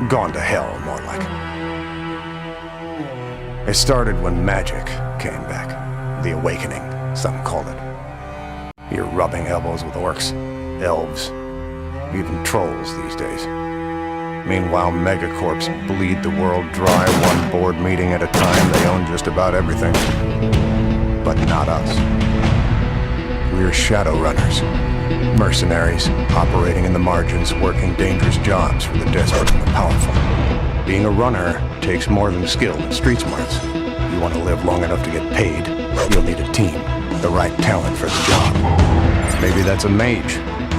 gone to hell, more like. It started when magic came back. The awakening, some call it. You're rubbing elbows with orcs, elves, even trolls these days. Meanwhile, megacorps bleed the world dry, one board meeting at a time. They own just about everything. But not us. We're Shadowrunners. Mercenaries, operating in the margins, working dangerous jobs for the desperate and the powerful. Being a runner takes more than skill and street smarts. You want to live long enough to get paid, you'll need a team, the right talent for the job. Maybe that's a mage,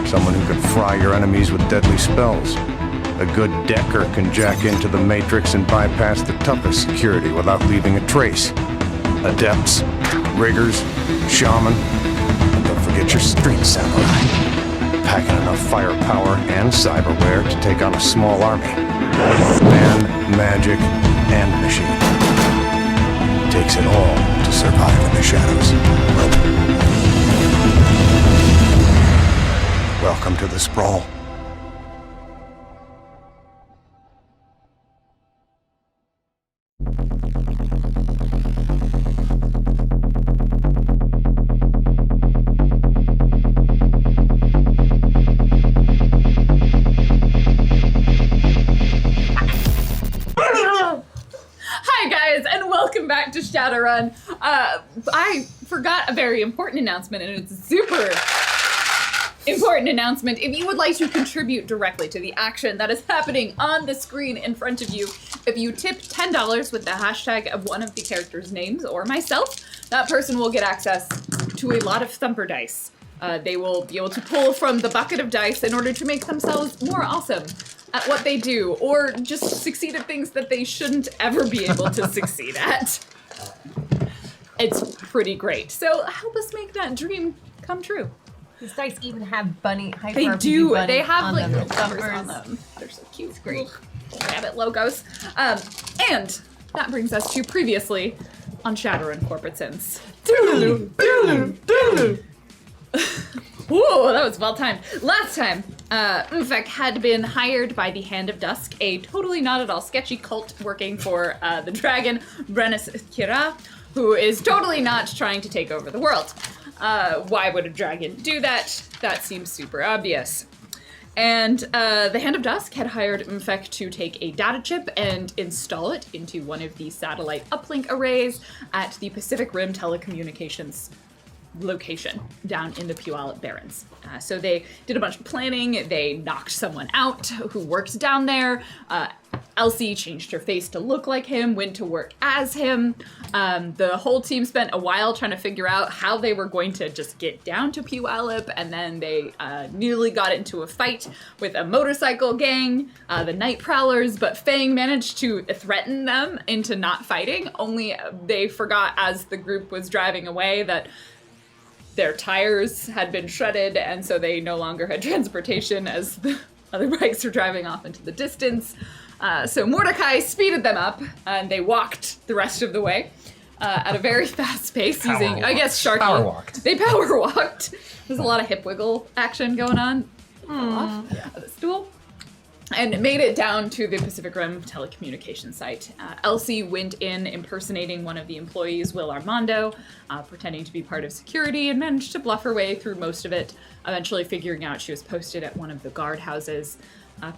someone who can fry your enemies with deadly spells. A good decker can jack into the Matrix and bypass the toughest security without leaving a trace. Adepts, riggers, shaman, and don't forget your street samurai. Packing enough firepower and cyberware to take on a small army. Man, magic, and machine. Takes it all to survive in the shadows. Welcome to the sprawl. Back to Shadowrun. I forgot a very important announcement, and it's a super important announcement. If you would like to contribute directly to the action that is happening on the screen in front of you, if you tip $10 with the hashtag of one of the characters' names or myself, that person will get access to a lot of thumper dice. They will be able to pull from the bucket of dice in order to make themselves more awesome at what they do, or just succeed at things that they shouldn't ever be able to succeed at. It's pretty great. So help us make that dream come true. These dice even have bunny. They do. Bunny they have like little numbers on them. They're so cute. It's great. Rabbit logos. And that brings us to previously on Shadowrun Corporate Sins. Doodaloo, doodaloo, doodaloo. Whoa, that was well timed. Last time, MMFEC had been hired by the Hand of Dusk, a totally not at all sketchy cult working for the dragon Brenis Kira, who is totally not trying to take over the world. Why would a dragon do that? That seems super obvious. And the Hand of Dusk had hired MMFEC to take a data chip and install it into one of the satellite uplink arrays at the Pacific Rim Telecommunications location down in the Puyallup Barrens. So they did a bunch of planning. They knocked someone out who worked down there. Elsie changed her face to look like him, went to work as him. The whole team spent a while trying to figure out how they were going to just get down to Puyallup, and then they nearly got into a fight with a motorcycle gang, the Night Prowlers, but Fang managed to threaten them into not fighting, only they forgot as the group was driving away that their tires had been shredded, and so they no longer had transportation as the other bikes were driving off into the distance. So Mordecai speeded them up, and they walked the rest of the way at a very fast pace using, I guess, Sharky. Power walked. They power walked. There's a lot of hip wiggle action going on. Off the stool. And made it down to the Pacific Rim telecommunications site. Elsie went in impersonating one of the employees, Will Armando, pretending to be part of security, and managed to bluff her way through most of it, eventually figuring out she was posted at one of the guardhouses.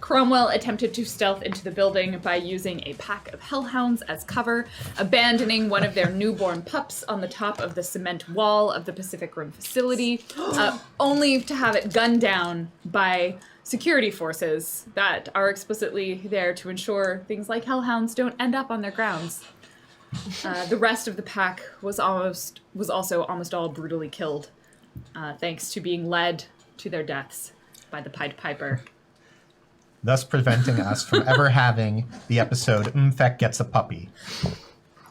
Cromwell attempted to stealth into the building by using a pack of hellhounds as cover, abandoning one of their newborn pups on the top of the cement wall of the Pacific Rim facility, only to have it gunned down by security forces that are explicitly there to ensure things like hellhounds don't end up on their grounds. The rest of the pack was also almost all brutally killed, thanks to being led to their deaths by the Pied Piper. Thus preventing us from ever having the episode MMFEC Gets a Puppy.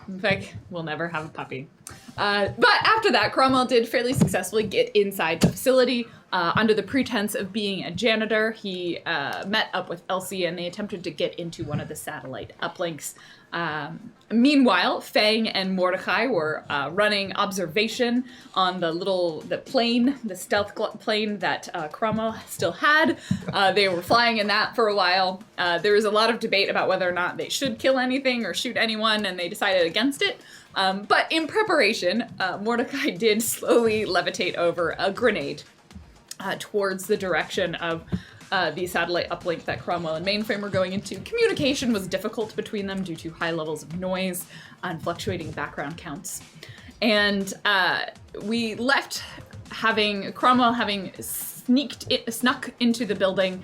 MMFEC will never have a puppy. But after that, Cromwell did fairly successfully get inside the facility, Under the pretense of being a janitor, he met up with Elsie and they attempted to get into one of the satellite uplinks. Meanwhile, Fang and Mordecai were running observation on the stealth plane that Cromwell still had. They were flying in that for a while. There was a lot of debate about whether or not they should kill anything or shoot anyone, and they decided against it. But in preparation, Mordecai did slowly levitate over a grenade towards the direction of the satellite uplink that Cromwell and Mainframe were going into. Communication was difficult between them due to high levels of noise and fluctuating background counts. And we left Cromwell having snuck into the building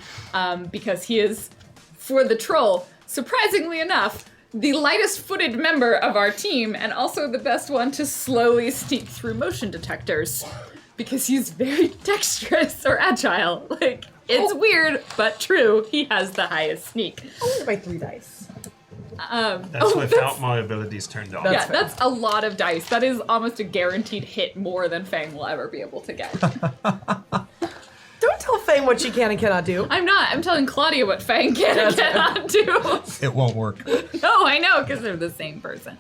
because he is, for the troll, surprisingly enough, the lightest footed member of our team and also the best one to slowly sneak through motion detectors because he's very dexterous or agile. Like, it's weird, but true. He has the highest sneak. Only by 3 dice. That's without my abilities turned on. Yeah, that's a lot of dice. That is almost a guaranteed hit more than Fang will ever be able to get. Don't tell Fang what she can and cannot do. I'm not. I'm telling Claudia what Fang can and cannot do. It won't work. No, I know, because they're the same person.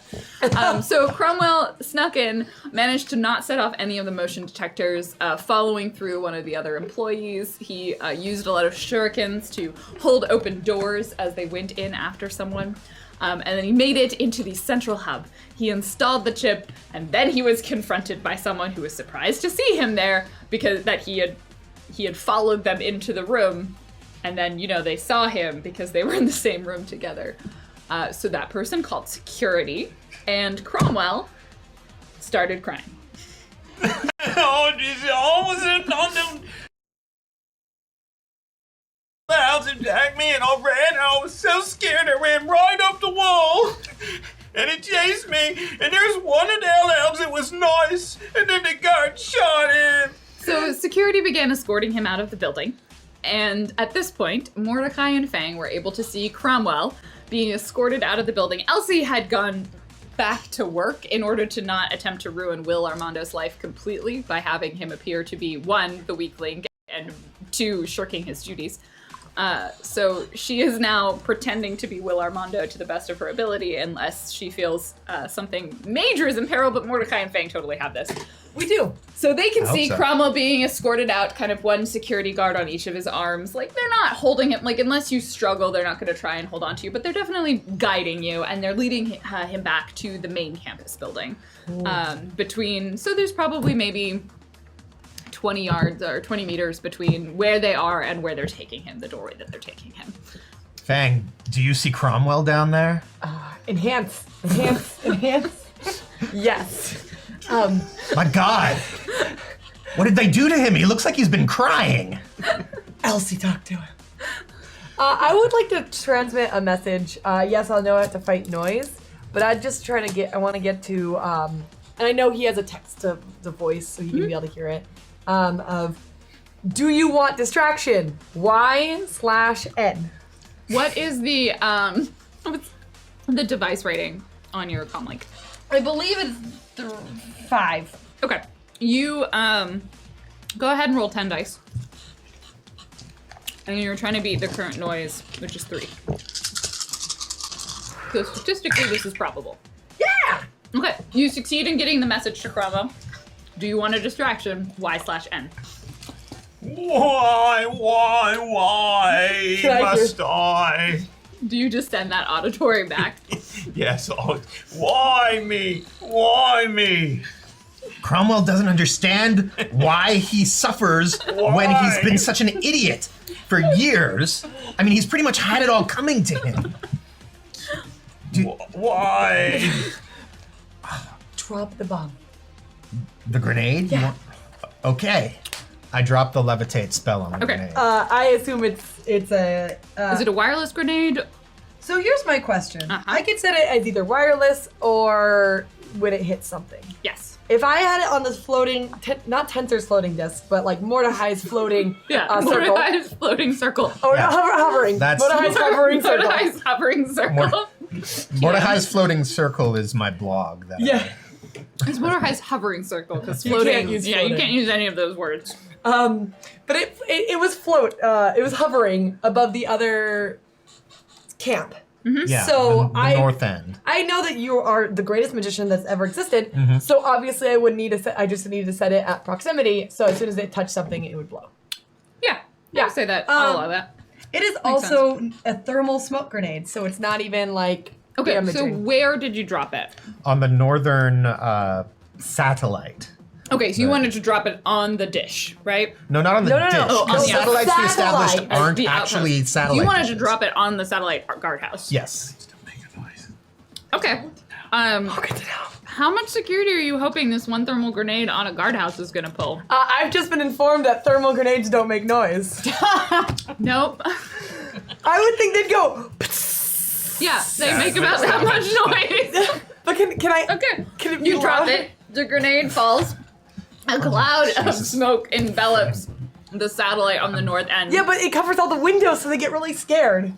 So Cromwell snuck in, managed to not set off any of the motion detectors, following through one of the other employees. He used a lot of shurikens to hold open doors as they went in after someone. And then he made it into the central hub. He installed the chip, and then he was confronted by someone who was surprised to see him there because he had followed them into the room, and then, they saw him because they were in the same room together. So that person called security, and Cromwell started crying. Oh, Jesus, almost on the house attacked me, and I ran. I was so scared I ran right up the wall. And it chased me, and there's one of the elves that was nice, and then the guard shot him. So security began escorting him out of the building, and at this point, Mordecai and Fang were able to see Cromwell being escorted out of the building. Elsie had gone back to work in order to not attempt to ruin Will Armando's life completely by having him appear to be, 1, the weakling, and 2, shirking his duties. So she is now pretending to be Will Armando to the best of her ability unless she feels something major is in peril, but Mordecai and Fang totally have this. We do. So they can see so. Cromwell being escorted out, kind of one security guard on each of his arms. Like, they're not holding him, like, unless you struggle, they're not going to try and hold on to you, but they're definitely guiding you, and they're leading him back to the main campus building. So there's probably maybe 20 yards or 20 meters between where they are and where they're taking him, the doorway that they're taking him. Fang, do you see Cromwell down there? Enhance. Yes. My God! What did they do to him? He looks like he's been crying. Elsie, talk to him. I would like to transmit a message. Yes, I'll know I have to fight noise, but I want to get to, and I know he has a text to voice, so he can be able to hear it, of, do you want distraction? Y/N. What is the device rating on your comlink? I believe it's 5. Okay. You go ahead and roll 10 dice. And you're trying to beat the current noise, which is 3. So statistically, this is probable. Yeah! Okay. You succeed in getting the message to Cromwell. Do you want a distraction? Y/N. Why must I? Do you just send that auditory back? Yes, why me? Why me? Cromwell doesn't understand why he suffers when he's been such an idiot for years. I mean, he's pretty much had it all coming to him. Why? Drop the bomb. The grenade? Yeah. Okay. I dropped the levitate spell on the grenade. I assume it's a... Is it a wireless grenade? So here's my question. I could set it as either wireless or when it hits something. Yes. If I had it on this floating, not Tensor's floating disc, but like Mordecai's floating circle. Mordecai's floating circle. Oh, no, hovering. That's- Mordecai's hovering circle. Mordecai's hovering circle. Mordecai's floating circle is my blog. Yeah. It's Mordecai's hovering circle, because You floating. can't use Yeah, floating. you can't use any of those words. But it was it was hovering above the other camp. Yeah, So the north end. I know that you are the greatest magician that's ever existed. So obviously I would need I just need to set it at proximity. So as soon as it touched something, it would blow. Yeah. Yeah. I'll say that. I'll allow that. It is also a thermal smoke grenade. So it's not even like Okay, so damaging. where did you drop it? On the northern satellite. Okay, so you wanted to drop it on the dish, right? No, not on the No, no, no. dish. Oh, on the satellites we established satellite. aren't The actually outpost. satellite You wanted to dishes. drop it on the satellite guardhouse. Yes. Okay. How much security are you hoping this one thermal grenade on a guardhouse is gonna pull? I've just been informed that thermal grenades don't make noise. Nope. I would think they'd go. Yeah, they make about that much noise. But can I? Okay. Can it be You drop louder? it, the grenade falls, a cloud of smoke envelops the satellite on the north end. Yeah, but it covers all the windows, so they get really scared.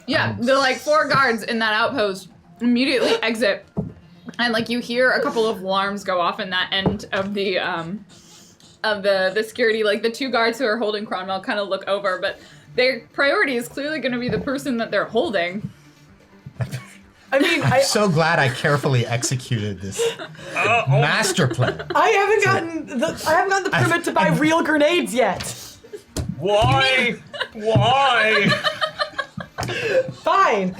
Yeah, the like 4 guards in that outpost immediately exit, and like you hear a couple of alarms go off in that end of the security. Like the 2 guards who are holding Cromwell kind of look over, but their priority is clearly going to be the person that they're holding. I mean, I'm so glad I carefully executed this master plan. I haven't gotten the permit to buy real grenades yet. Why? Why? Fine.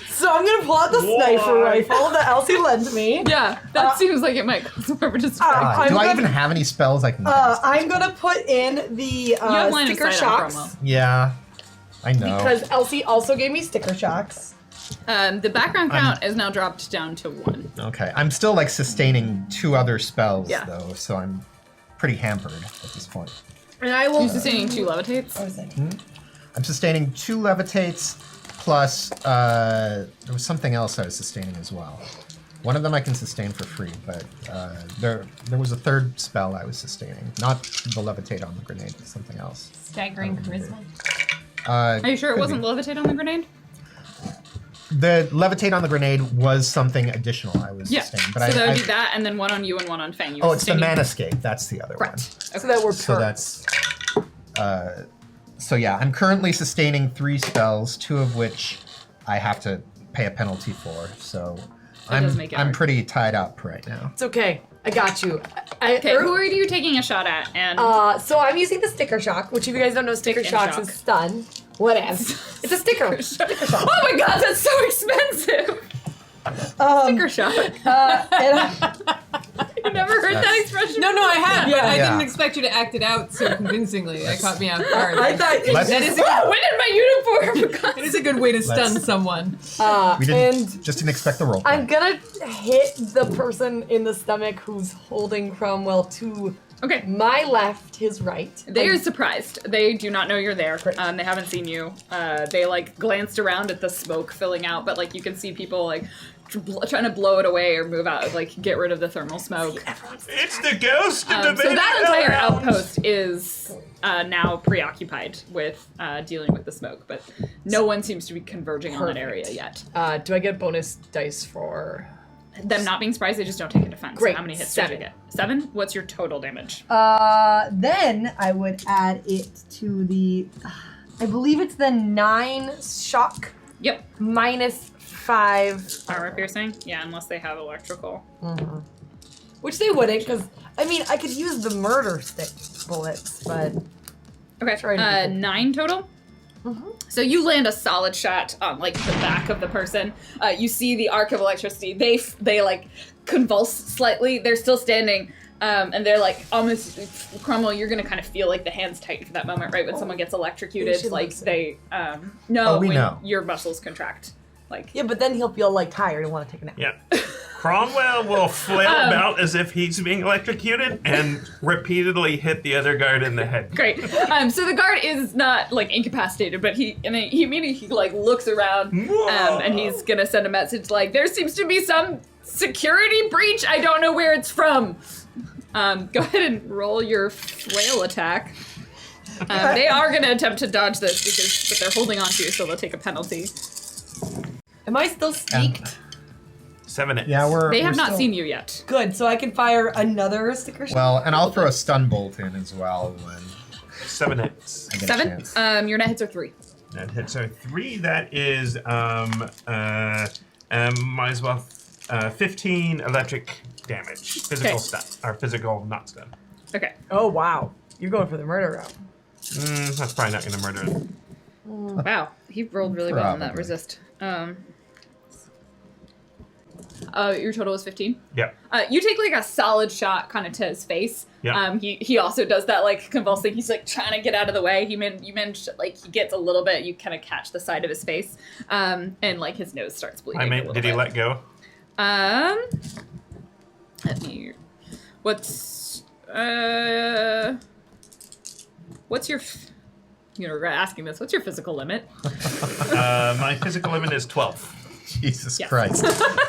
So I'm gonna pull out the sniper rifle that Elsie lent me. Yeah, that seems like it might cause more of a distraction. I'm Do I gonna- even have any spells I can I'm gonna put in the You have line of sticker sight on shocks Cromwell. Yeah, I know. because Elsie also gave me sticker shocks. The background count is now dropped down to 1. Okay, I'm still like sustaining 2 other spells Yeah. though, so I'm pretty hampered at this point. And I will. You're sustaining 2 levitates. I'm sustaining 2 levitates plus there was something else I was sustaining as well. One of them I can sustain for free, but there was a 3rd spell I was sustaining. Not the levitate on the grenade, but something else. Staggering charisma. Are you sure it could wasn't be. levitate on the grenade? The levitate on the grenade was something additional I was Yeah. sustaining, but so that I would be that, and then 1 on you and 1 on Fang. You oh, were it's the sustaining- Manascape. That's the other Correct. So that we're one. So that's so yeah, I'm currently sustaining 3 spells, 2 of which I have to pay a penalty for. So does make it I'm hard. pretty tied up right now. It's okay. I got you. Okay, who are you taking a shot at? And So I'm using the sticker shock, which if you guys don't know, sticker Stick and shocks shock. is stun. Whatever. It's a sticker. oh my god, that's so expensive! Sticker shock. You never heard that expression? No, I have, but I Yeah. didn't expect you to act it out so convincingly. It caught me off guard. I thought Let's- that is a When in my uniform? it is a good way to stun Let's- someone. We didn't and just didn't expect the roll. I'm gonna hit the person in the stomach who's holding Cromwell to Okay. my left, his right. They are surprised. They do not know you're there. They haven't seen you. They like glanced around at the smoke filling out, but like you can see people like trying to blow it away or move out, like get rid of the thermal smoke. It's the ghost of the So baby that entire hellhounds. outpost is now preoccupied with dealing with the smoke, but no one seems to be converging on that area yet. Do I get bonus dice for? Them not being surprised, they just don't take a defense. Great. How many hits did 7. you get? 7? What's your total damage? Then I would add it to the. I believe it's the 9 shock Yep. minus 5 Armor piercing? Yeah, unless they have electrical. Which they wouldn't, because I mean I could use the murder stick bullets, but Okay, Try to be cool. 9 total. So you land a solid shot on like the back of the person. You see the arc of electricity. They like convulse slightly. They're still standing, and they're like almost. Cromwell, you're gonna kind of feel like the hands tighten for that moment, right? When someone gets electrocuted, should like lose it. they no, Oh, we when know. your muscles contract. Like yeah, but then he'll feel like tired and want to take a nap. Yeah. Cromwell will flail about as if he's being electrocuted and repeatedly hit the other guard in the head. great. So the guard is not like incapacitated, but he immediately like looks around, and he's gonna send a message like, "There seems to be some security breach. I don't know where it's from." Go ahead and roll your flail attack. They are gonna attempt to dodge this but they're holding on to you, so they'll take a penalty. Am I still sneaked? 7 hits. Yeah, They we're have not still- seen you yet. Good, so I can fire another sticker shot. Well, and I'll throw a stun bolt in as well when 7 hits. I get a 7. chance. Your net hits are 3. That hits are 3. That is might as well 15 electric damage. Physical Okay. stun or physical not stun. Okay. Oh wow, you're going for the murder route. That's probably not going to murder him. Wow, he rolled really well on that Probably. resist. Your total is 15. Yep. You take like a solid shot kind of to his face. Yeah. He also does that like convulsing. He's like trying to get out of the way. You manage to, like he gets a little bit. You kind of catch the side of his face, and like his nose starts bleeding. a little Did he bit. let go? Let me. What's your? You're asking this. What's your physical limit? My physical limit is 12. Jesus Yes. Christ.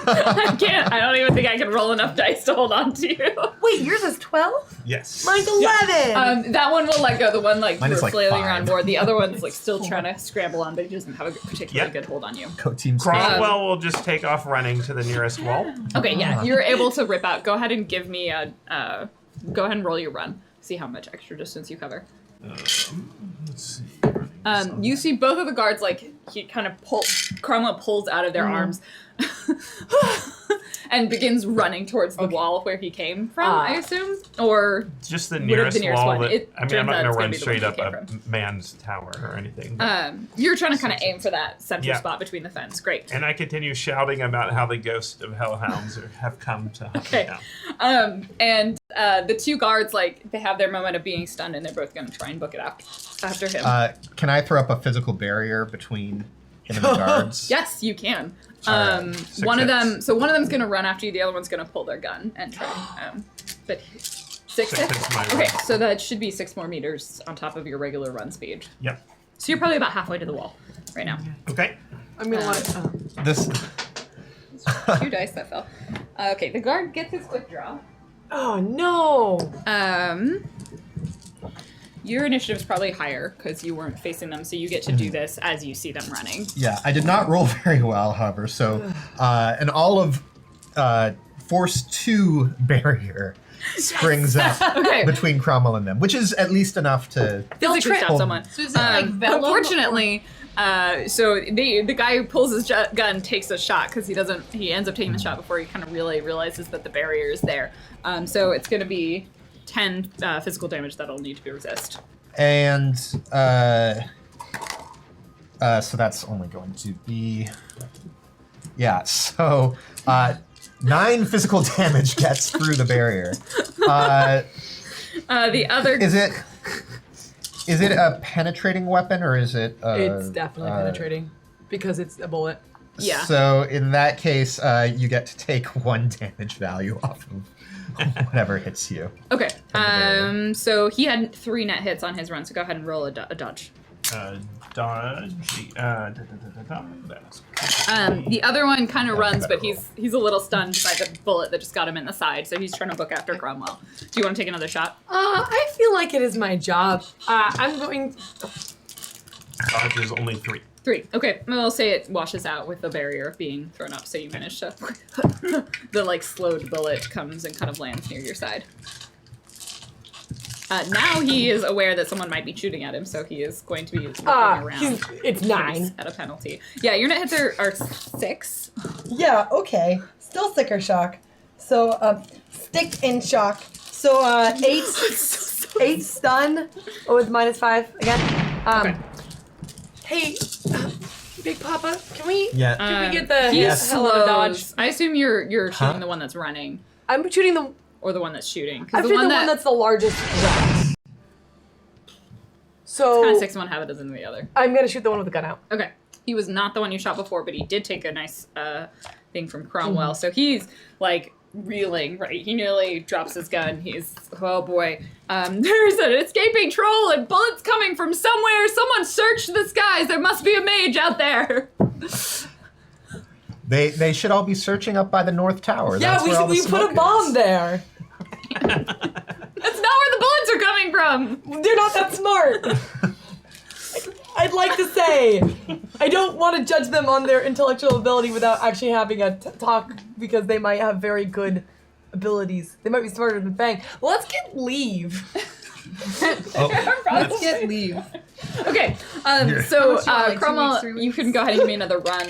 I can't. I don't even think I can roll enough dice to hold on to you. Wait, yours is 12? Yes. Mine's 11. That one will let go. The one like Mine is, we're like, flailing 5. around more. The other one's like still trying to scramble on, but he doesn't have a particularly Yep. good hold on you. Go team Cromwell will just take off running to the nearest wall. Okay, yeah, you're able to rip out. Go ahead and give me a. Go ahead and roll your run. See how much extra distance you cover. Let's see. You see both of the guards like he kind of Cromwell pulls out of their arms and begins running towards the wall where he came from. I assume, or Just the Whatever nearest, the nearest wall. one. That, It I mean, I'm turns not out going it's to gonna run be the straight one up he a came man's tower or anything. but- you're trying to kind of aim for that center Yeah. spot between the fence. Great. and I continue shouting about how the ghosts of hellhounds have come to hunt Okay. me down. And the two guards like they have their moment of being stunned, and they're both going to try and book it after him. Can I throw up a physical barrier between him and the guards? Yes, you can. Alright. One of hits. them. So one of them's gonna run after you. The other one's gonna pull their gun and try. But 6 hits. hits my Okay, run. so that should be 6 more meters on top of your regular run speed. Yep. So you're probably about halfway to the wall right now. Okay. I'm gonna let. This 2 dice that fell. Okay, the guard gets his quick draw. Oh no! Your initiative is probably higher because you weren't facing them, so you get to do this as you see them running. Yeah, I did not roll very well, however. So, an all of Force 2 barrier springs up Okay. between Cromwell and them, which is at least enough to. Physically stop someone. So is it like vellum? Unfortunately, so the guy who pulls his gun takes a shot because he ends up taking the shot before he kind of really realizes that the barrier is there. So it's going to be 10 physical damage that'll need to be resist. And so that's only going to be. Yeah, so 9 physical damage gets through the barrier. The other Is it a penetrating weapon or is it? It's definitely penetrating because it's a bullet. Yeah. So in that case, you get to take 1 damage value off of whatever hits you. Okay. barrier. So he had 3 net hits on his run, so go ahead and roll a dodge. Dodge. The other one kind of runs, better but he's a little stunned by the bullet that just got him in the side, so he's trying to book after Cromwell. Do you want to take another shot? I feel like it is my job. I'm going. Dodge is only 3. 3. Okay, we'll say it washes out with the barrier being thrown up, so you manage to. The like slowed bullet comes and kind of lands near your side. Now he is aware that someone might be shooting at him, so he is going to be looking around. It's 9. At a penalty. Yeah, your net hits are 6. Yeah, okay. Still sticker shock. So, stick in shock. So, 8 stun. Oh, it's -5 again. Okay. Hey, Big Papa, can we Yeah. can we get the He hell out of dodge? slows. I assume you're Huh? shooting the one that's running, I'm shooting the. or the one that's shooting. 'Cause I'm shooting the one that's the largest threat. So kind of 6 in one, half a dozen in the other. I'm gonna shoot the one with the gun out. Okay. He was not the one you shot before, but he did take a nice thing from Cromwell. So he's like reeling, right? He nearly drops his gun. He's, oh boy. There's an escaping troll and bullets coming from somewhere. Someone search the skies. There must be a mage out there. They should all be searching up by the North Tower. Yeah, That's where all the we put smoke a bomb is. there. That's not where the bullets are coming from. They're not that smart. I'd like to say. I don't want to judge them on their intellectual ability without actually having a talk because they might have very good abilities. They might be smarter than Fang. Let's get leave. Let's get leave. Okay, so How much you want, like 2 weeks, Cromwell, 3 you weeks? can go ahead and give me another run.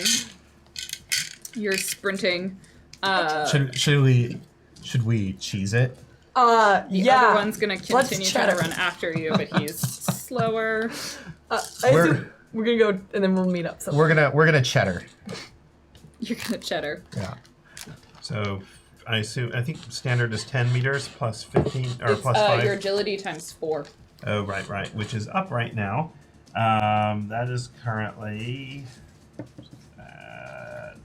You're sprinting. Should we cheese it? The Yeah. other one's gonna continue trying to check. run after you, but he's slower. I assume we're gonna go and then we'll meet up somewhere. We're gonna cheddar. You're gonna cheddar. Yeah. So I think standard is 10 meters plus 15 or plus 5. Your agility times 4. Oh, right, which is up right now. That is currently.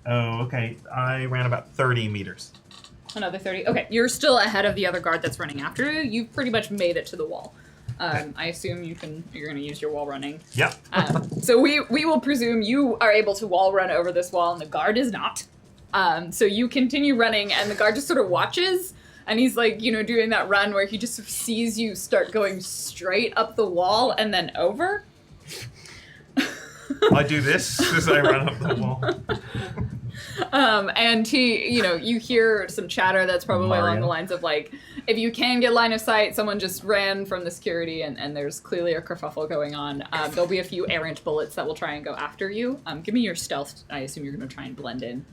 Okay. I ran about 30 meters. Another 30. Okay, you're still ahead of the other guard that's running after you. You've pretty much made it to the wall. I assume you're going to use your wall running. Yep. So we will presume you are able to wall run over this wall, and the guard is not. So you continue running, and the guard just sort of watches, and he's like, doing that run where he just sort of sees you start going straight up the wall and then over. I do this as I run up the wall. And he, you hear some chatter that's probably along the lines of like, if you can get line of sight, someone just ran from the security and there's clearly a kerfuffle going on. There'll be a few errant bullets that will try and go after you. Give me your stealth. I assume you're going to try and blend in.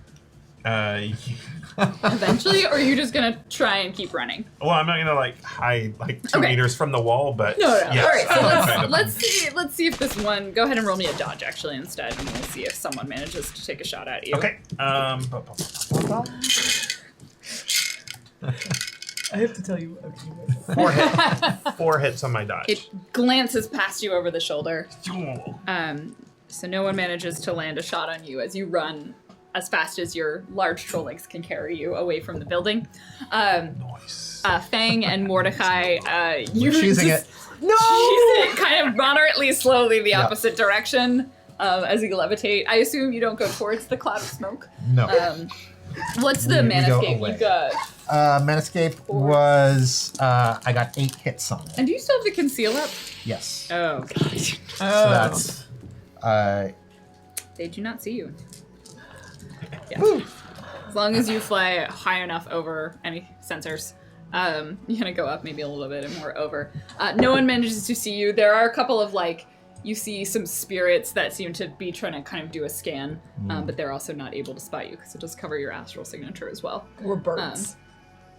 Eventually, or are you just going to try and keep running? Well, I'm not going to hide 2 meters from the wall, but No. yes, All right, so kind of- let's see if this one. Go ahead and roll me a dodge actually instead, and we'll see if someone manages to take a shot at you. Okay. I have to tell you. Okay. 4 hits on my dodge. It glances past you over the shoulder. So no one manages to land a shot on you as you run as fast as your large troll legs can carry you away from the building. Nice. Fang and Mordecai, you Cheesing it. No! cheese it kind of moderately slowly the opposite direction as you levitate. I assume you don't go towards the cloud of smoke. No. What's the We go manescape away. you got? Manescape was I got 8 hits on it. And do you still have the conceal up? Yes. Oh, God. So that's They do not see you. Yeah. As long as you fly high enough over any sensors, you're gonna go up maybe a little bit and more over. No one manages to see you. There are a couple of you see some spirits that seem to be trying to kind of do a scan, but they're also not able to spot you because it does cover your astral signature as well. We're birds.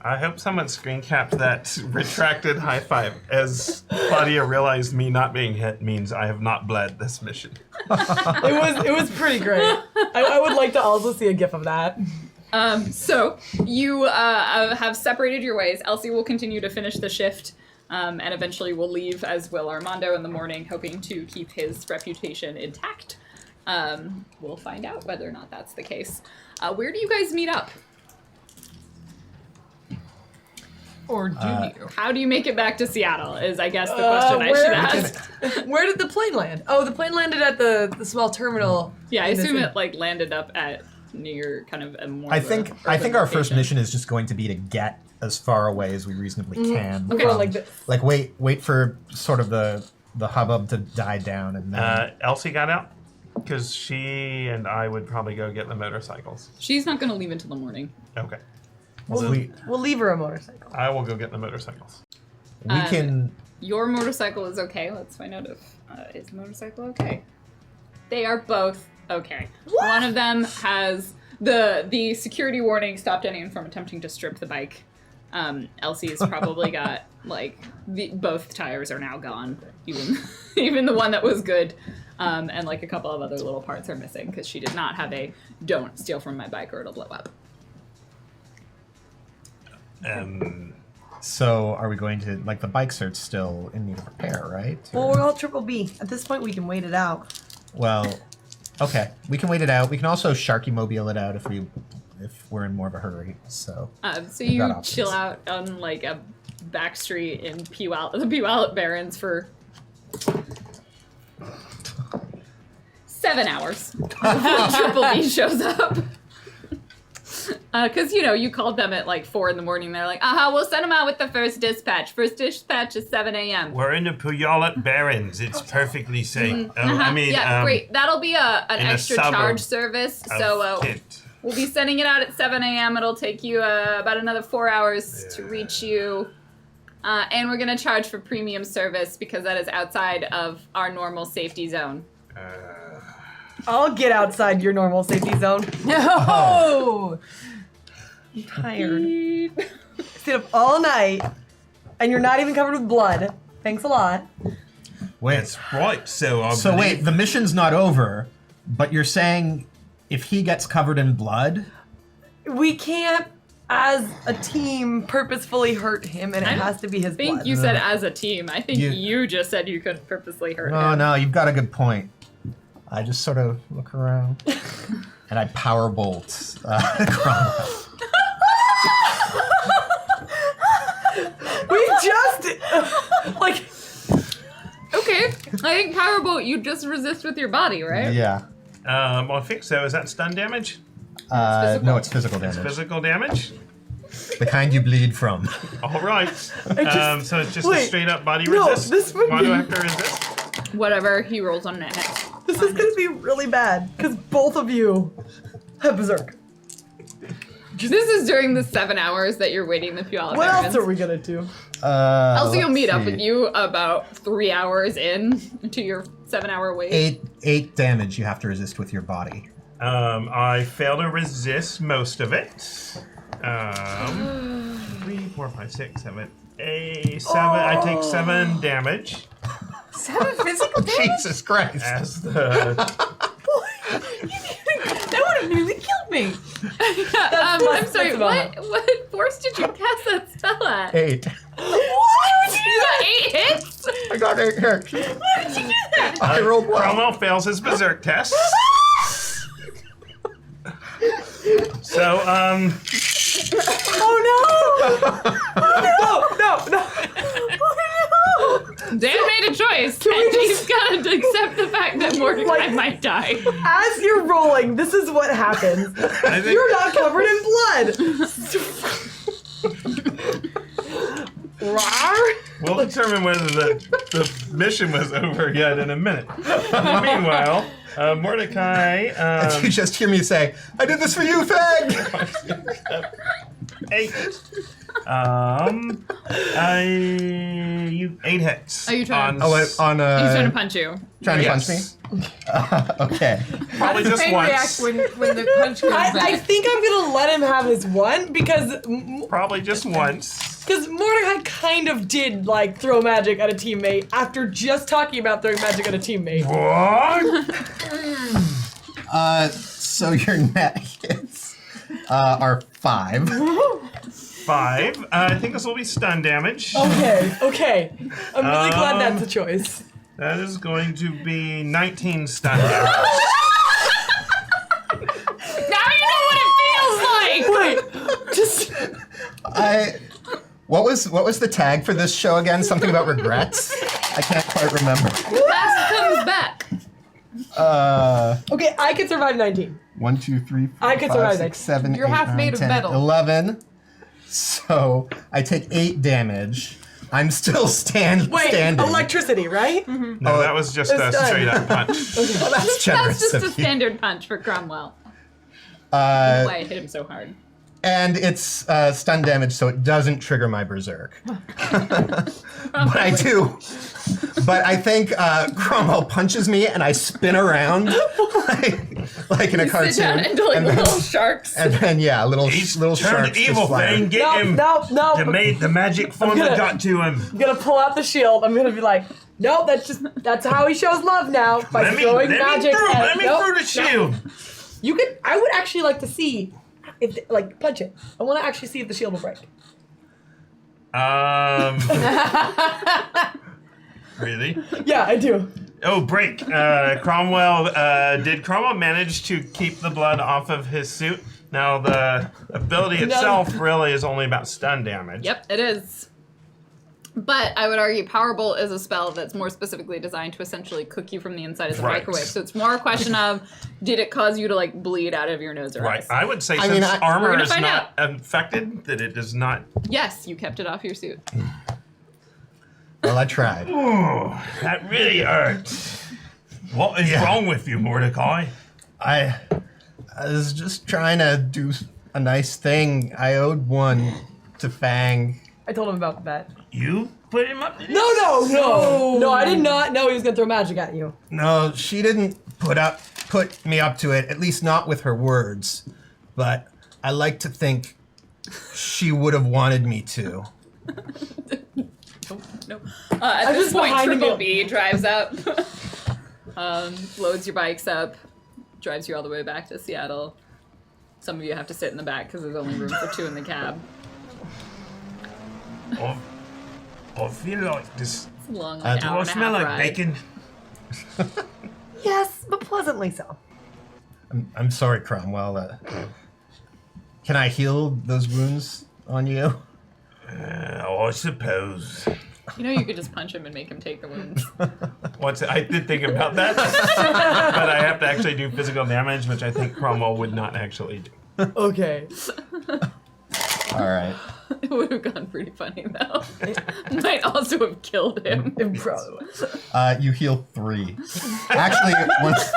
I hope someone screen capped that retracted high five as Claudia realized me not being hit means I have not bled this mission. It was pretty great. I would like to also see a gif of that. So you have separated your ways. Elsie will continue to finish the shift, and eventually will leave, as will Armando in the morning, hoping to keep his reputation intact. We'll find out whether or not that's the case. Where do you guys meet up? Or do you? How do you make it back to Seattle is, I guess, the question I should ask. Where did the plane land? Oh, the plane landed at the small terminal. Yeah, I in the assume city. it landed up at near kind of a more. I of a think urban our first location. mission is just going to be to get as far away as we reasonably can. We're going like this. Wait for sort of the hubbub to die down and then Elsie got out because she and I would probably go get the motorcycles. She's not going to leave until the morning. Okay. We'll leave her a motorcycle. I will go get the motorcycles. we can Your motorcycle is okay. Let's find out if is the motorcycle okay. They are both okay. One of them has the security warning stopped anyone from attempting to strip the bike. Elsie's probably got both tires are now gone. Even the one that was good. And a couple of other little parts are missing because she did not have a "don't steal from my bike or it'll blow up." So are we going to the bikes are still in need of repair, right? Well, we're all triple B. At this point, we can wait it out. Well, okay, we can wait it out. We can also Sharky Mobile it out if we're in more of a hurry. So So we've you got options. chill out on a back street in the Puyallup Barrens for 7 hours. Triple B shows up. Because, you called them at like 4 a.m. They're like, we'll send them out with the first dispatch. First dispatch is 7 a.m. We're in the Puyallup Barrens. It's perfectly safe. I mean, yeah, great. That'll be an in a extra suburb charge service. So Kent. we'll be sending it out at 7 a.m. It'll take you about another 4 hours to reach you. And we're going to charge for premium service because that is outside of our normal safety zone. I'll get outside your normal safety zone. No! I'm tired. Stayed up all night, and you're not even covered with blood. Thanks a lot. Wait. That's right. So wait, the mission's not over, but you're saying if he gets covered in blood? We can't, as a team, purposefully hurt him, and it has to be his I think blood. you said as a team. I think You- you just said you could purposely hurt Oh him. no, you've got a good point. I just sort of look around and I power bolt Cromwell. We just, like... Okay. I think Powerbolt, you just resist with your body, right? Yeah. I think so. Is that stun damage? No, it's physical damage. Physical damage? The kind you bleed from. All right. So it's just a wait, straight up body no, resist? this would Why be- do I have to resist? Whatever he rolls on it next. This is gonna be really bad, because both of you have Berserk. This is during the 7 hours that you're waiting the Puyallup What else Barrens. are we gonna do? Elsie will let's meet up see. with you about 3 hours in to your 7-hour wait. Eight damage you have to resist with your body. I fail to resist most of it. 3, 4, 5, 6, 7, 8, 7. I take 7 damage 7 physical damage? Jesus Christ. as the. That would have nearly killed me. I'm sorry, that's about what force did you cast that spell at? 8. What? You got 8 hits? I got 8 hits. Why did you do that? I rolled well. Cromwell fails his berserk test. So, Oh no! Dan made a choice, and he's gotta accept the fact that Mordecai might die. As you're rolling, this is what happens. I think You're not covered in blood. Rawr. we'll determine whether the mission was over yet in a minute. Meanwhile, Mordecai. You just hear me say, I did this for you, Fag! 8. 8 hits. Are you trying- Oh, wait, He's trying to punch you. trying to punch Yes. me? Okay. Probably just Pain react once. when the punch comes I back. think I'm gonna let him have his one because Probably just once. Mordecai kind of did like throw magic at a teammate after just talking about throwing magic at a teammate. What? So your net hits are 5. 5. I think this will be stun damage. Okay. I'm really glad that's a choice. That is going to be 19 stun damage. Now you know what it feels like! Wait, just What was the tag for this show again? Something about regrets? I can't quite remember. Past comes back. okay. I can survive 19. 1, 2, 3, 4, I could 5, survive 6, that. 7, You're 8, half 9, made of 10, metal. 11. So I take 8 damage. I'm still standing. Electricity, right? No, that was just a It's done. straight up punch. Well, that's generous That's just a of you. standard punch for Cromwell. That's why I hit him so hard. And it's stun damage, so it doesn't trigger my berserk. But I do. But I think Cromwell punches me, and I spin around like in a cartoon. Sit down into like and then, little sharks. and then little He's little turned sharks evil just fly thing. out. Get him. No. The magic formula gonna- got to him. I'm gonna pull out the shield. I'm gonna be like, nope, that's how he shows love now by Let me throwing magic. let me Nope. through the shield. You could. I would actually like to see if punch it. I want to actually see if the shield will break. Really? Yeah, I do. Oh, break. Cromwell. Did Cromwell manage to keep the blood off of his suit? Now the ability itself really is only about stun damage. Yep, it is. But I would argue Powerbolt is a spell that's more specifically designed to essentially cook you from the inside as a Right. microwave. So it's more a question of, Did it cause you to like bleed out of your nose or Right. eyes? I would say I mean, since we're armor gonna is find not infected, that it does not. Yes, you kept it off your suit. Well, I tried. Oh, that really hurts. What is wrong with you, Mordecai? I was just trying to do a nice thing. I owed one to Fang. I told him about that. You put him up to this? No, I did not know he was gonna throw magic at you. No, she didn't put me up to it, at least not with her words. But I like to think she would have wanted me to. No. At I'm this just point, behind him Triple going- B drives up, loads your bikes up, drives you all the way back to Seattle. Some of you have to sit in the back because there's only room for 2 in the cab. I feel like this. It's a long, Do like, Do hour I and a smell half like ride. bacon? Yes, but pleasantly so. I'm sorry, Cromwell. Can I heal those wounds on you? I suppose. You know, you could just punch him and make him take the wounds. I did think about that, but I have to actually do physical damage, which I think Cromwell would not actually do. Okay. All right. It would have gone pretty funny though. Might also have killed him. Probably. You heal 3. Actually, once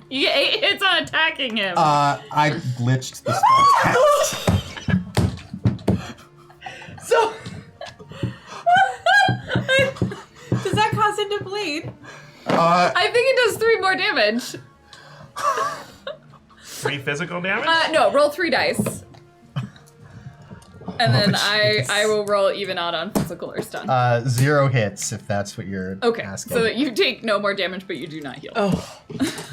You get 8 hits on attacking him. I glitched the spell test. So. Does that cause him to bleed? I think it does 3 more damage. 3 physical damage? No, roll 3 dice. And then jeez. I will roll even odd on physical or stun. 0 hits, if that's what you're Okay, asking. so that you take no more damage, but you do not heal. Oh.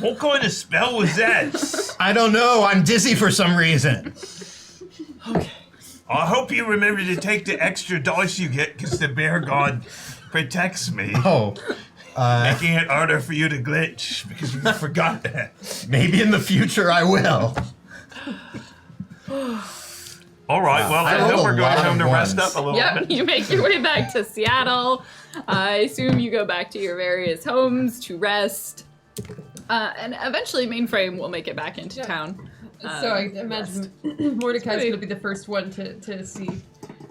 What kind of spell was that? I don't know. I'm dizzy for some reason. I hope you remember to take the extra dice you get, because the bear god protects me. Oh, Making it harder for you to glitch, because you forgot that. maybe in the future I will. All right, well, I I rolled hope a we're going lot home of to rest ones. up a little Yep, bit. you make your way back to Seattle. I assume you go back to your various homes to rest. And eventually Mainframe will make it back into town. So I imagine Mordecai's Pretty- going to be the first one to see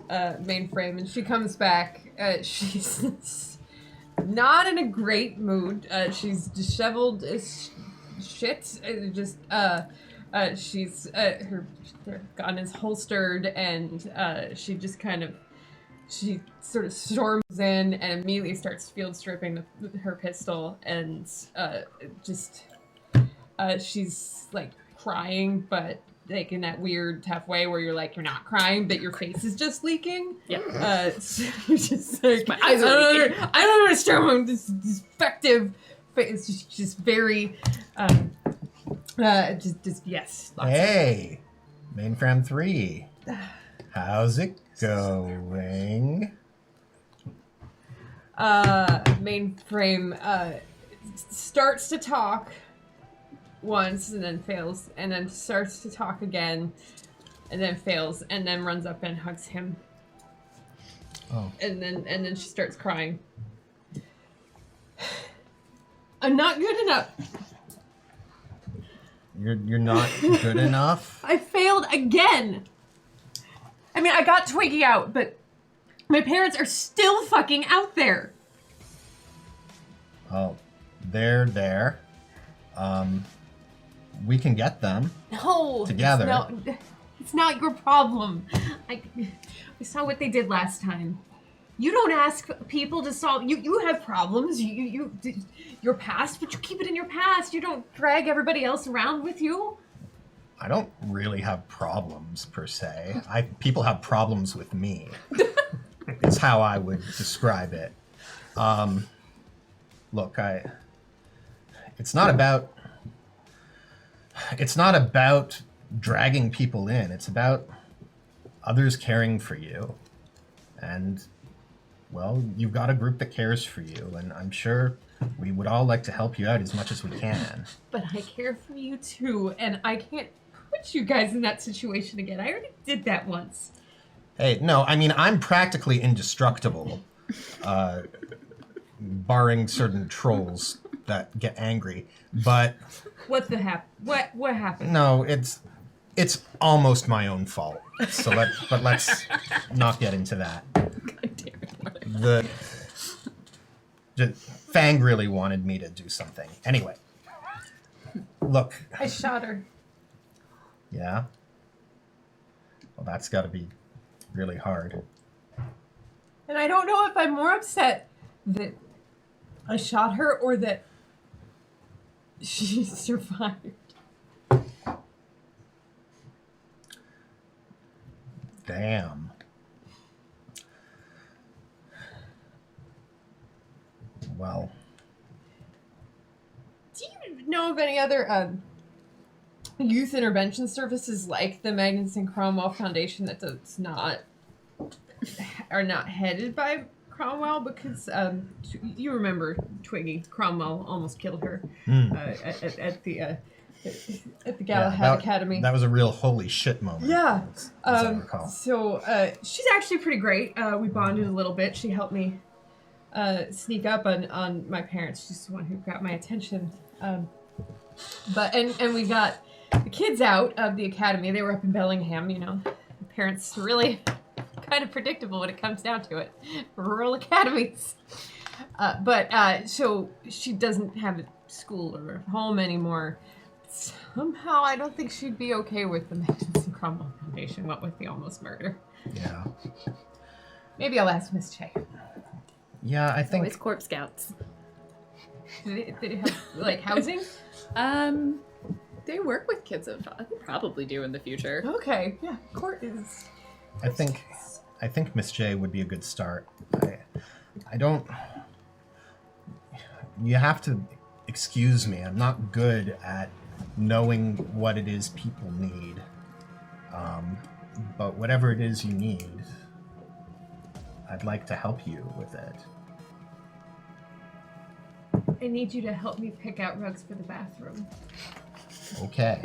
Mainframe, and she comes back. She's not in a great mood. She's disheveled as shit. She's her gun is holstered, and she sort of storms in and immediately starts field stripping her pistol, and she's like crying, but like in that weird tough way where you're like, you're not crying, but your face is just leaking. Yep. So you're just like, My eyes are leaking. I don't understand this effective face. It's just very, yes. Lots of- Hey, Mainframe 3. How's it going? Mainframe starts to talk once and then fails, and then starts to talk again and then fails, and then runs up and hugs him. Oh. And then she starts crying. I'm not good enough. You're not good enough? I failed again. I mean, I got Twiggy out, but my parents are still fucking out there. Oh, they're there. We can get them. No. Together. It's not your problem. We saw what they did last time. You don't ask people to solve. You have problems. Your past, but you keep it in your past. You don't drag everybody else around with you. I don't really have problems, per se. People have problems with me. It's how I would describe it. Look, it's not about dragging people in. It's about others caring for you. And, well, you've got a group that cares for you, and I'm sure we would all like to help you out as much as we can. But I care for you too, and I can't put you guys in that situation again. I already did that once. Hey, no, I mean, I'm practically indestructible, barring certain trolls that get angry. But What happened? No, it's almost my own fault. So let's not get into that. God damn it. Fang really wanted me to do something. Anyway, look. I shot her. Yeah. Well, that's got to be really hard. And I don't know if I'm more upset that I shot her or that she survived. Damn. Well. Do you know of any other youth intervention services like the Magnus and Cromwell Foundation that are not headed by Cromwell? Because you remember Twiggy, Cromwell almost killed her at the Galahad Academy. That was a real holy shit moment. Yeah. As I recall. So she's actually pretty great. We bonded a little bit. She helped me sneak up on my parents. She's the one who got my attention. But we got the kids out of the academy. They were up in Bellingham, you know. The parents really kind of predictable when it comes down to it. Rural academies. So she doesn't have a school or a home anymore. Somehow I don't think she'd be okay with the Magnus and Cromwell Foundation, what with the almost murder. Yeah. Maybe I'll ask Miss Che. Yeah, I think... Always Corp Scouts. Did it have, like, housing? They work with kids and they probably do in the future. Okay, yeah, court is... I think Miss J would be a good start. I don't... You have to excuse me. I'm not good at knowing what it is people need. But whatever it is you need, I'd like to help you with it. I need you to help me pick out rugs for the bathroom. Okay.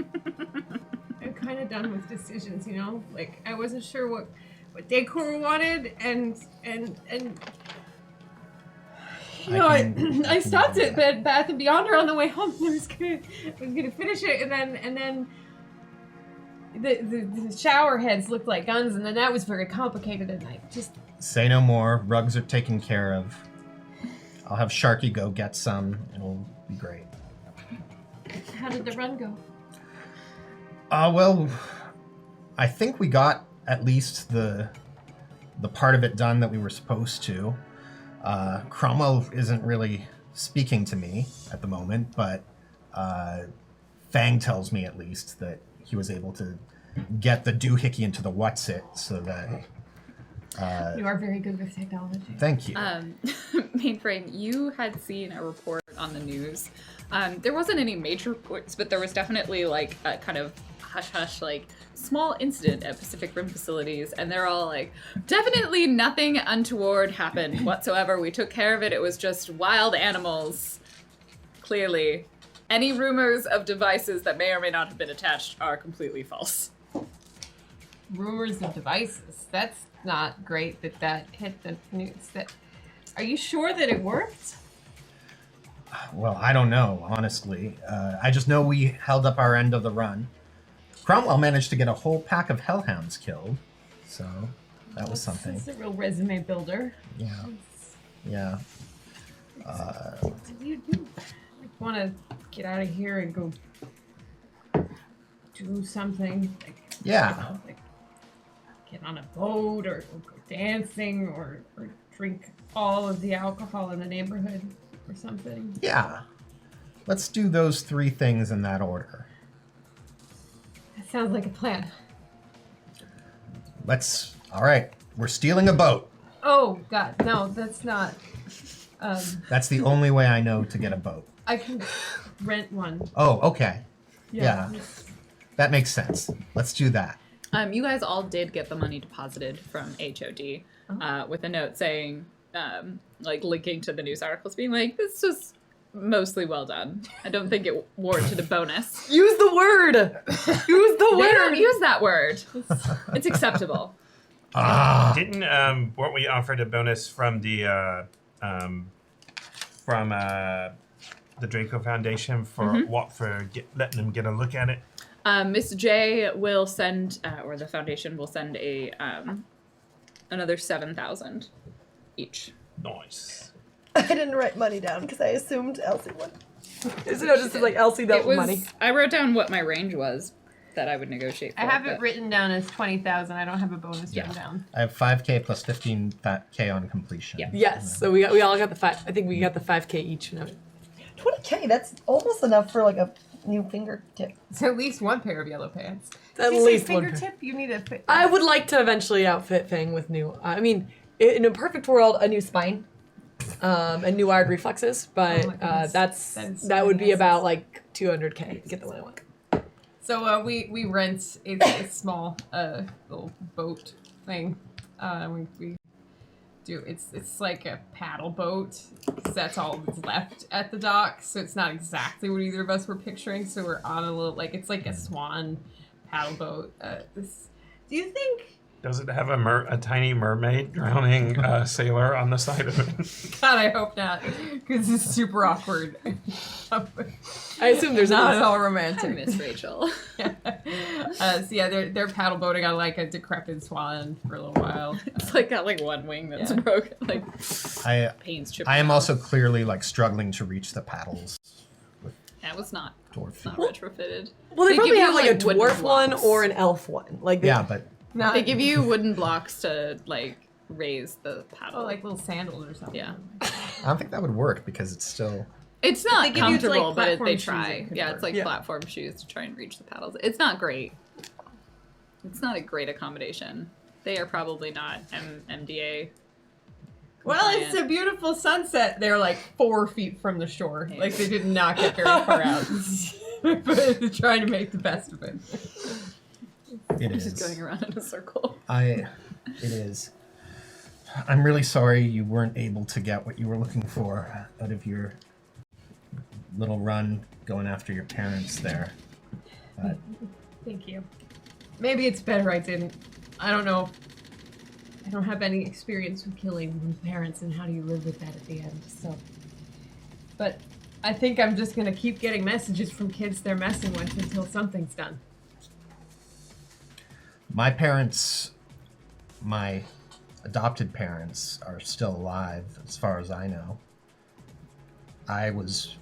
I'm kind of done with decisions, you know? Like, I wasn't sure what decor wanted, and you know, I stopped at Bed Bath and Beyond on the way home. I was gonna finish it, and then the shower heads looked like guns, and then that was very complicated, and I just... Say no more. Rugs are taken care of. I'll have Sharky go get some. It'll be great. How did the run go? Well, I think we got at least the part of it done that we were supposed to. Cromwell isn't really speaking to me at the moment, but Fang tells me at least that he was able to get the doohickey into the what's-it so that... You are very good with technology. Thank you. Mainframe, you had seen a report on the news. There wasn't any major reports, but there was definitely like a kind of hush-hush, like small incident at Pacific Rim facilities, and they're all like, definitely nothing untoward happened whatsoever. We took care of it. It was just wild animals. Clearly. Any rumors of devices that may or may not have been attached are completely false. Rumors of devices. That's not great that hit the news. Are you sure that it worked? Well, I don't know, honestly. I just know we held up our end of the run. Cromwell managed to get a whole pack of hellhounds killed, so that was something. It's a real resume builder. Yeah. Yeah. You want to get out of here and go do something? Like, Yeah. like get on a boat or go dancing or drink all of the alcohol in the neighborhood or something. Yeah. Let's do those three things in that order. That sounds like a plan. All right, we're stealing a boat. Oh, God, no, that's not. That's the only way I know to get a boat. I can rent one. Oh, okay. Yeah. That makes sense. Let's do that. You guys all did get the money deposited from HOD with a note saying, like linking to the news articles, being like, this was mostly well done. I don't think it warranted a bonus. Use the word! Use the They word! don't use that word. It's acceptable. Weren't we offered a bonus from the the Draco Foundation for letting them get a look at it? Miss J will send, or the foundation will send another 7,000 each. Nice. I didn't write money down because I assumed Elsie would. Is it just like Elsie dealt It with was. money? I wrote down what my range was that I would negotiate for. I have it but- written down as 20,000. I don't have a bonus Yeah. written down. I have 5k plus 15k on completion. Yeah. Yes. So we all got the 5. I think we got the 5K each. No. 20K, that's almost enough for like a new fingertip. So at least one pair of yellow pants. At Did you least say one. fingertip. You need a. I would like to eventually outfit Fang with new. I mean, in a perfect world, a new spine, and new wired reflexes. But Oh my goodness. that would be about like 200K to get the one I want. So we rent a small little boat thing. We do it's like a paddle boat, 'cause that's all that's left at the dock. So it's not exactly what either of us were picturing. So we're on a little it's like a swan paddle boat. Do you think? Does it have a tiny mermaid drowning sailor on the side of it? God, I hope not, because it's super awkward. I assume there's not a at all I romantic. miss Rachel. So yeah, they're paddle boating on like a decrepit swan for a little while. It's like got like one wing that's Yeah. broken. Like pains chipping. I am out. also clearly like struggling to reach the paddles. That was not Dwarf. not retrofitted. Well, they They probably give you, have like a like, wooden dwarf one blocks. or an elf one. Like Yeah, but Not, They give you wooden blocks to like raise the paddle. oh, like little sandals or something. yeah. I don't think that would work because it's still. It's not They give you, comfortable, like, but platform they shoes that try. could Yeah, work. it's like Yeah. platform shoes to try and reach the paddles. It's not great. It's not a great accommodation. They are probably not MDA. Well, it's a compliant. beautiful sunset. They're like 4 feet from the shore. Like they did not get very far out. But they're trying to make the best of it. It Just is. going around in a circle. It is. I'm really sorry you weren't able to get what you were looking for out of your little run going after your parents there. But Thank you. Maybe it's better I didn't. I don't know. I don't have any experience with killing parents, and how do you live with that at the end? So, but I think I'm just gonna keep getting messages from kids they're messing with until something's done. my parents, my adopted parents, are still alive as far as I know. I was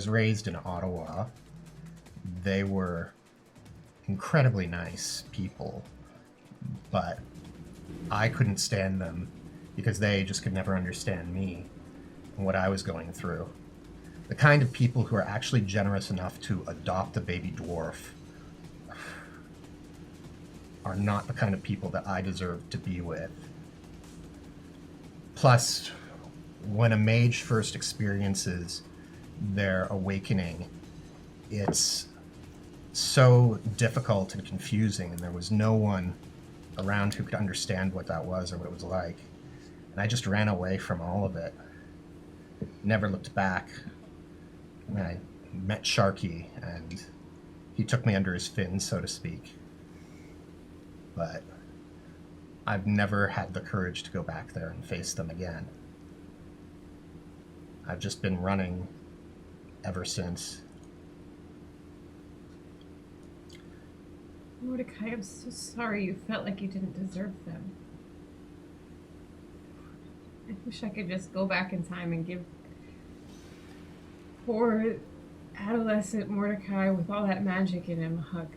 raised in Ottawa. They were incredibly nice people, but I couldn't stand them because they just could never understand me and what I was going through. The kind of people who are actually generous enough to adopt a baby dwarf are not the kind of people that I deserve to be with. Plus, when a mage first experiences their awakening, it's so difficult and confusing, and there was no one around who could understand what that was or what it was like. And I just ran away from all of it. Never looked back. And I met Sharky, and he took me under his fin, so to speak. But I've never had the courage to go back there and face them again. I've just been running ever since. Mordecai, I'm so sorry you felt like you didn't deserve them. I wish I could just go back in time and give poor adolescent Mordecai with all that magic in him a hug.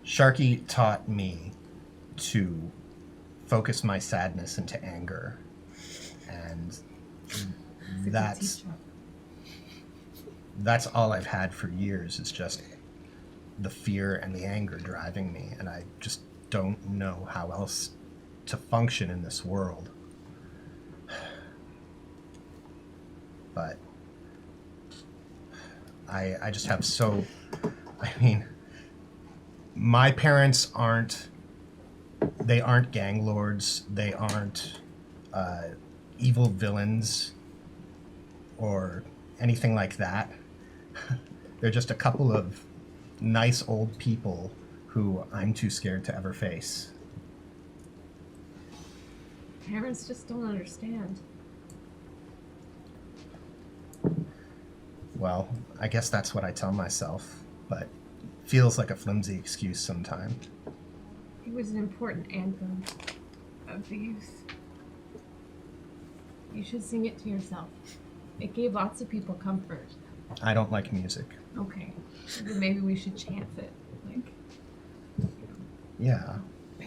Sharky taught me to focus my sadness into anger. And that's all I've had for years, is just the fear and the anger driving me, and I just don't know how else to function in this world. But I just have so, I mean, my parents aren't gang lords, they aren't evil villains or anything like that. They're just a couple of nice old people who I'm too scared to ever face. Parents just don't understand. Well, I guess that's what I tell myself, but feels like a flimsy excuse sometimes. It was an important anthem of the youth. You should sing it to yourself. It gave lots of people comfort. I don't like music. Okay. Then maybe we should chant it. Like, Yeah,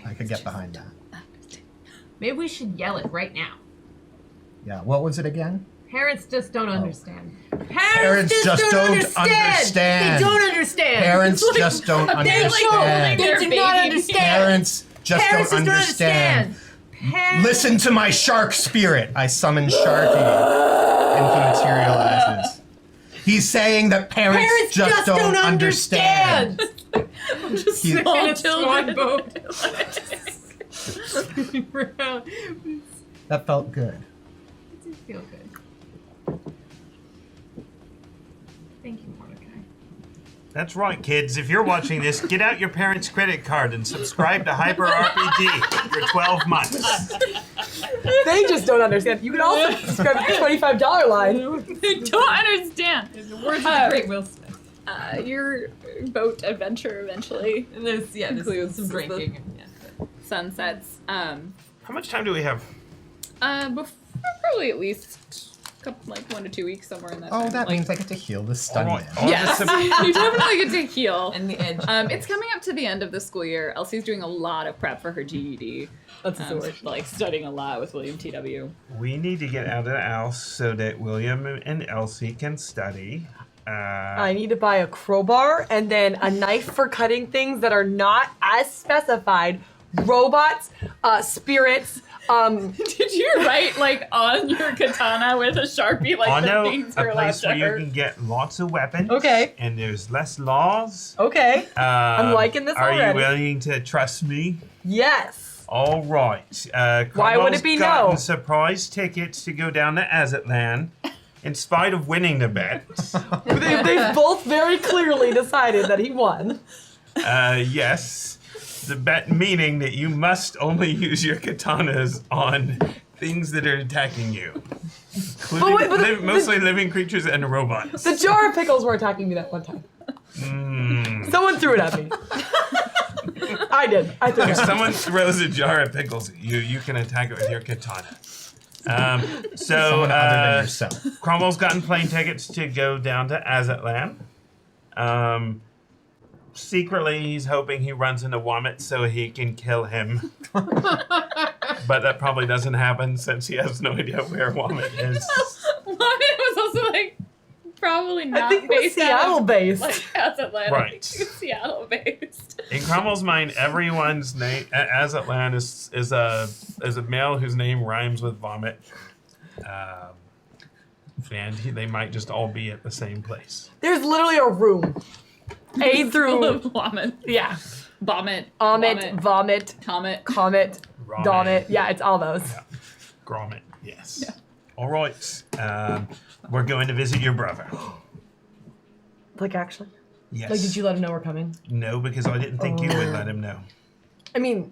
I could get behind that. maybe we should yell it right now. Yeah, what was it again? Parents just don't understand. Parents just don't understand. They don't understand. Parents just don't understand. They do not understand. Parents just Parents don't understand. Listen to my shark spirit. I summon Sharky, and he materializes. He's saying that parents just don't understand. Just He's- small In a swan children. boat. That felt good. It did feel good. Thank you, Mordecai. That's right, kids. If you're watching this, get out your parents' credit card and subscribe to Hyper RPG for 12 months. They just don't understand. You can also subscribe to the $25 line. They don't understand. The words of the great Will Smith. Your boat adventure eventually And there's includes some drinking. And, sunsets. How much time do we have? Probably at least like 1 to 2 weeks, somewhere in that. Oh, time. that like, means I get to heal the stun Alright. man. yes, you definitely get to heal. and the edge. It's coming up to the end of the school year. Elsie's doing a lot of prep for her GED. That's a sword. Like studying a lot with William TW. We need to get out of the house so that William and Elsie can study. I need to buy a crowbar and then a knife for cutting things that are not as specified. Robots, spirits. Did you write like on your katana with a Sharpie like I the know things a you're allowed place to where you hurt? can get lots of weapons. Okay. And there's less laws. Okay. I'm liking this Are already. you willing to trust me? Yes. All right. Why would Cromwell's it be gotten no? surprise tickets to go down to Azatlan, in spite of winning the bet. They've both very clearly decided that he won. Yes. The bet meaning that you must only use your katanas on things that are attacking you. Including wait, but mostly living creatures and robots. The jar of pickles were attacking me that one time. Someone threw it at me. I did. I threw it If at me. someone throws a jar of pickles at you, you can attack it with your katana. Someone other than yourself. Cromwell's gotten plane tickets to go down to Azatlan. Secretly, he's hoping he runs into Womit so he can kill him. But that probably doesn't happen since he has no idea where Womit is. It was also like probably not I think it was based out Seattle of, based. like Azatlan. Right. I think it was Seattle based. In Cromwell's mind, everyone's name Azatlan is a male whose name rhymes with vomit. And they might just all be at the same place. There's literally a room. A through. Vomit. Yeah. Vomit. Vomit. Comet. Comet. Ramen. Donut. Yeah, it's all those. Yeah. Gromit, yes. Yeah. All right. We're going to visit your brother. Like, actually? Yes. Like, did you let him know we're coming? No, because I didn't think you would let him know. I mean,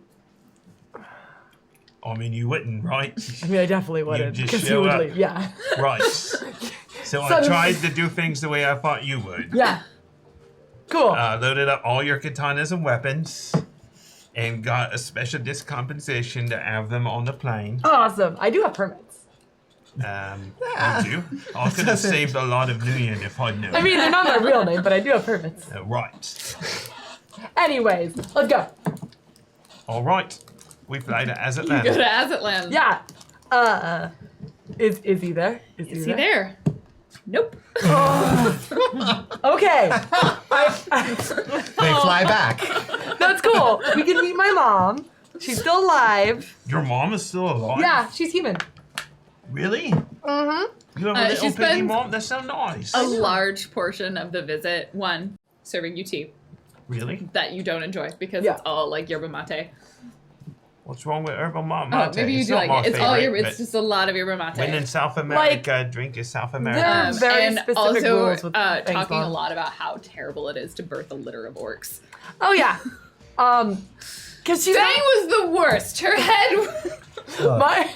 You wouldn't, right? I definitely wouldn't. just Because he show would up. leave. Yeah. Right. So I tried to do things the way I thought you would. Yeah. Cool. Loaded up all your katanas and weapons, and got a special discompensation to have them on the plane. Awesome. I do have permits. You do? I could have saved a lot of Nuyen if I'd known. I mean, they're not my real name, but I do have permits. Right. Anyways, let's go. All right. We fly to Go Azatlan. to Azatlan. Yeah. Is he there? Is he there? Nope. Okay. They fly back. That's cool. We can meet my mom. She's still alive. Your mom is still alive? Yeah, she's human. Really? Mm-hmm. You have a little she piggy spends mom? That's so nice. A large portion of the visit, one, serving you tea Really? that you don't enjoy because Yeah. it's all like yerba mate. What's wrong with herbal mate? Oh, maybe you It's do not like my it. It's all favorite, yerba. It's but just a lot of yerba mate. when in South America, drink is South America. There are very and specific also rules with things, talking a Mom. lot about how terrible it is to birth a litter of orcs. Oh yeah. Cause she's Fang was the worst. Her head My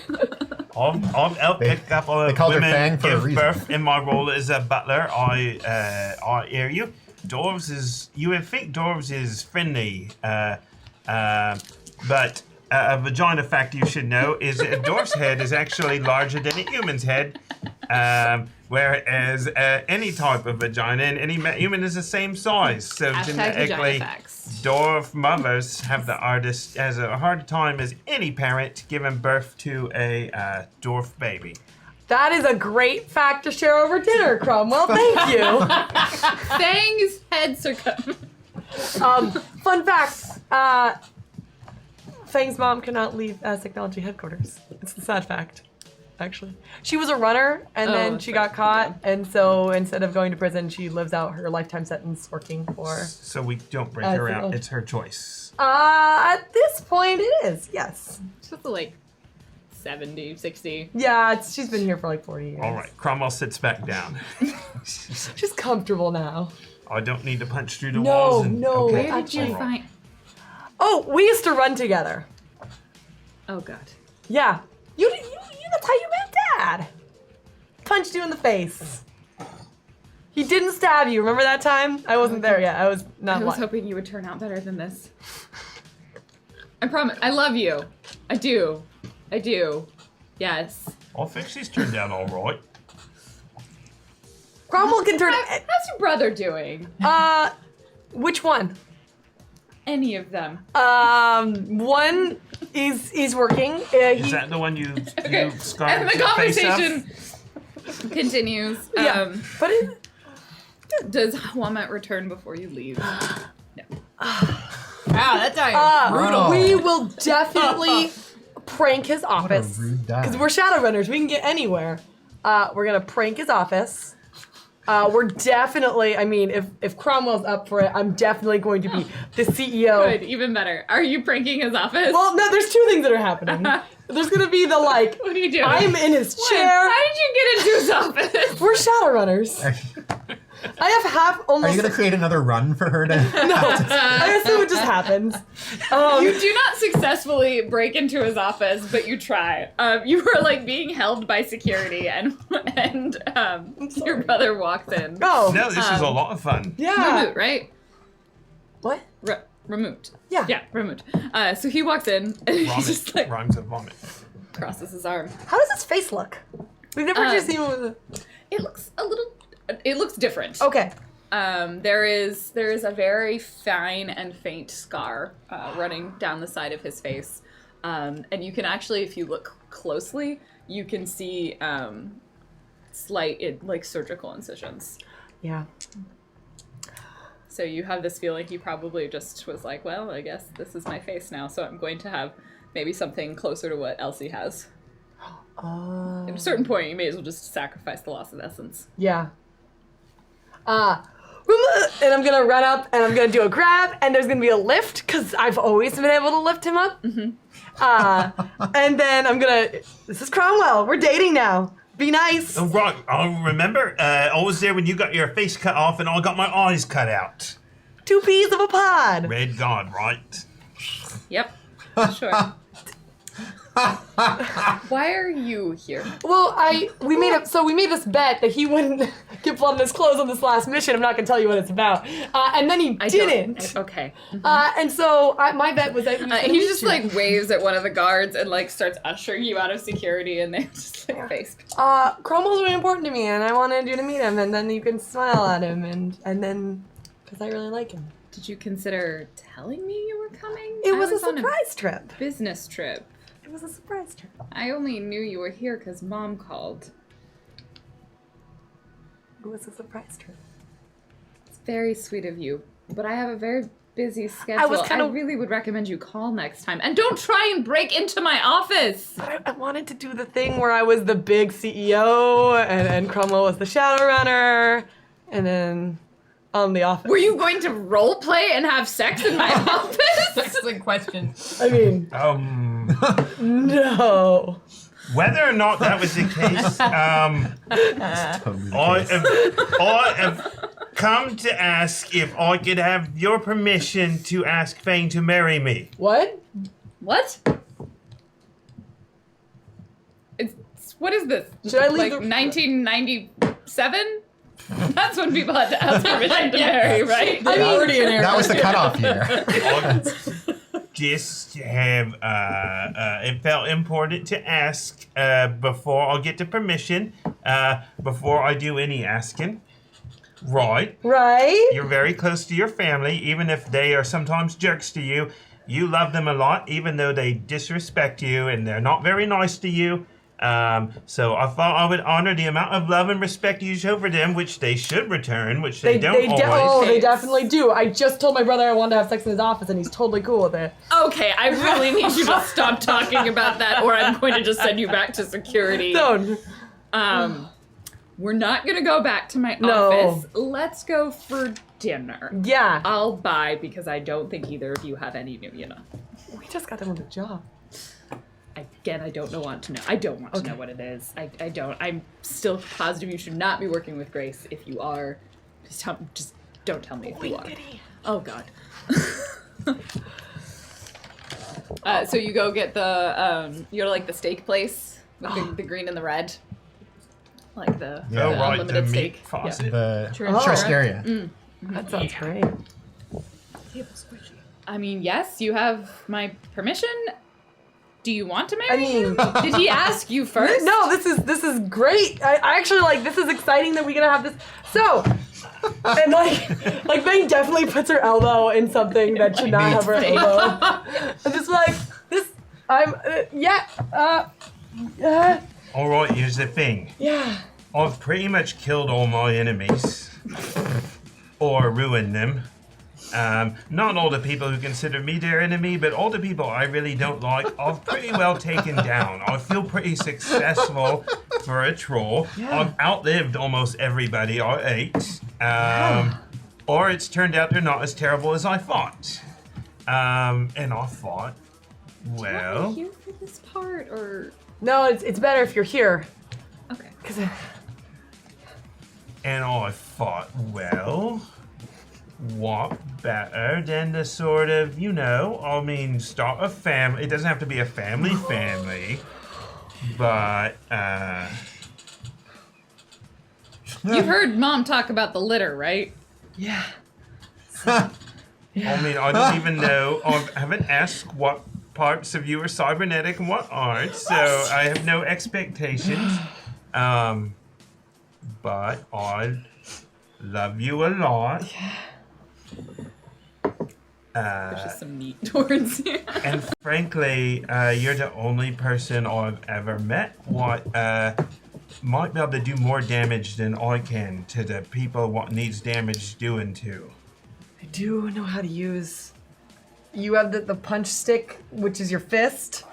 I'll pick up on they called her women Fang for a give reason. birth in my role as a butler. I hear you. You would think dwarves is friendly, but a vagina fact you should know is a dwarf's head is actually larger than a human's head, whereas any type of vagina and any human is the same size. So Hashtag genetically, vagina facts. dwarf mothers have the hardest, as a hard time as any parent giving birth to a dwarf baby. That is a great fact to share over dinner, Cromwell. Thank you. Fang's head circum. Fun fact. Fang's mom cannot leave technology headquarters. It's the sad fact, actually. She was a runner, and then she got caught, and so instead of going to prison, she lives out her lifetime sentence working for... So we don't bring her out. It's her choice. At this point, it is, yes. She's like 70, 60. Yeah, she's been here for like 40 years. All right, Cromwell sits back down. She's comfortable now. I don't need to punch through the walls. No. Okay. Where did you find? Oh, we used to run together. Oh God. Yeah. You that's how you met Dad. Punched you in the face. He didn't stab you. Remember that time? I wasn't there yet. I was not. I was hoping you would turn out better than this. I promise. I love you. I do. Yes. I think she's turned out all right. Cromwell can turn. How's your brother doing? Which one? Any of them? One is working. Is that the one you scarred And the your face up? conversation continues. Yeah, but it, Does Hwamet return before you leave? No. Wow, that died brutal. we will definitely prank his What a office rude die. because we're Shadowrunners. We can get anywhere. We're gonna prank his office. We're definitely. I mean, if Cromwell's up for it, I'm definitely going to be the CEO. Good, even better. Are you pranking his office? Well, no, there's two things that are happening. There's gonna be the like. What are you doing? I'm in his When? chair. How did you get into his office? We're Shadowrunners. I have half Are almost. you gonna create another run for her to? I assume it just happens. You do not successfully break into his office, but you try. You were like being held by security, and your brother walks in. Oh. No, this is a lot of fun. Yeah. Remote, right? What? Remote. Yeah. Yeah, remote. So he walks in, and he Vomit. just like Rhymes of vomit. crosses his arm. How does his face look? We've never just seen one with It looks a little. It looks different. Okay. There is a very fine and faint scar running down the side of his face, and you can actually, if you look closely, you can see slight like surgical incisions. Yeah. So you have this feeling he probably just was like, well, I guess this is my face now, so I'm going to have maybe something closer to what Elsie has. At a certain point, you may as well just sacrifice the loss of essence. Yeah. And I'm gonna run up and I'm gonna do a grab and there's gonna be a lift because I've always been able to lift him up. And then I'm gonna. This is Cromwell. We're dating now. Be nice. Oh, right. I remember. I was there when you got your face cut off and I got my eyes cut out. 2 peas of a pod. Red God, right? Yep. Sure. Why are you here? Well, we made this bet that he wouldn't get blood in his clothes on this last mission. I'm not gonna tell you what it's about. And then he didn't. Okay. And so my bet was that He just like waves at one of the guards and like starts ushering you out of security, and they just like face. Cromwell's really important to me, and I wanted you to meet him, and then you can smile at him, and then because I really like him. Did you consider telling me you were coming? It I was a on surprise trip. business trip. It was a surprise trip. I only knew you were here because Mom called. It was a surprise trip. It's very sweet of you, but I have a very busy schedule. I really would recommend you call next time, and don't try and break into my office. But I wanted to do the thing where I was the big CEO, and Cromwell was the Shadowrunner, and then on the office. Were you going to role play and have sex in my office? Excellent question. I mean, no. Whether or not that was the case, Totally the I have come to ask if I could have your permission to ask Fane to marry me. What? What? What is this? Should I leave like the- 1997? That's when people had to ask permission to marry, right? I'm already in here. That was the cutoff year. Just have it felt important to ask before I get the permission, before I do any asking. Right. Right? You're very close to your family, even if they are sometimes jerks to you. You love them a lot, even though they disrespect you and they're not very nice to you. So I thought I would honor the amount of love and respect you show for them, which they should return, which they don't always. They definitely do. I just told my brother I wanted to have sex in his office, and he's totally cool with it. Okay, I really need you to stop talking about that, or I'm going to just send you back to security. Don't. We're not going to go back to my No. office. Let's go for dinner. Yeah. I'll buy because I don't think either of you have any new, We just got done with a job. Again, I don't want to know. I don't want to know what it is. I don't. I'm still positive you should not be working with Grace. If you are, just don't tell me if you are. Oh, God. So you go get the, you go to like the steak place with the green and the red. Like the unlimited the steak. meat faucet. The Oh. Tristeria. That sounds great. I mean, yes, you have my permission. Do you want to marry I mean- him? Did he ask you first? No, this is great. I actually this is exciting that we're gonna have this. So, and like Bang definitely puts her elbow in something that should not have her elbow. I'm just like this. All right, here's the thing. Yeah. I've pretty much killed all my enemies. Or ruined them. Not all the people who consider me their enemy, but all the people I really don't like, I've pretty well taken down. I feel pretty successful for a troll. Yeah. I've outlived almost everybody I ate. Or it's turned out they're not as terrible as I thought. And I thought, well... Are you here for this part, or... No, it's better if you're here. Okay. And I thought, well, what better than to sort of, start a family. It doesn't have to be a family, but, You've heard Mom talk about the litter, right? Yeah. I don't even know. I haven't asked what parts of you are cybernetic and what aren't, so I have no expectations. But I love you a lot. There's just some meat towards you. And frankly, you're the only person I've ever met what might be able to do more damage than I can to the people what needs damage doing to. I do know how to use. You have the punch stick, which is your fist,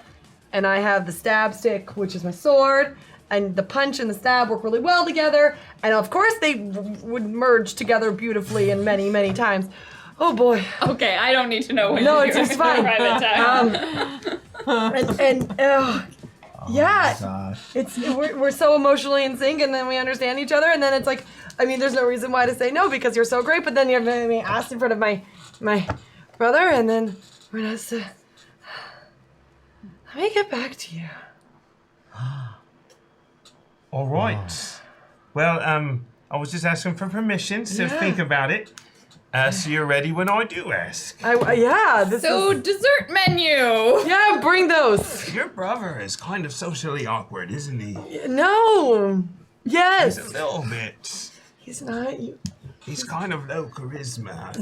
and I have the stab stick, which is my sword. And the punch and the stab work really well together, and of course they would merge together beautifully and many, many times. Oh boy. Okay, I don't need to know when No, you're it's doing just fine. private time. Yeah, Gosh. we're so emotionally in sync, and then we understand each other, and then it's like, there's no reason why to say no because you're so great, but then you're being asked in front of my brother, and then we're gonna have to. Let me get back to you. All right. Well, I was just asking for permission, so Yeah. think about it. So you're ready when I do ask. So, dessert menu! Yeah, bring those. Your brother is kind of socially awkward, isn't he? No. Yes. He's a little bit. He's not. You. He's kind of low charisma.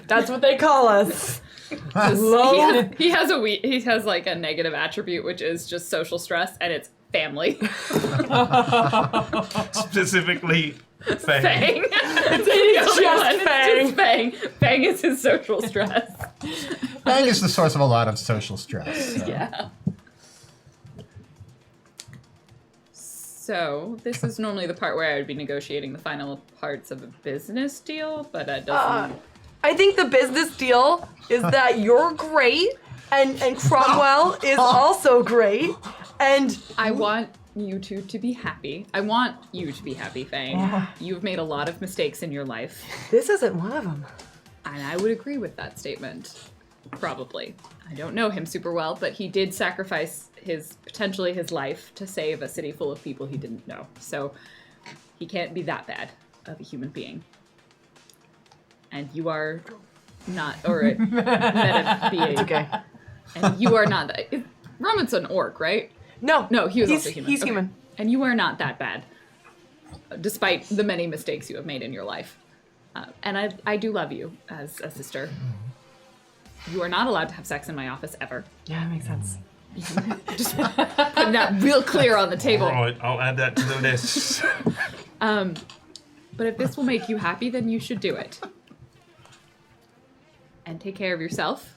That's what they call us. Low. He has like a negative attribute, which is just social stress, and it's family. Specifically, Fang. Fang. It's just Fang. Fang. Fang is his social stress. Fang is the source of a lot of social stress. So. Yeah. So, this is normally the part where I would be negotiating the final parts of a business deal, but that doesn't... I think the business deal is that you're great, and Cromwell is also great, and I want you two to be happy. I want you to be happy, Fang. You've made a lot of mistakes in your life, this isn't one of them. and I would agree with that statement. Probably. I don't know him super well, but he did sacrifice potentially his life to save a city full of people he didn't know. So he can't be that bad of a human being. And you are not, or a meta being. It's okay. And you are not that. Roman's an orc, right? No, No, he was he's, also human. He's Okay. human. And you are not that bad, despite the many mistakes you have made in your life. And I do love you as a sister. You are not allowed to have sex in my office ever. Yeah, that makes sense. Just putting that real clear on the table. All right, I'll add that to the list. But if this will make you happy, then you should do it. And take care of yourself.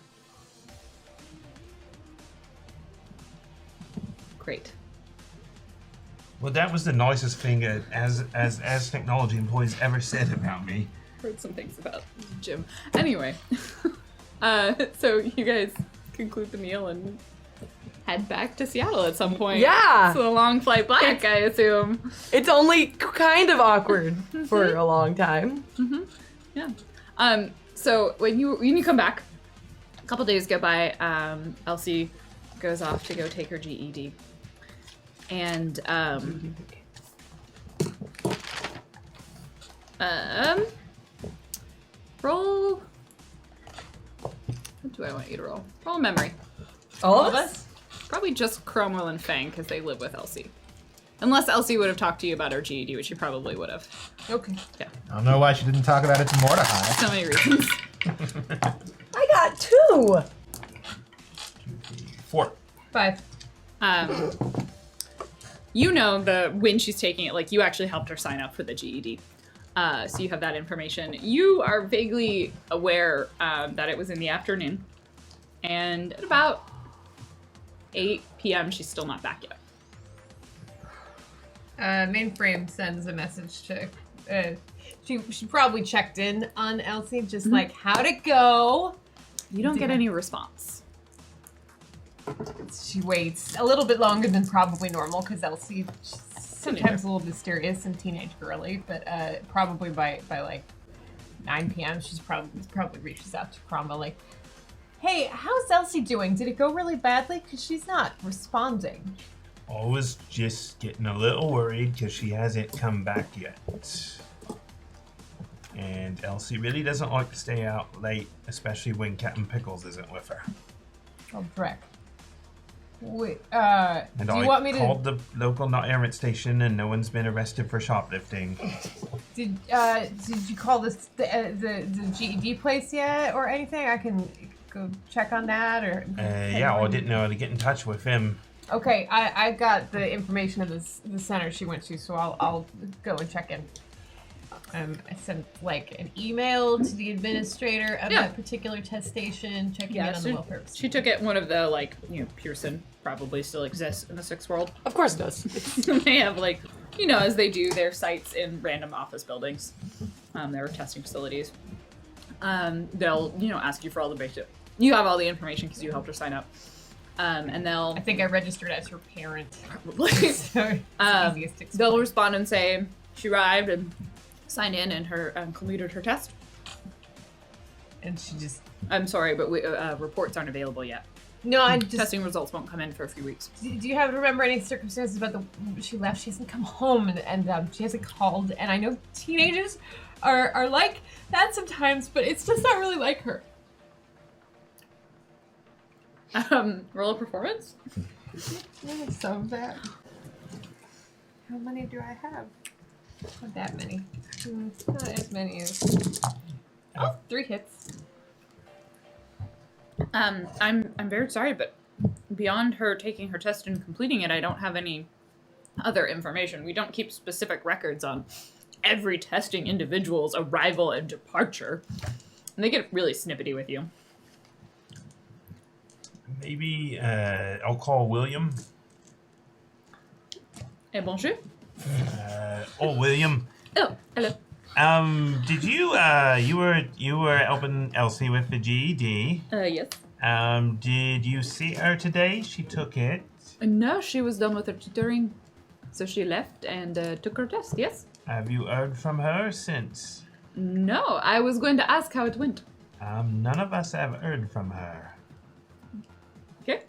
Great. Well, that was the nicest thing as technology employees ever said about me. Heard some things about Jim. Anyway, so you guys conclude the meal and head back to Seattle at some point. Yeah. So a long flight back, I assume. It's only kind of awkward for a long time. Yeah. So when you come back, a couple days go by. Elsie goes off to go take her GED, and roll. What do I want you to roll? Roll memory. All of us? Probably just Cromwell and Fang because they live with Elsie. Unless Elsie would have talked to you about her GED, which she probably would have. Okay. Yeah. I don't know why she didn't talk about it to Mordecai. So many reasons. I got 2. 4. 5. You know when she's taking it, like you actually helped her sign up for the GED. So you have that information. You are vaguely aware that it was in the afternoon. And at about 8 p.m., she's still not back yet. Mainframe sends a message to. She probably checked in on Elsie, just like, how'd it go? You don't get any response. She waits a little bit longer than probably normal because Elsie she's sometimes a little mysterious and teenage girly, but probably by like 9 p.m. she's probably reaches out to Cromwell like, hey, how's Elsie doing? Did it go really badly? Because she's not responding. I was just getting a little worried because she hasn't come back yet. And Elsie really doesn't like to stay out late, especially when Captain Pickles isn't with her. Oh, Breck. Wait, And do you I called called the local errant station and no one's been arrested for shoplifting. Did you call the GED place yet or anything? I can go check on that or. Yeah, I didn't know how to get in touch with him. Okay, I got the information of the center she went to, so I'll go and check in. I sent like an email to the administrator of that particular test station, checking in on the welfare. She took it. One of the Pearson probably still exists in the Sixth World. Of course it does. They have as they do their sites in random office buildings. Their testing facilities. They'll ask you for all the basic. You have all the information because you helped her sign up. And they'll. I think I registered as her parent. Probably. So it's easiest to explain. They'll respond and say she arrived and signed in and completed her test. And she just. I'm sorry, but reports aren't available yet. No, I just. Testing results won't come in for a few weeks. Do you happen to remember any circumstances about she left? She hasn't come home and she hasn't called. And I know teenagers are like that sometimes, but it's just not really like her. Roll a performance? Some of that. How many do I have? Not that many. Not as many as. Oh, 3 hits. I'm very sorry, but beyond her taking her test and completing it, I don't have any other information. We don't keep specific records on every testing individual's arrival and departure. And they get really snippety with you. Maybe I'll call William. Bonjour. William. Oh, hello. Did you you were helping Elsie with the GED? Yes. Did you see her today? She took it. No, she was done with her tutoring, so she left and took her test. Yes. Have you heard from her since? No, I was going to ask how it went. None of us have heard from her. Okay.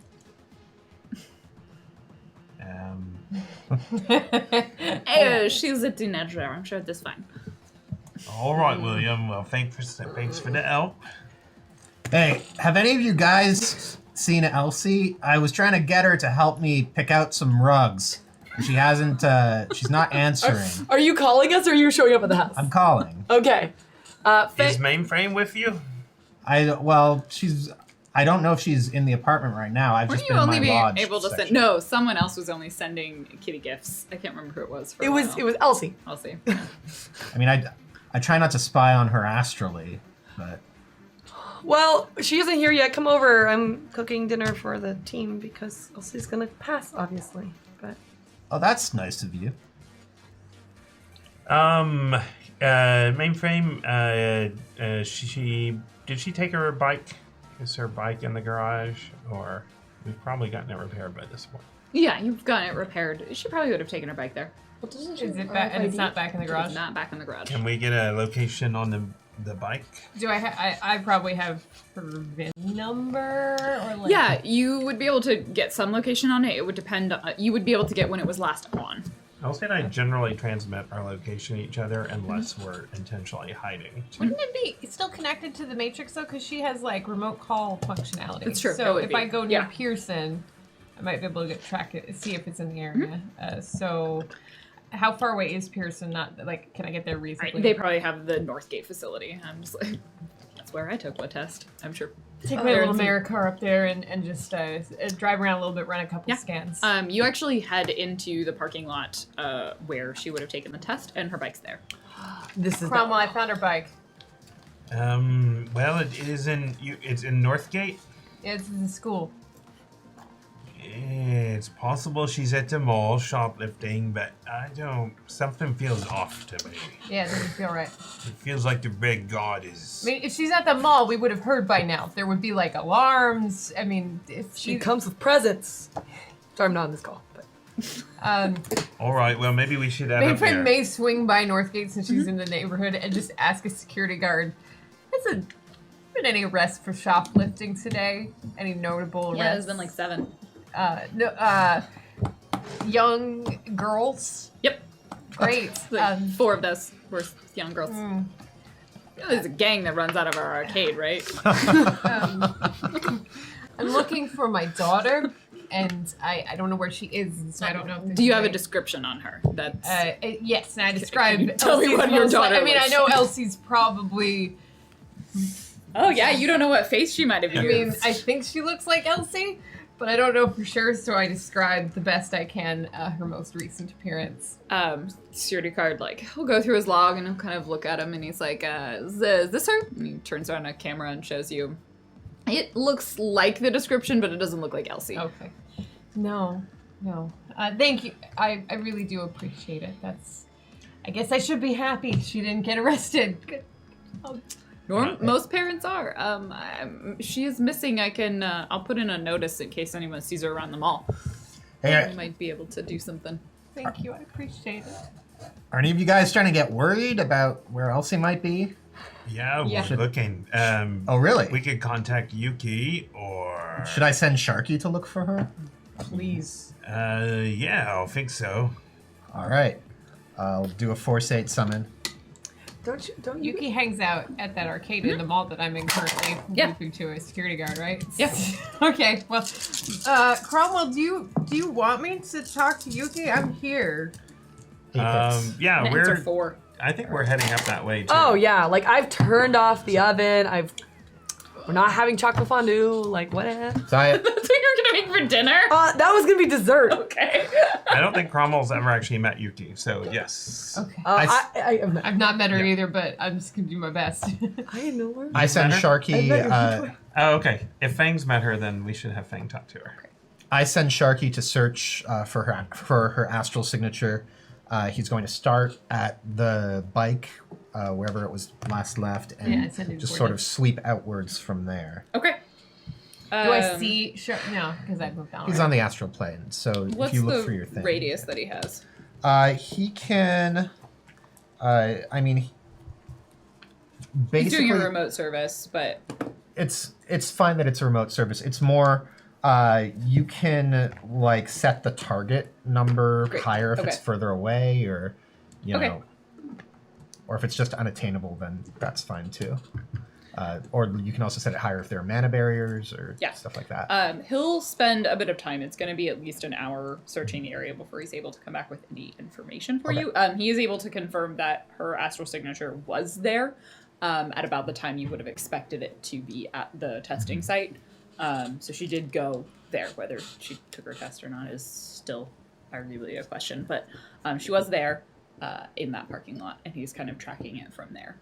She's a teenager. I'm sure that's fine. All right, William. Well, thanks for the help. Hey, have any of you guys seen Elsie? I was trying to get her to help me pick out some rugs. She hasn't, she's not answering. Are you calling us or are you showing up at the house? I'm calling. Okay. Is Mainframe with you? I don't know if she's in the apartment right now. I've Weren't just you been in only my being lodge able to send? section. No, someone else was only sending Kitty gifts. I can't remember who it was. For It was Elsie. I'll see. I mean, I try not to spy on her astrally, but Well, she isn't here yet. Come over. I'm cooking dinner for the team because Elsie's gonna pass, obviously. But oh, that's nice of you. Mainframe, did she take her bike? Is her bike in the garage? Or we've probably gotten it repaired by this point. Yeah, you've gotten it repaired. She probably would have taken her bike there. what doesn't Is it back? And it's not back in the It's garage. not back in the garage. Can we get a location on the bike? Do I probably have her VIN number or like? Yeah, you would be able to get some location on it. It would depend. You would be able to get when it was last on. Elsie and I generally transmit our location to each other unless we're intentionally hiding. Wouldn't it be still connected to the Matrix though? Because she has like remote call functionality. That's true, it So would if be. I go near Yeah. Pearson, I might be able to track it, see if it's in the area. Mm-hmm. So, how far away is Pearson? Not like, can I get there reasonably? They probably have the Northgate facility. I'm just like, that's where I took my test. I'm sure. take my little Americar up there and just drive around a little bit, run a couple Yeah. scans. You actually head into the parking lot where she would have taken the test, and her bike's there. This is Cromwell, I found her bike. Well, it's in Northgate. It's in the school. It's possible she's at the mall shoplifting, but something feels off to me. Yeah, it doesn't feel right. It feels like the Red God is... I mean, if she's at the mall, we would have heard by now. There would be like alarms. I mean, if She comes with presents. Sorry, I'm not on this call. But All right, well, maybe we should head up Mainframe there. may swing by Northgate since she's in the neighborhood and just ask a security guard, been any arrests for shoplifting today? Any notable arrests? Yeah, there's been like 7. Young girls? Yep. Great. Like 4 of those were young girls. There's a gang that runs out of our arcade, right? I'm looking for my daughter, and I don't know where she is, so I don't know. If Do you have a description on her? That's yes, and I described. Tell me Elsie's what your most daughter I mean, I looks know like. Elsie's probably. Oh yeah, you don't know what face she might have I used. mean, I think she looks like Elsie, but I don't know for sure, so I described the best I can her most recent appearance. Security guard, like, he'll go through his log and he'll kind of look at him and he's like, is this her? And he turns around a camera and shows you. It looks like the description, but it doesn't look like Elsie. Okay. No. Thank you. I really do appreciate it. I guess I should be happy she didn't get arrested. Good. Most parents are. She is missing. I'll put in a notice in case anyone sees her around the mall. Hey, I might be able to do something. Thank you. I appreciate it. are any of you guys trying to get worried about where Elsie might be? Yeah, Yeah. we're looking. Oh, really? We could contact Yuki, or... Should I send Sharky to look for her? Please. Yeah, I think so. All right. I'll do a Force 8 summon. don't you? Yuki hangs out at that arcade in the mall that I'm in currently. Yeah. Moving to a security guard, right? Yeah. Okay. Well, Cromwell, do you want me to talk to Yuki? I'm here. Aphids. Yeah, And answer 4. I think we're heading up that way, too. Oh yeah, like I've turned off the oven. We're not having chocolate fondue. Like whatever. So I, That's what you're gonna make for dinner? That was gonna be dessert. Okay. I don't think Cromwell's ever actually met Yuki, so yes. Okay. I've not met her Yeah. either, but I'm just gonna do my best. I know her. I send Better? Sharky. Oh, okay. If Fang's met her, then we should have Fang talk to her. I send Sharky to search for her astral signature. He's going to start at the bike, wherever it was last left, and Yeah, send it just toward sort it. of sweep outwards from there. Okay. Do I see? Sure. No, because I've moved on. He's right? on the astral plane, so What's if you look the for your thing, radius that he has? he can. I mean, He's basically doing a remote service, but it's fine that it's a remote service. It's more you can like set the target number Great. higher if it's Okay. further away, or you Okay. know, or if it's just unattainable, then that's fine too. Or you can also set it higher if there are mana barriers or Yeah. stuff like that. he'll spend a bit of time. It's going to be at least an hour searching the area before he's able to come back with any information for Okay. you. He is able to confirm that her astral signature was there at about the time you would have expected it to be at the testing site. So she did go there. Whether she took her test or not is still arguably a question. But she was there in that parking lot, and he's kind of tracking it from there,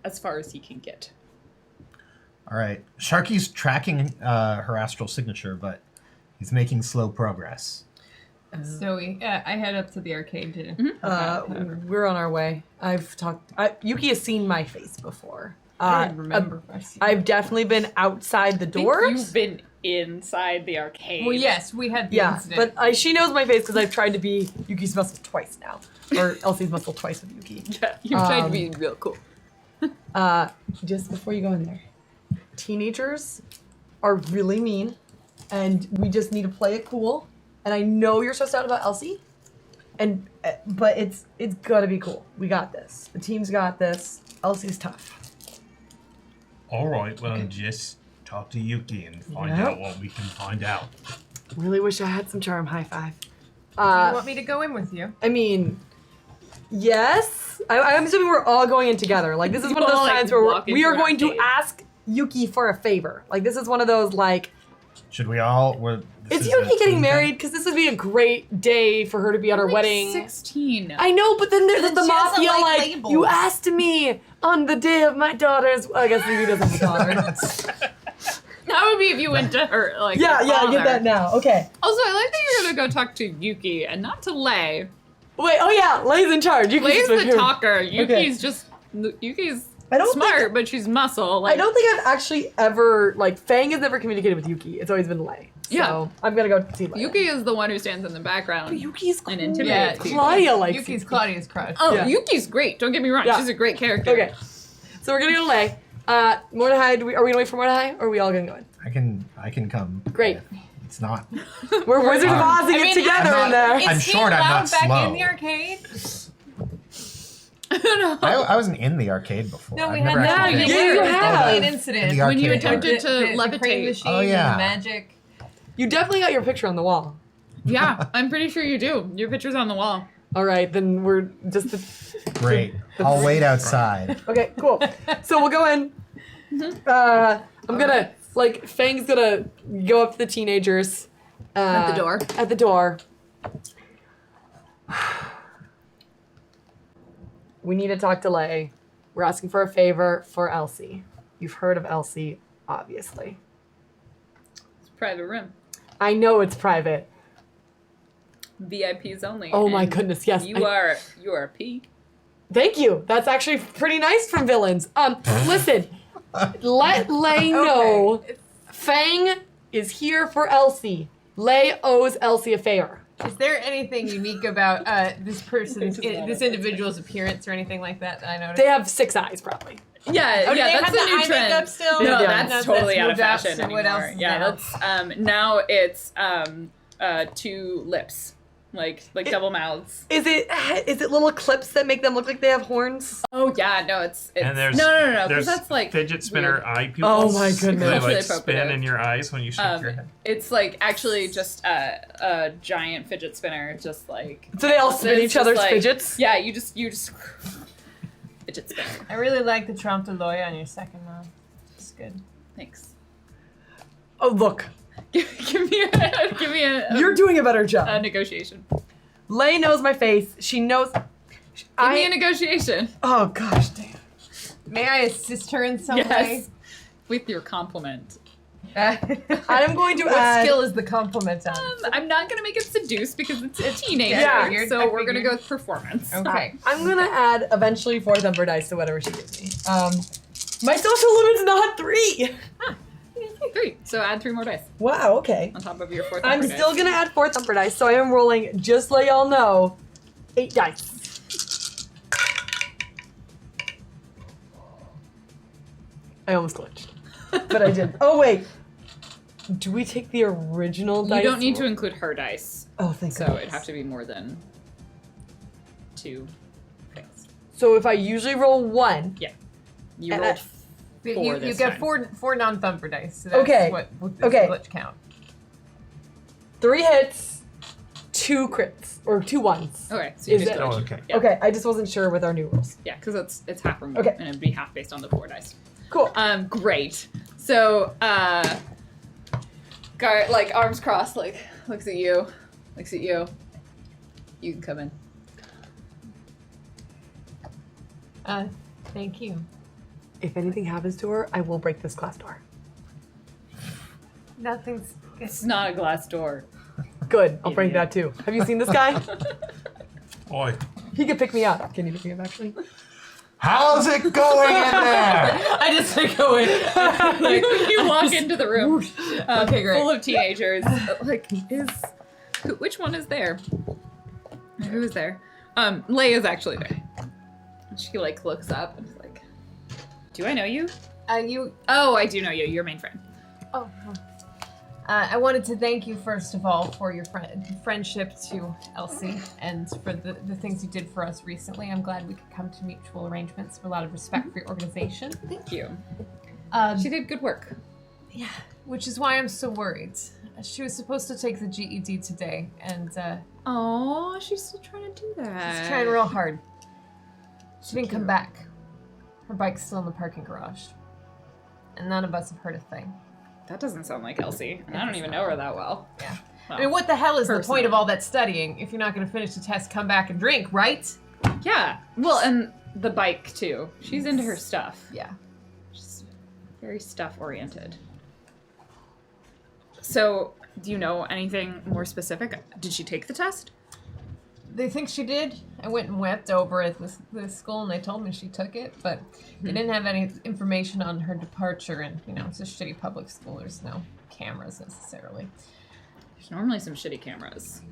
as far as he can get. All right, Sharky's tracking her astral signature, but he's making slow progress. So I head up to the arcade to. We're on our way. Yuki has seen my face before. I don't remember. if I've seen it. I've definitely been outside the I think doors. you've been inside the arcade. Well, yes, we had the Yeah, incident. but she knows my face because I've tried to be Yuki's muscle twice now, or Elsie's muscle twice with Yuki. Yeah, you've tried to be real cool. Just before you go in there, teenagers are really mean, and we just need to play it cool. And I know you're stressed out about Elsie, but it's gotta be cool. We got this. The team's got this. Elsie's tough. All right, well, just talk to Yuki and find Yep. out what we can find out. Really wish I had some charm. High five. Do you want me to go in with you? I mean, yes. I'm assuming we're all going in together. Like, this is You one of those all, like, times where walk we into are an going to arcade. ask Yuki for a favor. Like, this is one of those, like, Should we all? is Yuki getting married? Because this would be a great day for her to be at her wedding. 16. I know, but then there's But the she doesn't mafia, like like, labels. you asked me on the day of my daughter's. I guess Yuki doesn't have a daughter. That would be if you went to her, like, Yeah, your yeah, I father. get that now. Okay. Also, I like that you're gonna go talk to Yuki and not to Lei. Wait, oh yeah, Lei's in charge. Yuki's Lei's just the with her. talker. Yuki's just Yuki's I don't smart, think- but she's muscle. I Like, don't think I've actually ever, like, Fang has never communicated with Yuki. It's always been Lei. So Yeah. I'm gonna go see Lei. Yuki is the one who stands in the background. Yuki's cool. And intimidates people. Claudia likes Yuki's Yuki. Claudia's crush. Oh, Yeah. Yuki's great. Don't get me wrong. Yeah. She's a great character. Okay. So we're gonna go to Lei. Mordecai, are we gonna wait for Mordecai, or are we all gonna go in? I can come. Great. It's not. We're Wizards of Oz and I get mean, together I'm in not- there. Is I'm he short, I'm allowed not back slow. in the arcade? No. I wasn't in the arcade before. No, we I've had never that. actually Yeah, you An have. incident. In the When you arcade. attempted to The crane levitate. machine Oh, yeah. and the magic. You definitely got your picture on the wall. Yeah, I'm pretty sure you do. Your picture's on the wall. All right, then we're just. Great. I'll wait outside. Okay, cool. So we'll go in. I'm gonna Fang's gonna go up to the teenagers. At the door. At the door. We need to talk to Lei. We're asking for a favor for Elsie. You've heard of Elsie, obviously. It's a private room. I know it's private. VIPs only. Oh my and goodness, yes. You are a P. Thank you. That's actually pretty nice from villains. Listen, let Lei know Fang is here for Elsie. Lei owes Elsie a favor. Is there anything unique about this person's, this individual's appearance or anything like that I noticed? They have 6 eyes, probably. Yeah, Oh, do yeah, they that's have the the new eye trend. makeup still? No, Yeah. that's totally out of moved up, fashion so anymore. what else is Yeah, now? that's now it's 2 lips, like double mouths. Is it little clips that make them look like they have horns? Oh yeah, no, it's And there's no, because there's that's like fidget spinner weird. eye pupils. Oh my goodness. They Culturally like spin appropriate. in your eyes when you shake your head. It's like actually just a giant fidget spinner, just like So they all spin it's each just other's like- fidgets? Yeah, you just fidget spinner. I really like the Trompe l'oeil on your second one. It's good. Thanks. Oh, look. give me a You're doing a better job. negotiation. Lei knows my face. She knows. Give me a negotiation. Oh, gosh, damn. May I assist her in some way? Yes, with your compliment. I'm going to What add. skill is the compliment on? I'm not gonna make it seduce because it's a teenager. Yeah, I so we're gonna figured. go with performance. Okay. I'm gonna add eventually 4 thumper dice to whatever she gives me. My social limit's not 3. 3. So add 3 more dice Wow, okay. on top of your 4th. I'm still gonna add 4 thumper dice, so I am rolling, just so y'all know, 8 dice. I almost glitched. But I did. Oh, wait. Do we take the original dice? You don't need to include her dice. Oh, thank So goodness. it'd have to be more than 2 fails. So if I usually roll 1. Yeah. You And rolled You, 4 you this get time. four non-thumper dice. So that's Okay. what this Okay. glitch count. 3 hits, 2 crits. Or 2 ones. Okay, so you Is just it- glitch. Oh, okay. Yeah. Okay, I just wasn't sure with our new rules. Yeah, because it's half removed, Okay. and it'd be half based on the 4 dice. Cool. Great. So, Gar, like, arms crossed, like, looks at you. You can come in. Thank you. If anything happens to her, I will break this glass door. Nothing's. It's not a glass door. Good. I'll break Idiot. that too. Have you seen this guy? Boy. He could pick me up. Can you pick me up, actually? How's it going in there? I just like go in. Like, you walk into the room, Okay, great. full of teenagers. Like, which one is there? Who is there? Leia's actually there. She, like, looks up and is like, do I know you? You. Oh, I do know you. You're main friend. Oh. I wanted to thank you first of all for your friendship to Elsie and for the things you did for us recently. I'm glad we could come to mutual arrangements for a lot of respect for your organization. Thank you. Um, She did good work. yeah, which is why I'm so worried. She was supposed to take the GED today, and Oh, she's still trying to do that. she's trying real hard. She didn't come back. Her bike's still in the parking garage, and none of us have heard a thing. That doesn't sound like Elsie, and I don't even know her that well. Yeah. Well, I mean, what the hell is the point personally. of all that studying if you're not going to finish the test, come back and drink, right? Yeah. Well, and the bike too. She's into her stuff. Yeah. She's very stuff oriented. So, do you know anything more specific? Did she take the test? They think she did. I went and wept over at the school, and they told me she took it, but they didn't have any information on her departure. And it's a shitty public school. There's no cameras necessarily. There's normally some shitty cameras.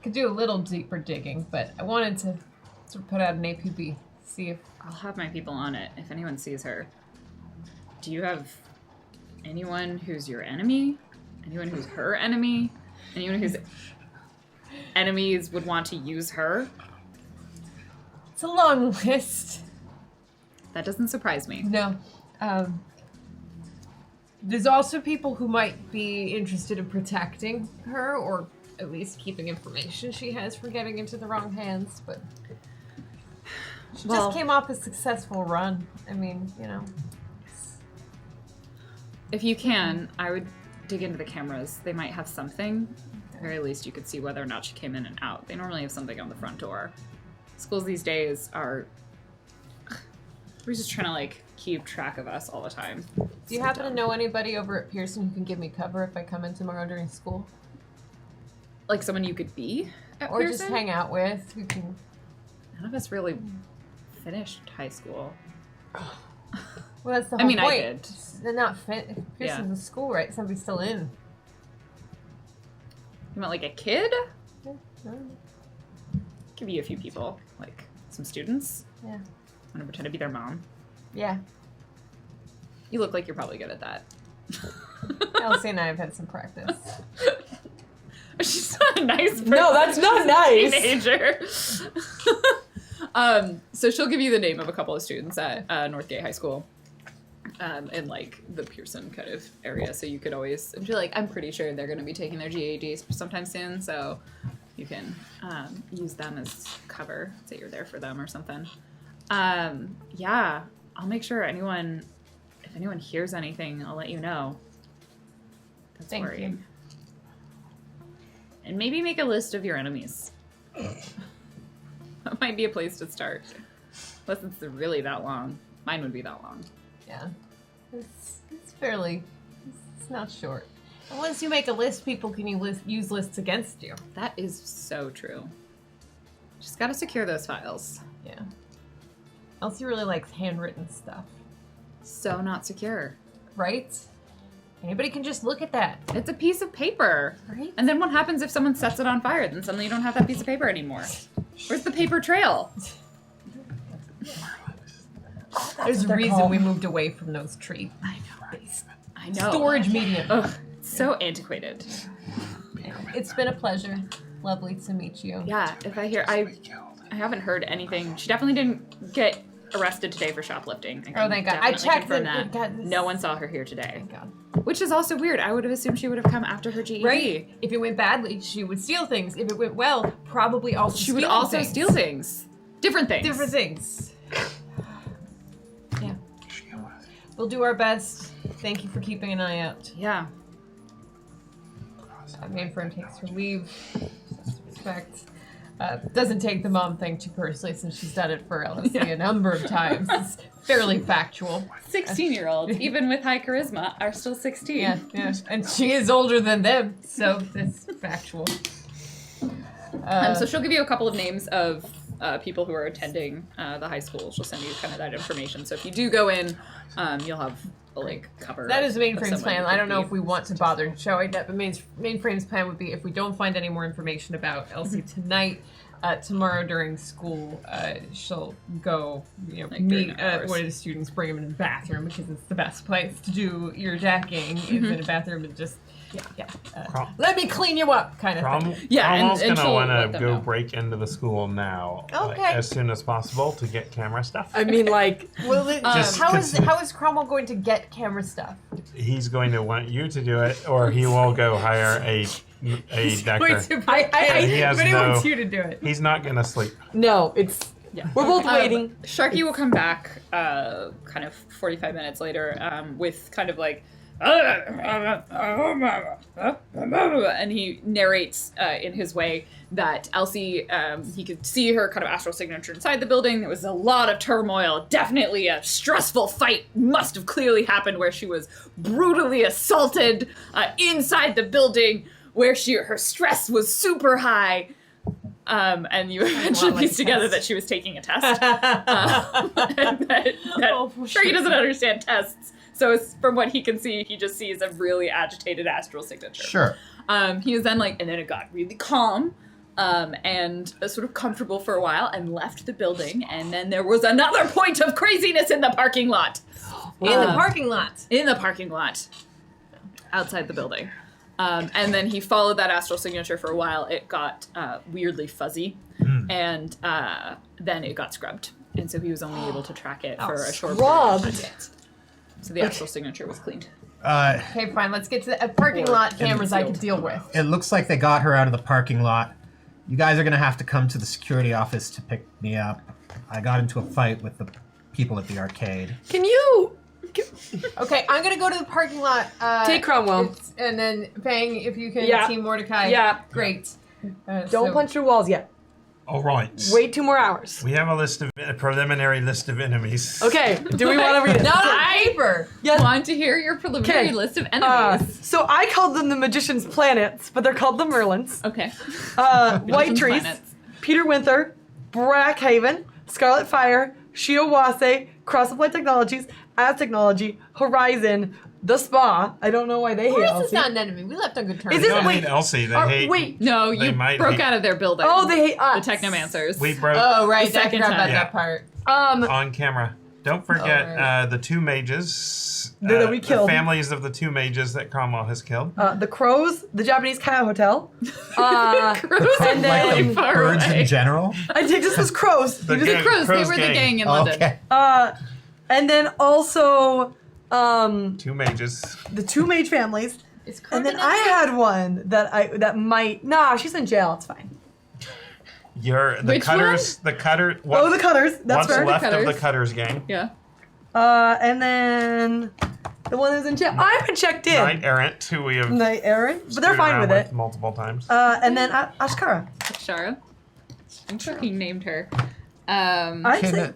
Could do a little deeper digging, but I wanted to sort of put out an APB, see if I'll have my people on it if anyone sees her. Do you have anyone who's your enemy? Anyone who's her enemy? Anyone whose enemies would want to use her? it's a long list. That doesn't surprise me. No. There's also people who might be interested in protecting her, or at least keeping information she has from getting into the wrong hands, but she Well- just came off a successful run. I mean, If you can, I would dig into the cameras. They might have something. At the very least, you could see whether or not she came in and out. They normally have something on the front door. Schools these days are... We're just trying to, like, keep track of us all the time. Do you happen to know anybody over at Pearson who can give me cover if I come in tomorrow during school? Like someone you could be at Or just Pearson? hang out with who can... None of us really finished high school. Well, that's the I whole mean, I point. did. They're not fit. If Yeah. Pearson's a school, right? Somebody's still in. You meant like a kid? Yeah. I don't know. Give you a few people. Like, some students. Yeah. Want to pretend to be their mom. Yeah. You look like you're probably good at that. Elsie and I have had some practice. She's not a nice person. No, that's not nice. Teenager. So she'll give you the name of a couple of students at Northgate High School, in like the Pearson kind of area. So you could always be like, I'm pretty sure they're going to be taking their GADs sometime soon. So you can use them as cover. Say you're there for them or something. Yeah, I'll make sure if anyone hears anything, I'll let you know. That's Thank worrying. you. And maybe make a list of your enemies. That might be a place to start. Unless it's really that long. Mine would be that long. Yeah. It's fairly... It's not short. And once you make a list, people can use lists against you. That is so true. Just gotta secure those files. Yeah. Elsie really likes handwritten stuff. So not secure. Right? Anybody can just look at that. It's a piece of paper. Right? And then what happens if someone sets it on fire? Then suddenly you don't have that piece of paper anymore. Where's the paper trail? There's a they're reason called. we moved away from those tree. I know. Storage medium. Ugh, so antiquated. It's been a pleasure. Lovely to meet you. Yeah, if I hear, I haven't heard anything. She definitely didn't get arrested today for shoplifting. I can Thank God. I definitely checked confirm that- that. God, this- No one saw her here today. Thank God. Which is also weird. I would have assumed she would have come after her GED. Right. If it went badly, she would steal things. If it went well, probably also She would steal also things. steal things. Different things. Different things. Yeah. We'll do our best. Thank you for keeping an eye out. Yeah. Mainframe takes her leave. Respect. Doesn't take the mom thing too personally since she's done it for Elsie a number of times. It's fairly factual. 16-year-olds, even with high charisma, are still 16. Yeah. And she is older than them, so it's factual. So she'll give you a couple of names of people who are attending the high school. She'll send you kind of that information. So if you do go in, you'll have a cover. That is of Mainframe's someone plan. who I don't could know be if we want to bother showing that, but Mainframe's plan would be if we don't find any more information about Elsie tonight, tomorrow during school, she'll go, Like meet during hours. one of the students, bring him in the bathroom because it's the best place to do your decking is in a bathroom and just let me clean you up, kind of thing. Yeah, and Cromwell's gonna she'll want let to them go know. break into the school now, like, Okay. as soon as possible to get camera stuff. I mean, like, Just how is Cromwell going to get camera stuff? He's going to want you to do it, or he will go hire a decker. He has but he no- wants you to do it. He's not gonna sleep. no, it's. Yeah. We're both waiting. Sharky will come back kind of 45 minutes later with kind of like and he narrates in his way that Elsie, he could see her kind of astral signature inside the building. There was a lot of turmoil, definitely a stressful fight must have clearly happened where she was brutally assaulted inside the building where her stress was super high. And you eventually piece together that she was taking a test. And that Sharky doesn't understand tests. So from what he can see, he just sees a really agitated astral signature. Sure. He was then and then it got really calm and sort of comfortable for a while and left the building. And then there was another point of craziness in the parking lot. In the parking lot. In the parking lot. Outside the building. And then he followed that astral signature for a while. It got weirdly fuzzy. And then it got scrubbed. And so he was only able to track it for a short period of time. So the astral signature was cleaned. Okay, fine. Let's get to the parking lot cameras I can deal with. It looks like they got her out of the parking lot. You guys are going to have to come to the security office to pick me up. I got into a fight with the people at the arcade. Can you Okay, I'm gonna go to the parking lot. take Cromwell? And then Fang, if you can Yeah. team Mordecai. Yeah. Great. Don't punch through walls yet. All right. Wait 2 more hours. We have a preliminary list of enemies. Okay. Do we want to read it? Not on paper. Yes. Want to hear your preliminary Okay. list of enemies. So I called them the Magician's Planets, but they're called the Merlins. Okay. White Trees, Planets. Peter Winther, Brackhaven, Scarlet Fire, Shiowase, Cross Applied Technologies, Az Technology, Horizon, The Spa. I don't know why they hate Horizon's Elsie. not an enemy. We left on good terms. Is They it- don't wait, hate Elsie. They Or- hate. wait. No, They you might broke hate- out of their building. Oh, they hate us. The Technomancers. We broke Oh, right. The second I forgot about time. Yeah. that part. on camera. Don't forget Oh, right. the 2 mages. That we killed. The families of the 2 mages that Cromwell has killed. The Crows, the Japanese Cat Hotel. And Like then the far birds away. in general? I think this was Crows. The gang- Crows, they were the gang. gang in London. Okay. And then also 2 mages. the 2 mage families. Is Crow And then the I enemy? had one that might. Nah, she's in jail. It's fine. The Which cutters. The cutter. Oh, the Cutters. That's What's fair. left of the Cutters. cutters gang? Yeah. And then the one who's in jail. I haven't checked in. Knight errant, who we have. Knight Aaron, but they're screwed fine around with it. multiple times. And then Ashkara. Shara. I'm fucking named her. I'd say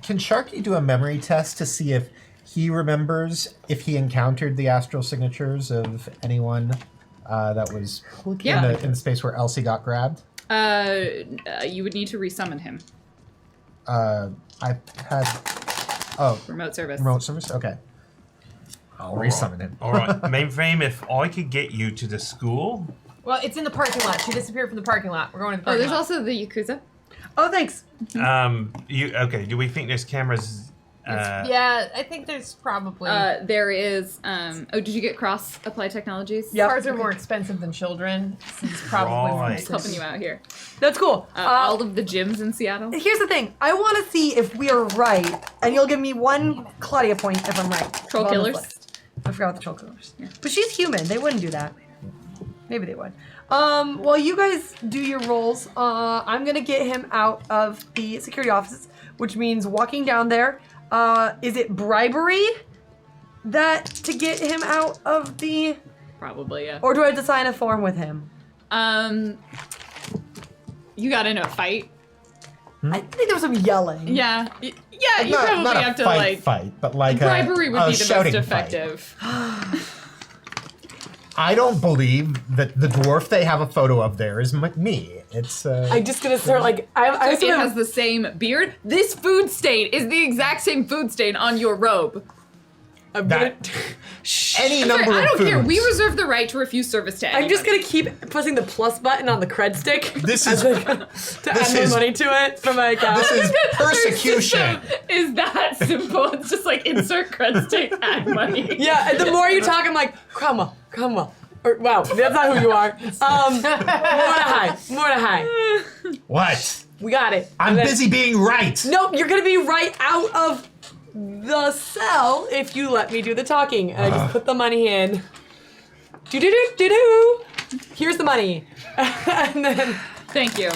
Can Sharky do a memory test to see if he remembers if he encountered the astral signatures of anyone that was Yeah. in the space where Elsie got grabbed? You would need to resummon him. I had Remote service. remote service. Okay, I'll resummon him. All right, mainframe. If I could get you to the school, Well, it's in the parking lot. She disappeared from the parking lot. We're going to the Oh, parking there's lot. also the Yakuza. Oh, thanks. okay? Do we think there's cameras Yeah, I think there's probably. There is. Did you get cross apply technologies? Yep. Cars are more expensive than children. So it's probably more Right. Just helping you out here. That's cool. All of the gyms in Seattle. Here's the thing. I want to see if we are right, and you'll give me 1 Claudia point if I'm right. Troll On this killers? list. I forgot the troll killers. Yeah. But she's human. They wouldn't do that. Maybe they would. While you guys do your rolls, I'm gonna get him out of the security offices, which means walking down there. Is it bribery to get him out of the? Probably, yeah. Or do I have to sign a form with him? You got into a fight. I think there was some yelling. Yeah. Yeah, you probably not have a to fight, but like bribery would a be the most shouting effective. Fight. I don't believe that the dwarf they have a photo of there is me. It's. I'm just gonna start like I It has the same beard. This food stain is the exact same food stain on your robe. that any Sorry, number I of don't foods. care. We reserve the right to refuse service to anyone. I'm just gonna keep pressing the plus button on the cred stick. This is- to this add more is- money to it for my account. This is Their persecution. system is that simple. It's just like insert cred stick, add money. Yeah, and the more you talk, I'm like, Cromwell. Or, wow, that's not who you are. Mordecai. What? We got it. I'm And then- busy being right. Nope, you're gonna be right out of the cell if you let me do the talking. And I just put the money in. Do-do-do-do-do. Here's the money. And then Thank you.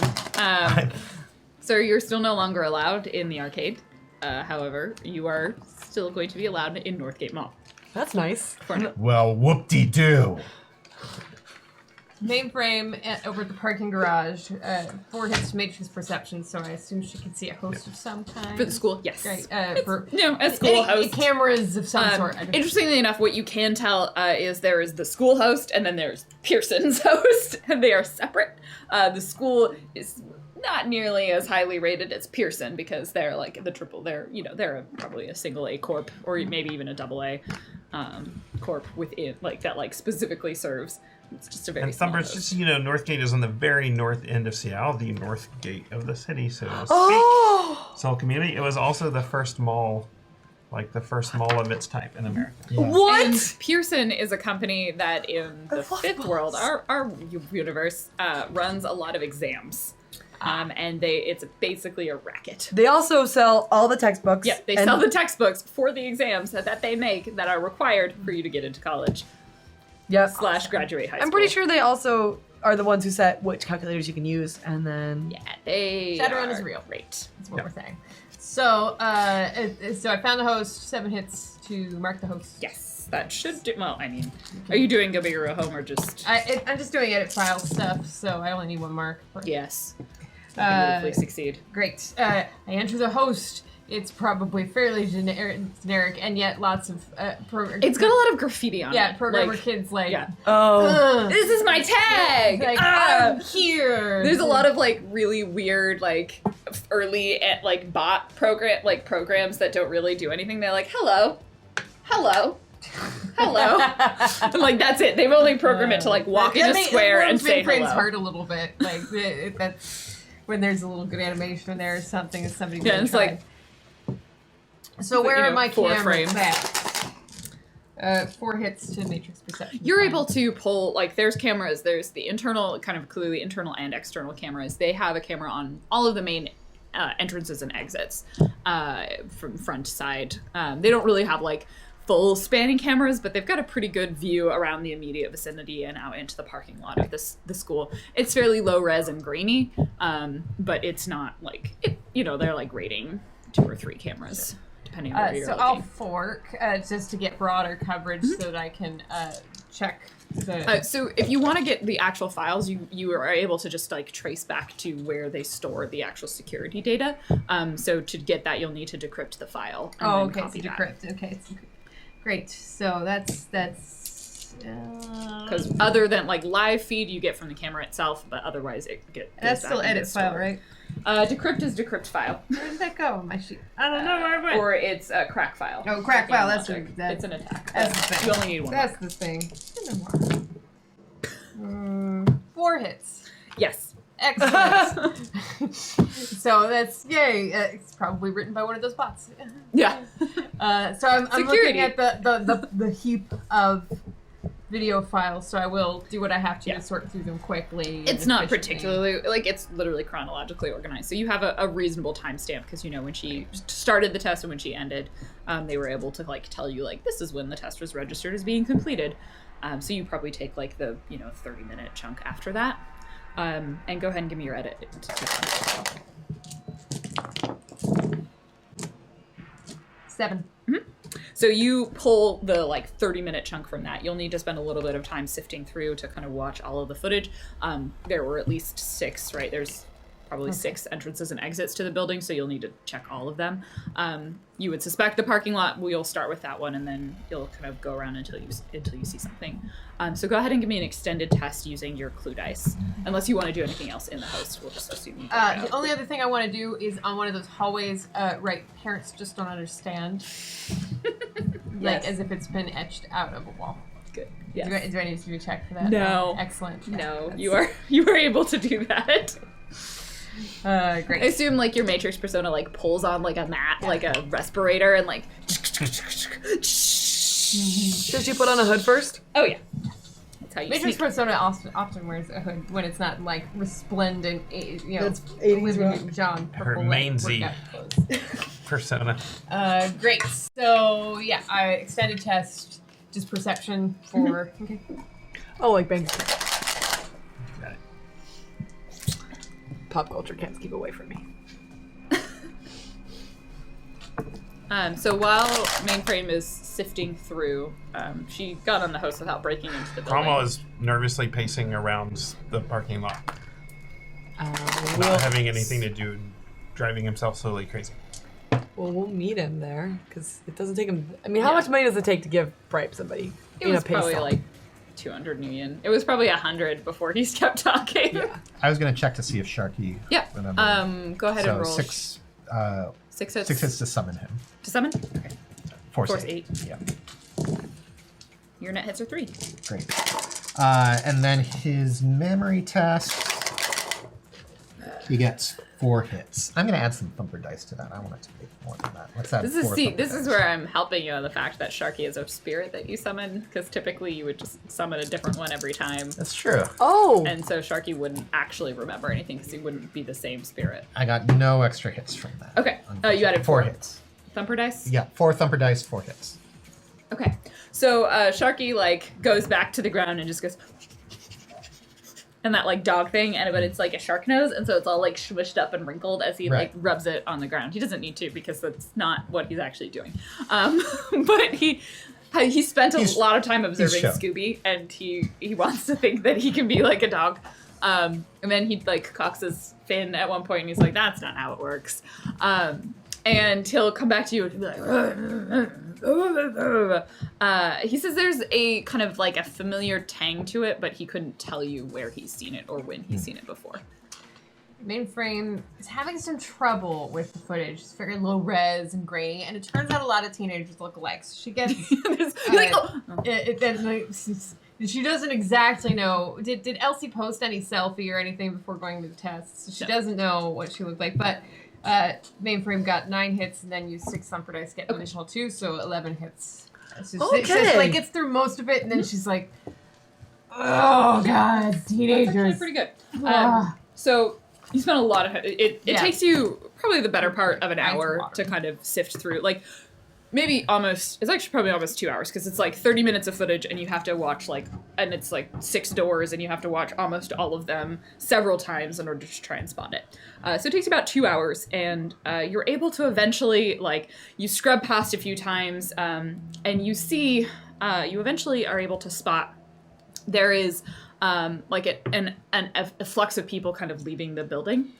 Sir, you're still no longer allowed in the arcade. However, you are still going to be allowed in Northgate Mall. that's nice. For now. Well, whoop-de-doo. Mainframe over at the parking garage. 4 hits to Matrix Perception, so I assume she can see a host of some kind. For the school, yes. Great. For A school host. cameras of some sort. I don't- Interestingly enough, what you can tell is there is the school host and then there's Pearson's host, and they are separate. The school is not nearly as highly rated as Pearson because they're like the triple. They're probably a single A corp or maybe even a double A corp within like that like specifically serves. It's just a very And small Sunburst, host. just Northgate is on the very north end of Seattle, the north gate of the city, so to speak. Oh! Seoul Community. It was also the first mall, like the first mall of its type in America. What? And Pearson is a company that in the fifth world, our universe, runs a lot of exams. And it's basically a racket. They also sell all the textbooks. Yep, they and sell the textbooks for the exams that they make that are required for you to get into college Yep. / graduate high school. I'm pretty sure they also are the ones who set which calculators you can use, and then Yeah, they Shadowrun are is real. Great. That's what we're saying. So, so I found the host. 7 hits to mark the host. Yes, that should do. Well, I mean, are you doing go big or go home or just? I'm just doing edit file stuff, so I only need 1 mark. Yes. Beautifully succeed. Great. I enter the host. It's probably fairly generic, and yet lots of It's got a lot of graffiti on it. yeah, programmer Like, kids like. Yeah. oh, This is my tag. Like, Ah! I'm here. There's a lot of like really weird like early like bot programs that don't really do anything. They're like hello. And, like that's it. They've only programmed it to like walk in a square and say frames hello. hurt a little bit. Like that's when there's a little good animation in there or something. Is somebody Yeah, really it's tried. like So where are my 4 cameras frames. at? 4 hits to Matrix Perception. You're able to pull like there's cameras. There's the internal, kind of clearly internal and external cameras. They have a camera on all of the main entrances and exits from front to side. They don't really have like full spanning cameras, but they've got a pretty good view around the immediate vicinity and out into the parking lot of the school. It's fairly low res and grainy, but it's not like they're like rating 2 or 3 cameras depending on where you're So looking. I'll fork just to get broader coverage so that I can check the. So if you want to get the actual files, you are able to just like trace back to where they store the actual security data. So to get that, you'll need to decrypt the file. And then Okay, so copy that. decrypt. Okay, great. So that's. Because other than like live feed, you get from the camera itself, but otherwise it goes That's back still and edit gets file, stored. right? Decrypt is decrypt file, Where did that go? My sheet. I don't know where it went. or it's a crack file. Oh, crack Game file, that's logic. what- that- It's an attack. that's the thing. You only need 1. That's the thing. 4 hits. Yes. Excellent. So that's yay. It's probably written by one of those bots. Yeah. So I'm Security. looking at the heap of video files, so I will do what I have to Yeah. sort through them quickly. and It's not efficiently. particularly, like, it's literally chronologically organized. So you have a reasonable timestamp because, you know, when she started the test and when she ended, they were able to, like, tell you, like, this is when the test was registered as being completed. So you probably take, like, the, 30-minute chunk after that. And go ahead and give me your edit. Seven. So you pull the, like, 30-minute chunk from that. You'll need to spend a little bit of time sifting through to kind of watch all of the footage. There were at least 6, right? There's probably 6 entrances and exits to the building, so you'll need to check all of them. You would suspect the parking lot. We'll start with that one, and then you'll kind of go around until you see something. So go ahead and give me an extended test using your clue dice. Unless you want to do anything else in the host, we'll just assume you do it The out. only other thing I want to do is on one of those hallways, right, parents just don't understand. Like, as if it's been etched out of a wall. Good. Is there any need to be checked for that? No. Excellent. Yeah, No, that's- you are able to do that. I Great. assume, like, your Matrix persona, like, pulls on, like, a mat, like a respirator, and, like... Does she put on a hood first? Oh, yeah. That's how you Matrix sneak. persona often wears a hood when it's not like resplendent, That's 80s Olivia rock. Newton-John Her purple manzy. workout clothes. Persona. Great. So yeah, I extended test, just perception for. Okay. Oh, like Banks. Got it. Pop culture can't keep away from me. So while Mainframe is sifting through, she got on the host without breaking into the building. Cromwell is nervously pacing around the parking lot, We'll, not having anything to do, driving himself slowly crazy. we'll meet him there because it doesn't take him. I mean, how Yeah. much money does it take to bribe somebody? It in was a pay probably cell? like 200 million. It was probably 100 before he kept talking. Yeah. I was going to check to see if Sharky Yeah. remembered. Go ahead So and roll. 6 Six hits. 6 hits to summon him. To summon? Okay. Force Force 8. 8. Yeah, Your net hits are 3. great. And then his memory test, he gets 4 hits. I'm going to add some thumper dice to that. I want it to be more than that. Let's add This is 4 see. thumper This dice. is where I'm helping you on the fact that Sharky is a spirit that you summon, because typically you would just summon a different one every time, That's true. Oh, and so Sharky wouldn't actually remember anything because he wouldn't be the same spirit. I got no extra hits from that. Okay. You added 4 hits. thumper dice. Yeah, 4 thumper dice, 4 hits. Okay. So Sharky like goes back to the ground and just goes. And that like dog thing, but it's like a shark nose, and so it's all like smushed up and wrinkled as he Right. like rubs it on the ground. He doesn't need to because that's not what he's actually doing. But he spent a lot of time observing shown. Scooby, and he wants to think that he can be like a dog. And then he like cocks his fin at one point, and he's like, "That's not how it works." And he'll come back to you and be like, he says there's a kind of like a familiar tang to it, but he couldn't tell you where he's seen it or when he's seen it before. Mainframe is having some trouble with the footage. It's very low res and grainy, and it turns out a lot of teenagers look alike. So she gets. You're like, oh. She doesn't exactly know. Did Elsie post any selfie or anything before going to the test? So she doesn't know what she looked like. But Mainframe got 9 hits and then used 6 thumper dice, get an additional 2, so 11 hits. So she just like gets through most of it, and then she's like, "Oh God, That's actually teenagers." pretty good. So you spent a lot of it. It takes you probably the better part of an hour to kind of sift through. Like maybe almost. It's actually probably almost 2 hours because it's like 30 minutes of footage, and you have to watch and it's like 6 doors, and you have to watch almost all of them several times in order to try and spot it. So it takes about 2 hours, and you're able to eventually you scrub past a few times, and you see you eventually are able to spot. There is like a flux of people kind of leaving the building.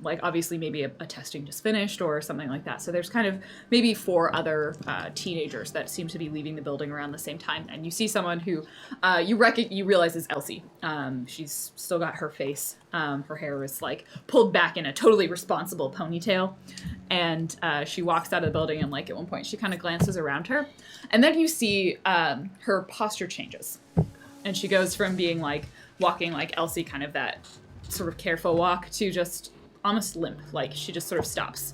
Like obviously maybe a testing just finished or something like that. So there's kind of maybe 4 other teenagers that seem to be leaving the building around the same time. And you see someone who you realize is Elsie. She's still got her face. Her hair is like pulled back in a totally responsible ponytail. And she walks out of the building, and like at one point she kind of glances around her. And then you see her posture changes. And she goes from being like walking like Elsie, kind of that sort of careful walk, to just almost limp. Like she just sort of stops.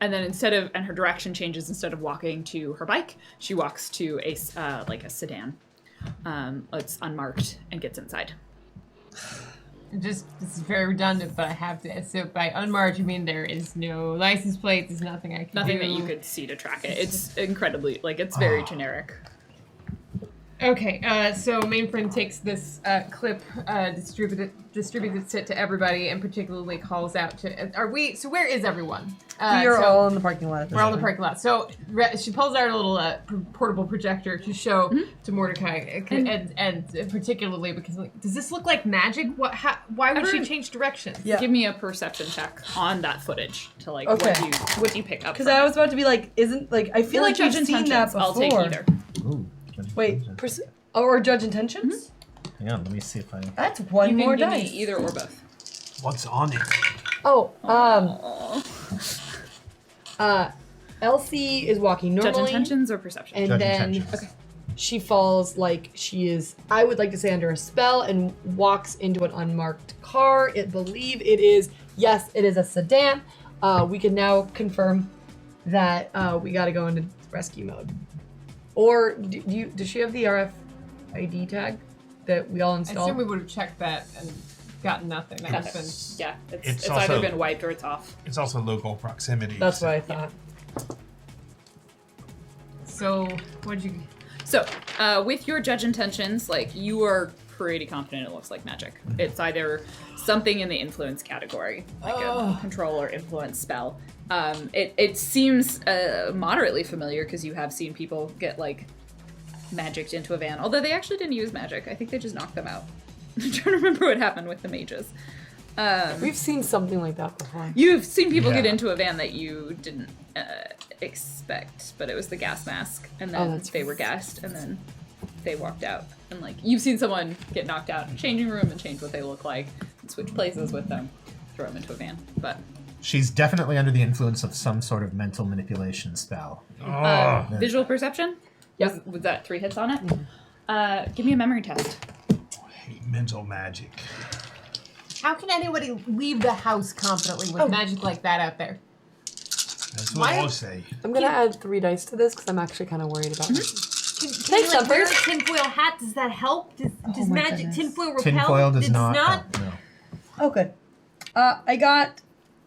And then and her direction changes. Instead of walking to her bike, she walks to a sedan. It's unmarked and gets inside. This is very redundant, but I have to. So by unmarked, you mean there is no license plate. There's nothing I can Nothing do. that you could see to track it. It's incredibly it's very generic. Okay, so Mainframe takes this clip, distributes it to everybody, and particularly calls out to. So where is everyone? We are all in the parking lot. We're all in the parking lot. So she pulls out a little portable projector to show to Mordecai, and particularly because does this look like magic? Why would she change directions? Yeah. Give me a perception check on that footage to Okay. what do you pick up? Because I was about to be like, I feel like I've seen that before. I'll take either. Ooh. Wait, or judge intentions? Hang on, let me see if I. That's one You can more give me dice. either or both. What's on it? Oh, Elsie is walking Judge normally, intentions or perception? and Judge then intentions. she falls like she is, I would like to say, under a spell, and walks into an unmarked car. I believe it is, yes, it is a sedan. We can now confirm that we got to go into rescue mode. Or does she have the RFID tag that we all I installed? assume we would have checked that and gotten nothing. That Nothing. has Yeah, It's it's also- either been wiped or it's off. It's also local proximity. That's what I thought. been. So what'd you? So, with your judge intentions, you are pretty confident it looks like magic. It's either something in the influence category, like a control or influence spell. It seems moderately familiar because you have seen people get magicked into a van. Although they actually didn't use magic. I think they just knocked them out. I'm trying to remember what happened with the mages. We've seen something like that before. You've seen people get Yeah. into a van that you didn't expect, but it was the gas mask, and then that's they were gassed, and then they walked out. And you've seen someone get knocked out in a changing room and change what they look like, and switch places with them, throw them into a van. But She's definitely under the influence of some sort of mental manipulation spell. visual perception? Yep. Was that 3 hits on it? Give me a memory test. I hate mental magic. How can anybody leave the house confidently with magic like that out there? That's what Why- I'll say. I'm gonna add 3 dice to this because I'm actually kind of worried about it. Can you wear a tinfoil hat? Does that help? Does my magic goodness. tinfoil repel? Tinfoil does It's not. help, no. Okay. I got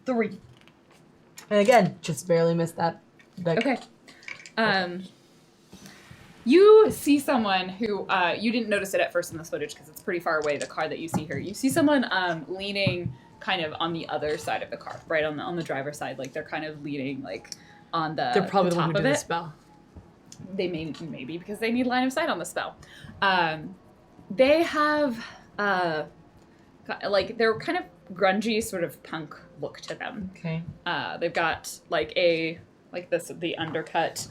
3. And again, just barely missed that. Okay. You see someone who you didn't notice it at first in this footage because it's pretty far away. The car that you see here, you see someone leaning kind of on the other side of the car, right on the driver's side. They're kind of leaning on the. They're probably the one top who of did it. the spell. They maybe because they need line of sight on the spell. They have they're kind of grungy, sort of punk look to them. Okay. They've got the undercut.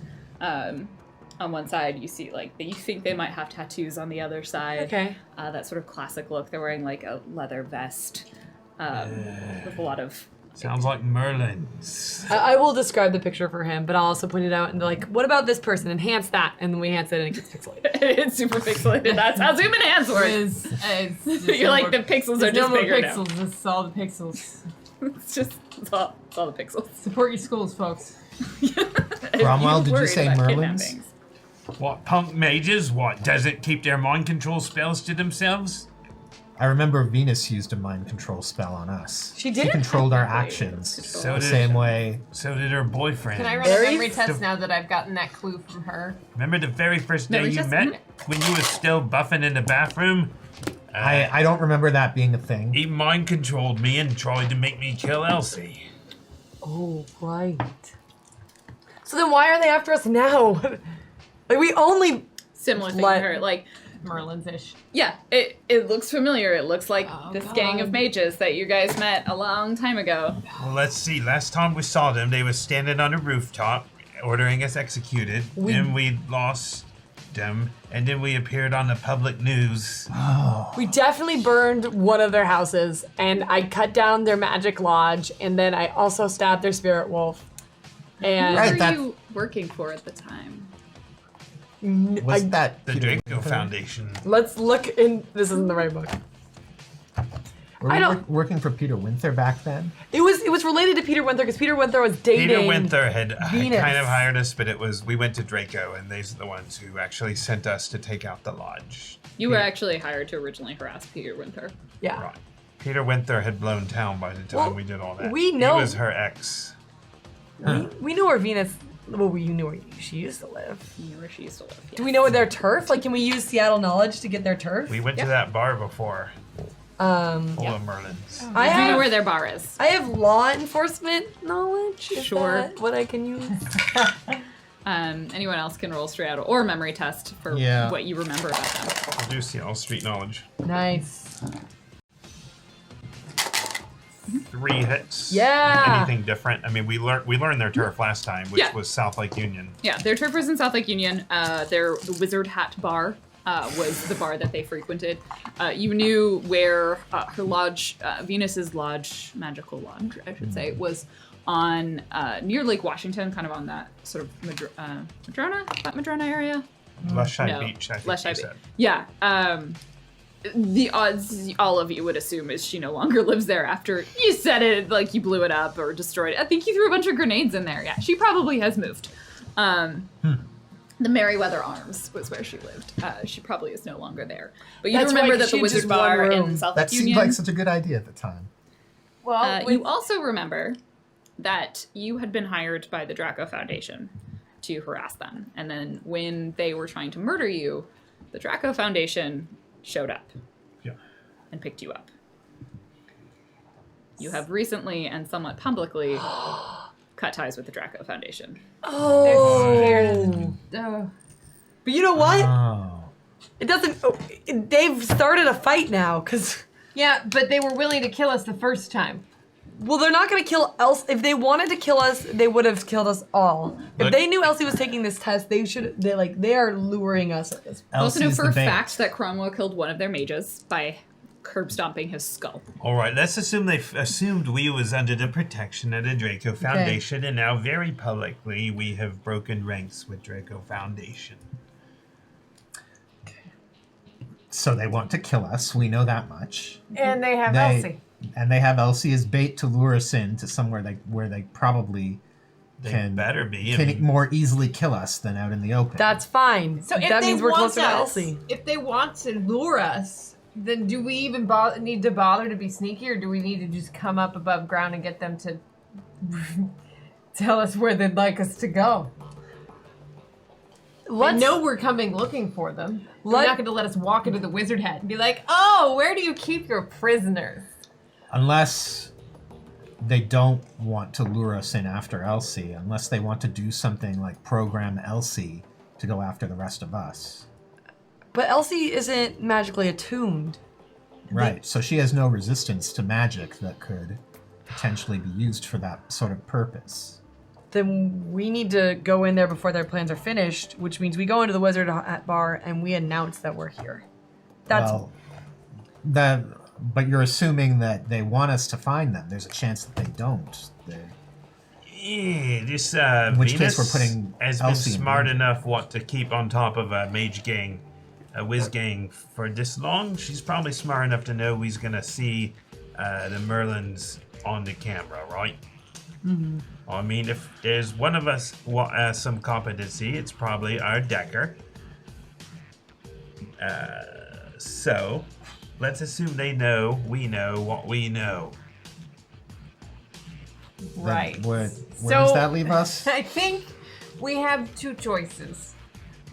On one side, you see you think they might have tattoos on the other side. Okay. That sort of classic look. They're wearing a leather vest with a lot of. Sounds like Merlin's. I will describe the picture for him, but I'll also point it out and what about this person? Enhance that, and then we enhance it and it gets pixelated. It's super pixelated. That's how zoom and hands work. You're the pixels are There's no just more bigger pixels. This is all the pixels. now. It's all the pixels. Support your schools, folks. Cromwell, You did you worried say about Merlin's? kidnappings. What, punk mages? What, does it keep their mind control spells to themselves? I remember Venus used a mind control spell on us. She did? She controlled our actions So the did- same way. So did her boyfriend. Can I run a Aries? memory test now that I've gotten that clue from her? Remember the very first day Memory you test? met? When you were still buffing in the bathroom? I don't remember that being a thing. He mind controlled me and tried to make me kill Elsie. Oh, right. So then why are they after us now? We only... Similar thing What? to her. Merlin's-ish. Yeah, it looks familiar. It looks like Oh, this gang of God. mages that you guys met a long time ago. Well, let's see. Last time we saw them, they were standing on a rooftop, ordering us executed. Then we lost them, and then we appeared on the public news. We definitely burned one of their houses, and I cut down their magic lodge, and then I also stabbed their spirit wolf. And Right, Who were that- you working for at the time? Was that The Draco Foundation. let's look in. This isn't the right book. Were I we don't- working for Peter Winther back then? It was related to Peter Winther because Peter Winther was dating. Peter Winther had Venus. kind of hired us, but we went to Draco, and these are the ones who actually sent us to take out the lodge. You were actually hired to originally harass Peter Winther. Yeah. Right. Peter Winther had blown town by the time Well, we did all that. we know- He was her ex. We knew where Venus. Well, we knew where she used to live. You knew where she used to live. Do we know their turf? Like, can we use Seattle knowledge to get their turf? We went to that bar before. Full of Merlins. I Do you know have where their bar is? I have law enforcement knowledge. Is Sure. that what I can use? Anyone else can roll straight out or memory test for Yeah. what you remember about them. I'll do Seattle Street Knowledge. Nice. 3 hits. Yeah. Anything different? I mean, we learned their turf last time, which Yeah. was South Lake Union. Yeah, their turf was in South Lake Union. The Wizard Hat Bar was the bar that they frequented. You knew where her lodge, Venus's lodge, magical lodge, I should say, was on near Lake Washington, kind of on that sort of Madrona area. Lushai No, Beach, I think Lushai you Beach. said. Yeah. The odds all of you would assume is she no longer lives there after you said it, like you blew it up or destroyed it. I think you threw a bunch of grenades in there. Yeah, she probably has moved. The Merryweather Arms was where she lived. She probably is no longer there. But you That's remember right, that the she Wizard just one Bar room. in South That Lake seemed Union. like such a good idea at the time. Well, You also remember that you had been hired by the Draco Foundation to harass them. And then when they were trying to murder you, the Draco Foundation showed up Yeah. and picked you up. You have recently and somewhat publicly cut ties with the Draco Foundation. Oh. oh, But you know what? Oh. It doesn't. They've started a fight now because. yeah, but they were willing to kill us the first time. Well, they're not going to kill Elsie. If they wanted to kill us, they would have killed us all. If But- they knew Elsie was taking this test, they are luring us at this point. You also know Elsie's for the a bait. fact that Cromwell killed one of their mages by curb stomping his skull. All right, let's assume they assumed we was under the protection of the Draco Foundation, and now very publicly we have broken ranks with Draco Foundation. So they want to kill us. We know that much. And they have They- Elsie. And they have Elsie as bait to lure us in to somewhere where they probably They can better be. I can mean, more easily kill us than out in the open. That's fine. So if that they means we're want closer to us, Elsie. if they want to lure us, then do we even need to bother to be sneaky, or do we need to just come up above ground and get them to tell us where they'd like us to go? They know we're coming looking for them. They're Let- not going to let us walk into the wizard head and be like, "Oh, where do you keep your prisoners?" Unless they don't want to lure us in after Elsie, unless they want to do something like program Elsie to go after the rest of us. But Elsie isn't magically attuned. Right, so she has no resistance to magic that could potentially be used for that sort of purpose. Then we need to go in there before their plans are finished, which means we go into the Wizard Hat Bar and we announce that we're here. That's Well, but you're assuming that they want us to find them. There's a chance that they don't. yeah, this In which Venus case we're putting has been Elsie in smart danger. enough what to keep on top of a mage gang, a whiz gang for this long. She's probably smart enough to know we's gonna see the Merlins on the camera, right? Mm-hmm. I mean, if there's one of us some competency, it's probably our Decker. So let's assume they know we know what we know. Then Right. Where So- does that leave us? I think we have two choices.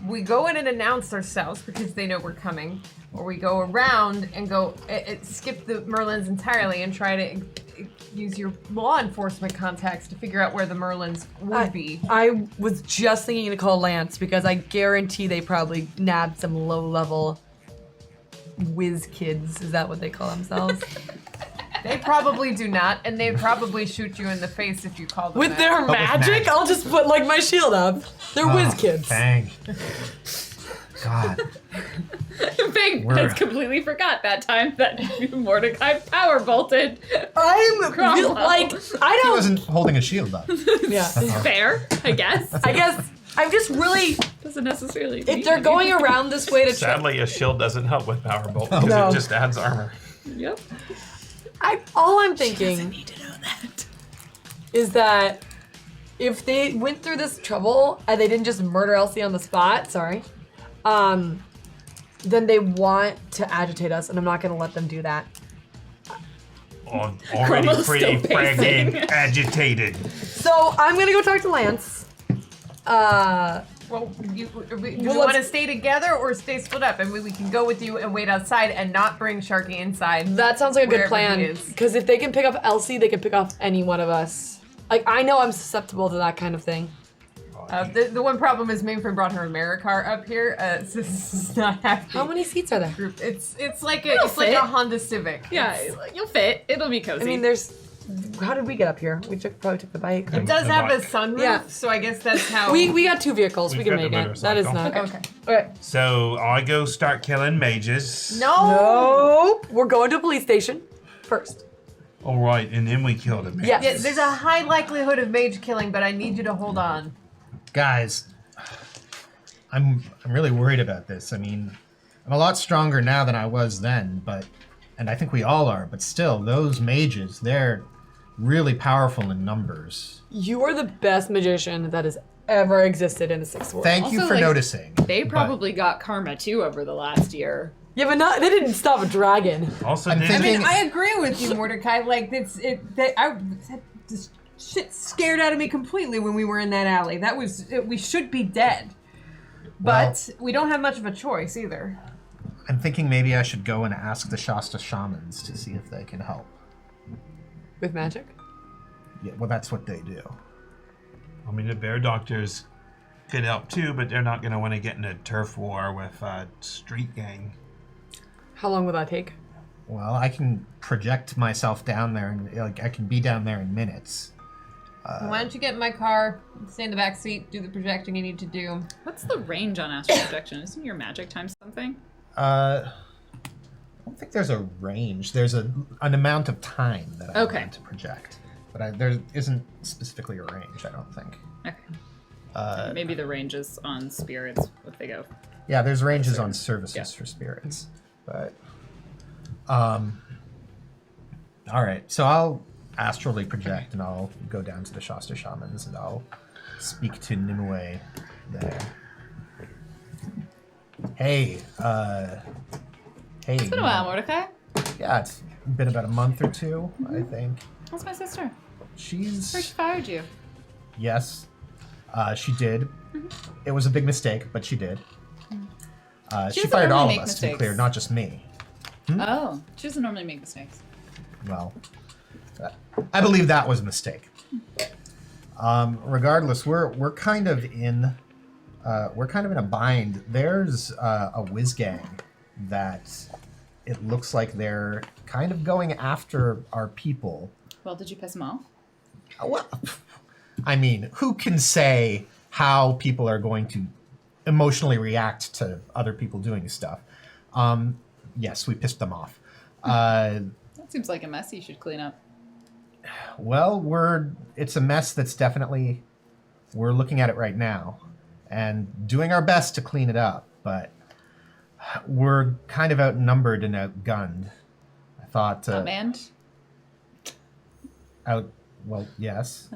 We go in and announce ourselves because they know we're coming, or we go around and go skip the Merlins entirely and try to use your law enforcement contacts to figure out where the Merlins would be. I was just thinking to call Lance because I guarantee they probably nabbed some low-level whiz kids. Is that what they call themselves? They probably do not, and they probably shoot you in the face if you call them With that. their with magic? magic. I'll just put like my shield up. They're whiz kids. Bang. God. Bang We're- has completely forgot that time that Mordecai power bolted. I'm Cromwell. like I He don't. wasn't holding a shield up. Yeah. Fair, I guess. I guess I'm just really. Doesn't necessarily. If they're going around this way to try. Sadly, a shield doesn't help with Powerbolt because No. it just adds armor. Yep. All I'm thinking is that if they went through this trouble and they didn't just murder Elsie on the spot, then they want to agitate us, and I'm not going to let them do that. Already Chromo's pretty still pacing. friggin' agitated. So I'm going to go talk to Lance. Well, do you Well, want to let's- stay together or stay split up? And we can go with you and wait outside and not bring Sharky inside. That sounds like a good wherever he plan. is. Because if they can pick up Elsie, they can pick up any one of us. Like, I know I'm susceptible to that kind of thing. The one problem is Mainframe brought her Americar up here. So this is not happy. How many seats are there? Group. It's like a fit. Honda Civic. Yeah, you'll fit. It'll be cozy. I mean, how did we get up here? Probably took the bike. It does have a sunroof, Yeah. so I guess that's how. We got 2 vehicles. We We've can got the make it. That is not. motorcycle. Okay. Okay. So I go start killing mages. Nope. We're going to a police station first. All right, and then we kill the mages. Yes. Yeah, there's a high likelihood of mage killing, but I need you to hold on. Guys, I'm really worried about this. I mean, I'm a lot stronger now than I was then, and I think we all are, but still, those mages, they're really powerful in numbers. You are the best magician that has ever existed in the 6th world. Thank you Also, for like, noticing. they but probably got karma too over the last year. Yeah, but they didn't stop a dragon. Also, I'm then- I thinking- mean, I agree with you, Mordecai. Like, this shit scared out of me completely when we were in that alley. We should be dead. But we don't have much of a choice either. I'm thinking maybe I should go and ask the Shasta shamans to see if they can help. With magic? Yeah, well, that's what they do. I mean, the bear doctors could help too, but they're not going to want to get in a turf war with a street gang. How long will that take? Well, I can project myself down there, and I can be down there in minutes. Why don't you get in my car, stay in the back seat, do the projecting you need to do. What's the range on astral projection? Isn't your magic times something? I don't think there's a range. There's an amount of time that I Okay. want to project, but there isn't specifically a range. I don't think. Okay. Maybe the range is on spirits if they go. Yeah, there's ranges on services Yeah. for spirits, but all right. So I'll astrally project, and I'll go down to the Shasta shamans, and I'll speak to Nimue there. Hey, It's been a while, Mordecai. Yeah, it's been about a month or two, I think. That's my sister. She's First fired you. yes, she did. It was a big mistake, but she did. She doesn't fired all normally of make us, to be mistakes. clear, not just me. Oh, she doesn't normally make mistakes. Well, I believe that was a mistake. Regardless, we're kind of in a bind. There's a whiz gang that it looks like they're kind of going after our people. Well, did you piss him off? Well, I mean, who can say how people are going to emotionally react to other people doing stuff? Yes, we pissed them off. That seems like a mess you should clean up. Well, it's a mess that's definitely, we're looking at it right now and doing our best to clean it up, but we're kind of outnumbered and outgunned. I thought, Unmanned? well, yes.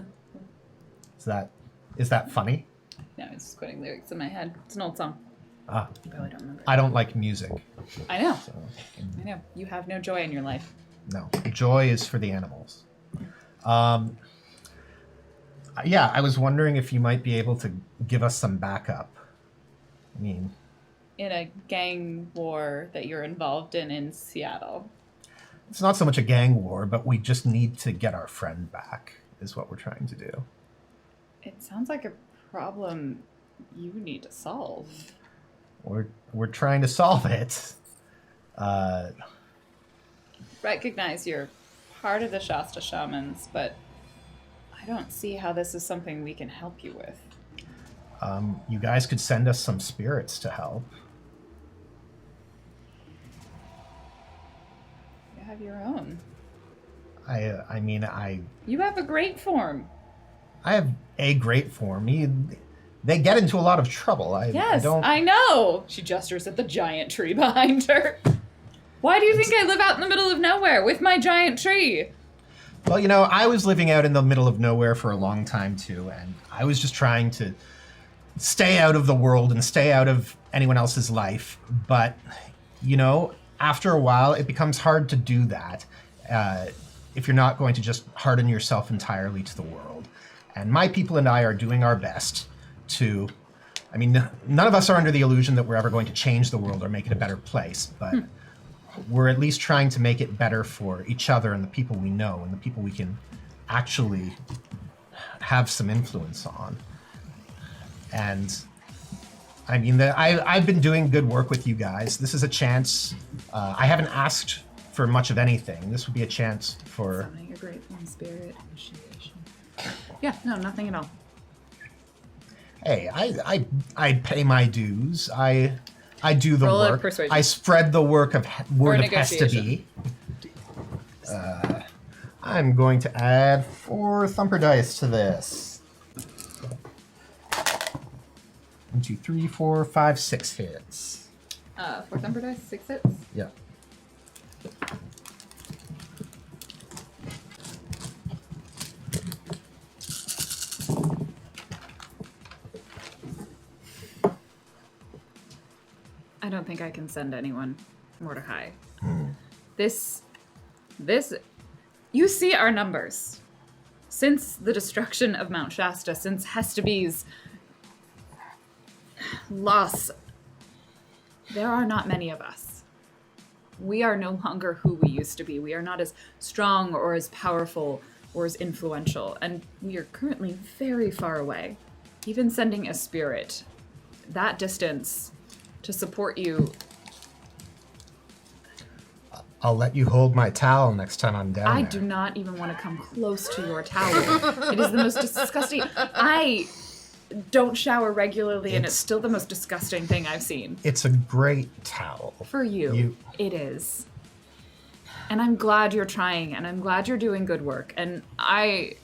Is that funny? No, it's just quoting lyrics in my head. It's an old song. Ah, I really don't remember. I don't like music. I know. So, I know. You have no joy in your life. no, joy is for the animals. Yeah, I was wondering if you might be able to give us some backup. I mean, In a gang war that you're involved in Seattle. it's not so much a gang war, but we just need to get our friend back, is what we're trying to do. It sounds like a problem you need to solve. We're trying to solve it. Recognize you're part of the Shasta shamans, but I don't see how this is something we can help you with. You guys could send us some spirits to help. You have your own. I mean, You have a great form. I have a great form. They get into a lot of trouble. I Yes, don't. I know. She gestures at the giant tree behind her. Why do you think I live out in the middle of nowhere with my giant tree? Well, you know, I was living out in the middle of nowhere for a long time too, and I was just trying to stay out of the world and stay out of anyone else's life. But, you know, after a while, it becomes hard to do that if you're not going to just harden yourself entirely to the world. And my people and I are doing our best to... I mean, none of us are under the illusion that we're ever going to change the world or make it a better place, but we're at least trying to make it better for each other and the people we know and the people we can actually have some influence on. And I mean, I've been doing good work with you guys. This is a chance. I haven't asked for much of anything. This would be a chance for... Summoning a great one spirit. Initiation. Yeah, no, nothing at all. Hey, I pay my dues. I do the Roll a work. persuasion. I spread the work of word of negotiation. Hestaby. I'm going to add 4 thumper dice to this. 1, 2, 3, 4, 5, 6 hits. 4 thumper dice, 6 hits. Yeah. I don't think I can send anyone, Mordecai. This, you see our numbers. Since the destruction of Mount Shasta, since Hestaby's loss, there are not many of us. We are no longer who we used to be. We are not as strong or as powerful or as influential, and we are currently very far away. Even sending a spirit that distance to support you. I'll let you hold my towel next time I'm down I there. do not even want to come close to your towel. It is the most disgusting. I don't shower regularly, and it's still the most disgusting thing I've seen. It's a great towel. For you, it is. And I'm glad you're trying, and I'm glad you're doing good work. And I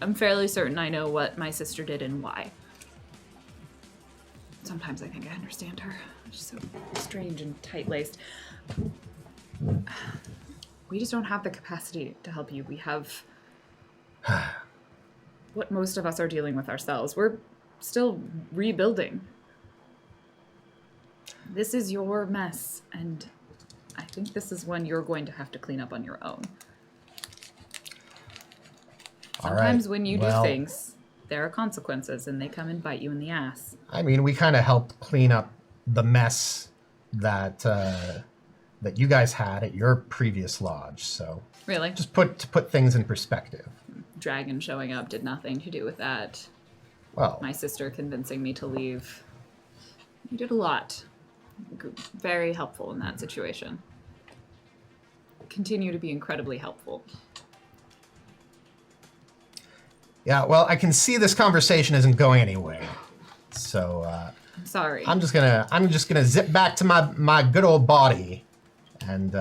am fairly certain I know what my sister did and why. Sometimes I think I understand her. She's so strange and tight-laced. We just don't have the capacity to help you. We have what most of us are dealing with ourselves. We're still rebuilding. This is your mess, and I think this is one you're going to have to clean up on your own. Sometimes when you do things, there are consequences, and they come and bite you in the ass. I mean, we kind of helped clean up the mess that that you guys had at your previous lodge. So Really? just to put things in perspective. Dragon showing up did nothing to do with that. Well, My sister convincing me to leave. You did a lot. Very helpful in that situation. Continue to be incredibly helpful. yeah. Well, I can see this conversation isn't going anywhere. So I'm sorry. I'm just gonna zip back to my good old body, and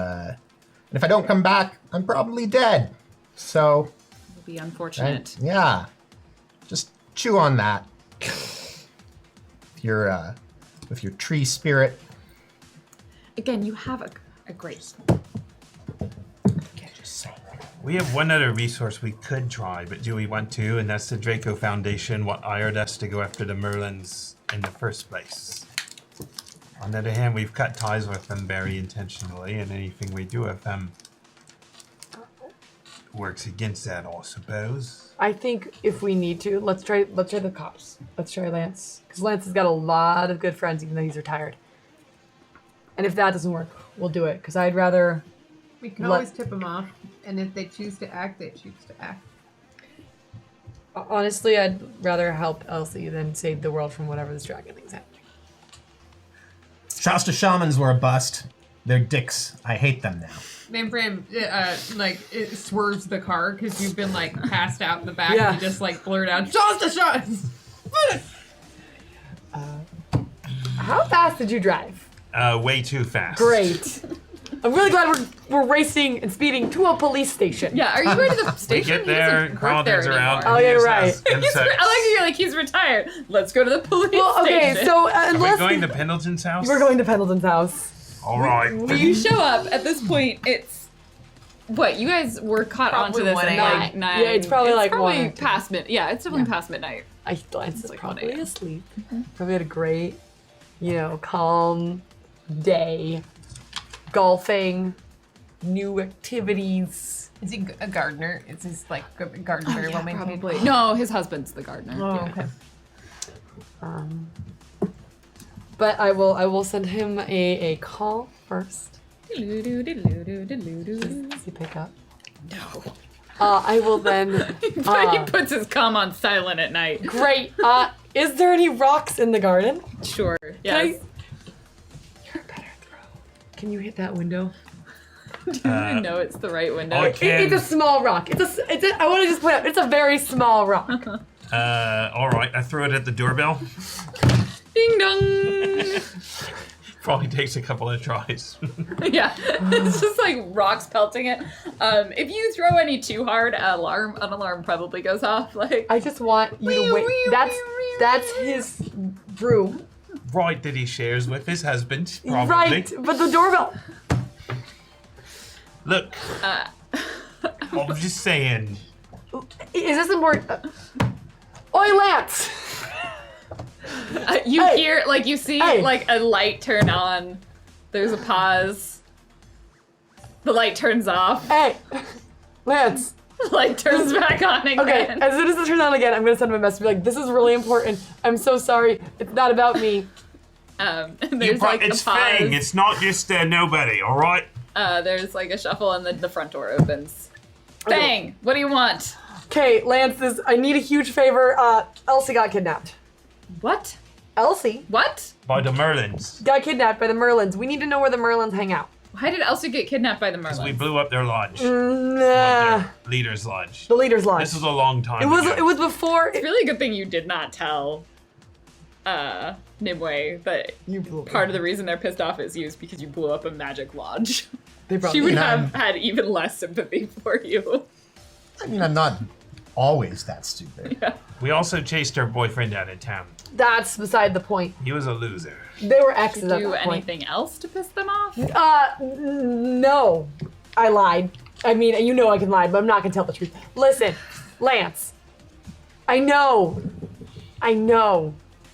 if I don't come back, I'm probably dead. So It'll be unfortunate. yeah, just chew on that. With your tree spirit. Again, you have a great... Just saying. We have one other resource we could try, but do we want to? And that's the Draco Foundation, what hired us to go after the Merlins in the first place. On the other hand, we've cut ties with them very intentionally, and anything we do with them works against that, I suppose. I think if we need to, let's try the cops. Let's try Lance, because Lance has got a lot of good friends, even though he's retired. And if that doesn't work, we'll do it. Because I'd rather. We can always tip them off, and if they choose to act, they choose to act. Honestly, I'd rather help Elsie than save the world from whatever this dragon thing's happening. Shasta shamans were a bust. They're dicks. I hate them now. Mainframe, it swerves the car because you've been like passed out in the back, Yeah. and you just like blurt out, "Shasta shots!" How fast did you drive? Way too fast. Great. I'm really glad we're racing and speeding to a police station. Yeah, are you going to the We station? get there, Carl turns around. Oh, yeah, and he right. says, I like that you're like, he's retired. Let's go to the police Well, okay, station. so Are we unless going to Pendleton's house? we're going to Pendleton's house. All right. You show up. At this point, it's what you guys were caught Probably onto this 1 at a.m. like 9. Yeah, it's probably like 1. past mid. Yeah, it's definitely past midnight. Lance is like probably 1 a.m. asleep. Probably had a great, calm day. Golfing, new activities. Is he a gardener? Is his garden very well maintained? Probably. No, his husband's the gardener. Oh, Yeah. okay. But I will send him a call first. Does he pick up? No. I will then. He puts his comm on silent at night. Great. Is there any rocks in the garden? Sure. Yes. You're a better throw. Can you hit that window? Do you even know it's the right window? I can. It's a small rock. I want to just point out, it's a very small rock. All right. I throw it at the doorbell. Ding dong. Probably takes a couple of tries. Yeah, it's just like rocks pelting it. If you throw any too hard, an alarm probably goes off. Like I just want you to wait. That's his room. Right, that he shares with his husband, probably. Right, but the doorbell. Look, I'm just saying. Is this important? Oi, Lance! you Hey! hear, like you see, Hey! like a light turn on. There's a pause. The light turns off. Hey, Lance. The light turns back on again. Okay, as soon as it turns on again, I'm gonna send him a message. Be like, this is really important. I'm so sorry. It's not about me. And there's like It's a pause. Fang. It's not just nobody. All right. There's like a shuffle, and then the front door opens. Bang! What do you want? Okay, Lance, I need a huge favor. Elsie got kidnapped. What? Elsie What? By the Merlins. got kidnapped by the Merlins. We need to know where the Merlins hang out. Why did Elsie get kidnapped by the Because we Merlins? blew up their lodge. Nah. Their leader's lodge. The leader's lodge. This was a long time It was. ago. It was before. It's really a good thing you did not tell Nimue that You blew it. part of the reason they're pissed off is you is because you blew up a magic lodge. They brought She would Yeah. have had even less sympathy for you. I mean, I'm not always that stupid. We also chased her boyfriend out of town. That's beside the point. He was a loser. They were exes at Do that point. anything else to piss them off? No. I lied. I mean, you know I can lie, but I'm not gonna tell the truth. Listen, Lance. I know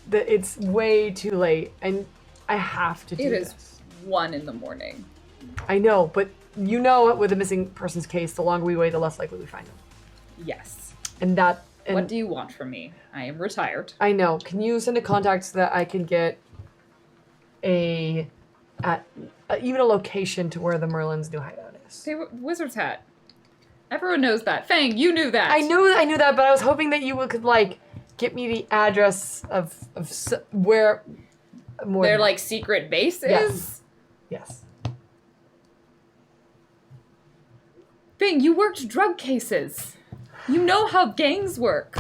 that it's way too late, and I have to do It this. is 1 a.m. I know, but you know, with a missing persons case, the longer we wait, the less likely we find them. Yes. And that. And What do you want from me? I am retired. I know. Can you send a contact so that I can get even a location to where the Merlin's new hideout is? Say wizard's hat. Everyone knows that. Fang, you knew that. I knew that, but I was hoping that you could get me the address of where. More Their than- secret base Yes. is. Yes. Fang, you worked drug cases. You know how gangs work.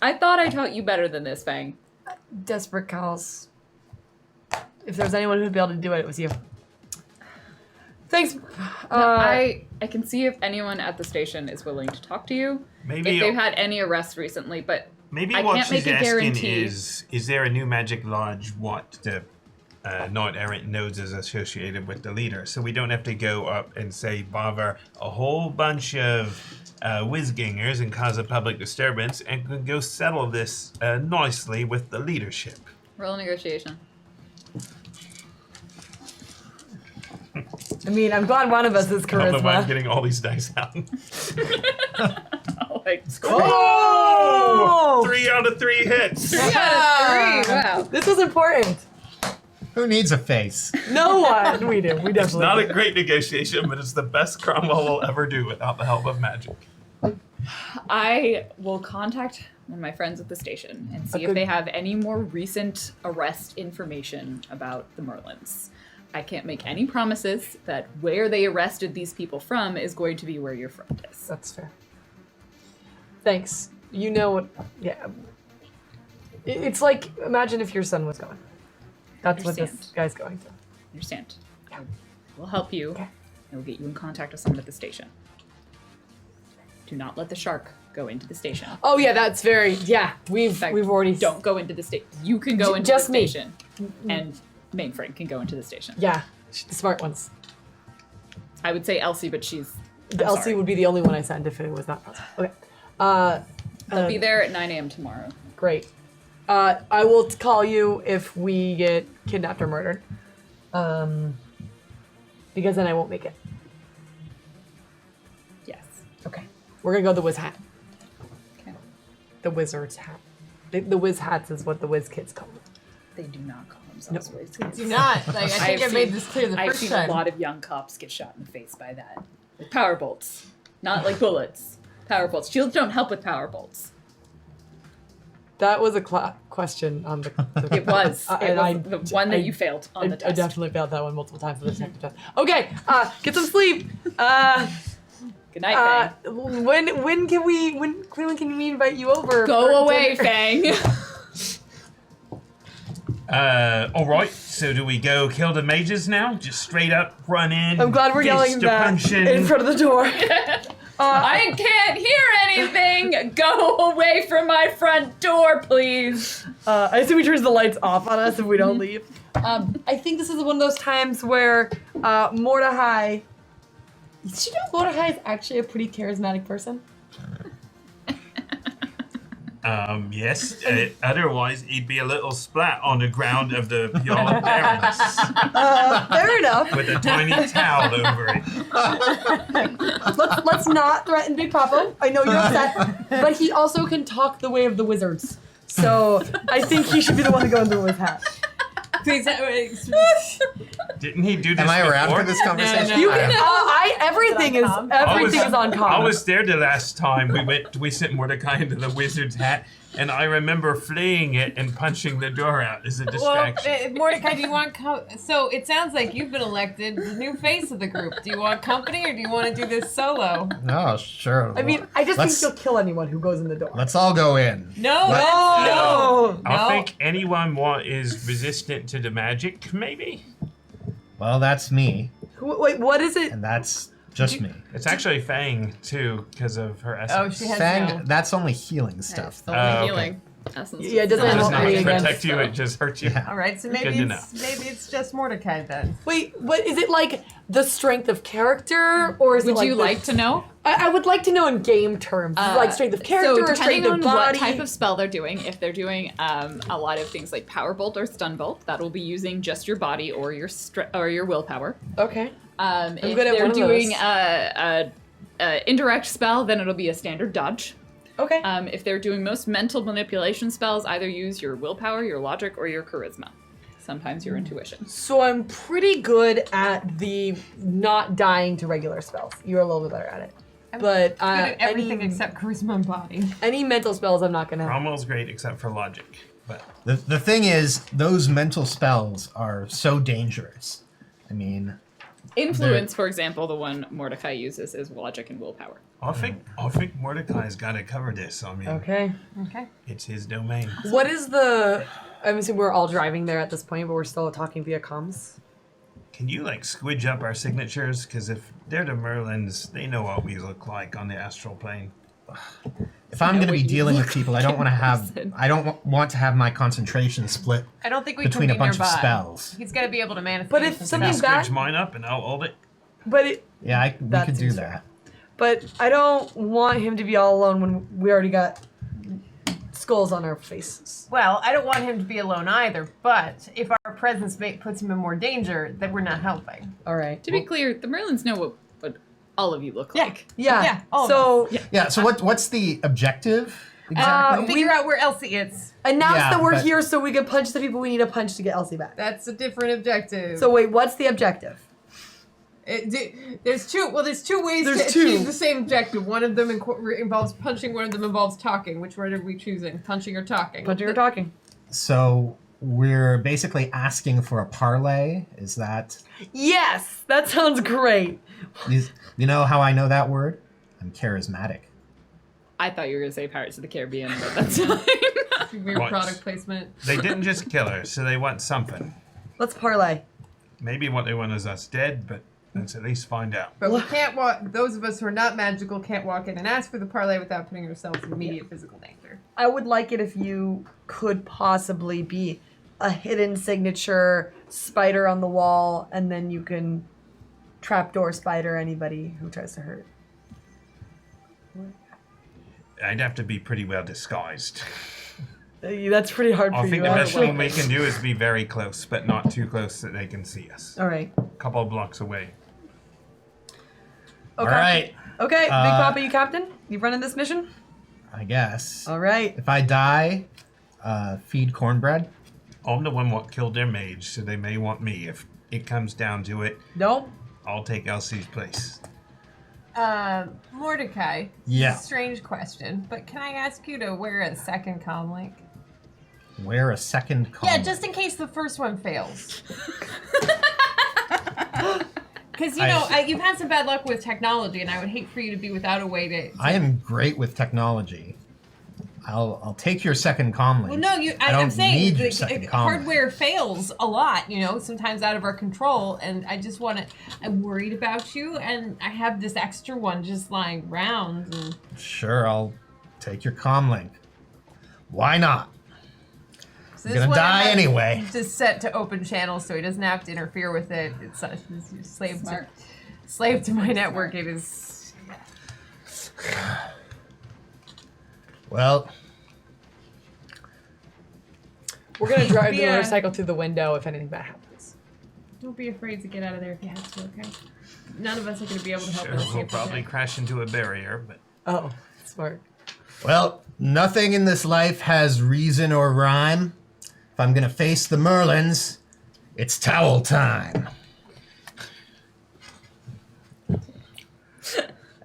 I thought I taught you better than this, Fang. Desperate calls. If there's anyone who'd be able to do it, it was you. Thanks. I can see if anyone at the station is willing to talk to you. Maybe If they've had any arrests recently, but Maybe I what can't she's make a asking guarantee. is there a new magic lodge what the Knight Errant knows is associated with the leader? So we don't have to go up and say bother a whole bunch of whizgangers and cause a public disturbance, and can go settle this nicely with the leadership. roll negotiation. I mean, I'm glad one of us is I don't know why I'm charisma. getting all these dice out. Oh! 3 out of 3 hits. 3 out of 3. Wow. This was important. Who needs a face? No one. We do. We It's definitely not do. a great negotiation, but it's the best Cromwell will ever do without the help of magic. I will contact one of my friends at the station and see if Okay. they have any more recent arrest information about the Merlins. I can't make any promises that where they arrested these people from is going to be where your friend is. That's fair. Thanks. You know what? Yeah. It's like, imagine if your son was gone. That's what this Understand. guy's going through. Understand? We'll help you. Okay. And we'll get you in contact with someone at the station. Do not let the shark go into the station. Oh yeah, that's very. Yeah, we've fact, already. Don't go into the station. You can go into just the me. station and mainframe can go into the station. Yeah, the smart ones. I would say Elsie, but she's. I'm Elsie sorry. would be the only one I sent if it was not possible. Okay. I'll be there at 9 a.m. tomorrow. Great. I will call you if we get kidnapped or murdered. Because then I won't make it. Yes. Okay. We're gonna go the whiz hat. Okay. The wizard's hat. The whiz hats is what the whiz kids call them. They do not call themselves whiz kids. Do not. Like, I think I made this clear the I've first seen time. a lot of young cops get shot in the face by that. With power bolts. Not like bullets. Power bolts. Shields don't help with power bolts. That was a question on the It was. It and was the one that you failed on the test. I definitely failed that one multiple times on the detective test. Okay, get some sleep. Good night, Fang. When can we invite you over? Go for away, dinner? Fang. All right. So do we go kill the mages now? Just straight up run in. I'm glad we're yelling fist that punching. in front of the door. I can't hear anything. Go away from my front door, please. I assume he turns the lights off on us if we don't leave. I think this is one of those times where Mordecai. Did you know Mordecai is actually a pretty charismatic person? Yes. Otherwise, he'd be a little splat on the ground of the Yard of Barons Fair enough. with a tiny towel over it. Let's not threaten Big Papa. I know you're upset, but he also can talk the way of the wizards. So I think he should be the one to go into his hat. Please, Didn't he do this Am I around before? for this conversation? no. You can. Everything is on I comm. was there the last time we sent Mordecai into the wizard's hat, and I remember fleeing it and punching the door out as a well, distraction. Mordecai, do you want so it sounds like you've been elected the new face of the group. Do you want company or do you want to do this solo? No, sure. I mean, I just think Let's- you'll kill anyone who goes in the door. Let's all go in. No, What? No. I think anyone is resistant to the magic, maybe? Well, that's me, Wait, what is it? and that's just me. It's actually Fang, too, because of her Oh, essence. she has Fang, no. that's only healing stuff. though. okay. Healing. Essence. Yeah, it doesn't It help doesn't me actually against- protect you, it just hurts you. Yeah. All right, so Good maybe to it's just Mordecai then. Wait, what is it like? The strength of character, or is it Would like you the- like to know? I would like to know in game terms, Is it like strength of character So or strength depending on of body. what type of spell they're doing, if they're doing a lot of things like power bolt or stun bolt, that will be using just your body or your willpower. Okay. If good at they're one of doing those. a indirect spell, then it'll be a standard dodge. Okay. If they're doing most mental manipulation spells, either use your willpower, your logic, or your charisma. Sometimes your intuition. So I'm pretty good at the not dying to regular spells. You're a little bit better at it. But Good at everything any, except charisma and body. any mental spells, I'm not gonna. Cromwell's great except for logic. But The thing is, those mental spells are so dangerous. I mean, Influence, for example, the one Mordecai uses is logic and willpower. I think Mordecai's got to cover this. I mean, Okay. Okay. it's his domain. What is the? I'm assuming we're all driving there at this point, but we're still talking via comms. Can you squidge up our signatures? Because if they're the Merlins, they know what we look like on the astral plane. if I'm going to what be you dealing with look people, I don't want to have. person. I don't want to have my concentration split I don't think we between can a be bunch nearby. of spells. He's got to be able to manifest. But if himself. something Squidge bad, mine up and I'll hold it. but it, Yeah, we That could do seems that. fair. But I don't want him to be all alone when we already got skulls on our faces. Well, I don't want him to be alone either. But if our presence puts him in more danger, then we're not helping. All right. To be clear, the Merlins know what all of you look like. Yeah. Yeah, all of So Yeah. So what's the objective exactly? Figure out where Elsie is. announce Yeah, that we're but- here so we can punch the people we need to punch to get Elsie back. That's a different objective. So wait, what's the objective? There's two ways There's to two. achieve the same objective. One of them involves punching. One of them involves talking. Which one are we choosing? Punching or talking? Punching or talking? So we're basically asking for a parlay. Is that? Yes, that sounds great. You know how I know that word? I'm charismatic. I thought you were going to say Pirates of the Caribbean, but that's fine. Weird What? product placement. They didn't just kill her, so they want something. Let's parlay. Maybe what they want is us dead, but let's at least find out. But we can't walk. Those of us who are not magical can't walk in and ask for the parlay without putting ourselves in immediate physical danger. I would like it if you could possibly be a hidden signature spider on the wall, and then you can trapdoor spider anybody who tries to hurt. I'd have to be pretty well disguised. That's pretty hard I for think you. the best thing we can do is be very close, but not too close that they can see us. All right. A couple of blocks away. Okay. All right, Okay, Big Papa, you captain? You running this mission? I guess. All right. If I die, feed cornbread. I'm the one what killed their mage, so they may want me. If it comes down to it, Nope. I'll take Elsie's place. Mordecai. Yeah. Strange question, but can I ask you to wear a second comm link? Wear a second column. Yeah, just in case the first one fails. Because, you've had some bad luck with technology, and I would hate for you to be without a way to... I am great with technology. I'll take your second comm link. Well, no, I I'm don't saying need your the second comm link. hardware fails a lot, sometimes out of our control, and I just want to... I'm worried about you, and I have this extra one just lying around. And... Sure, I'll take your comm link. Why not? So I'm this gonna one I die have anyway. Just set to open channel so he doesn't have to interfere with it. It's slave to my network. It is. Well, We're gonna drive the Yeah. motorcycle through the window if anything bad happens. Don't be afraid to get out of there if you have to. Okay. None of us are going to be able to help Sure, us. we'll probably crash into a barrier, but Oh, smart. well, nothing in this life has reason or rhyme. If I'm gonna face the Merlins, it's towel time.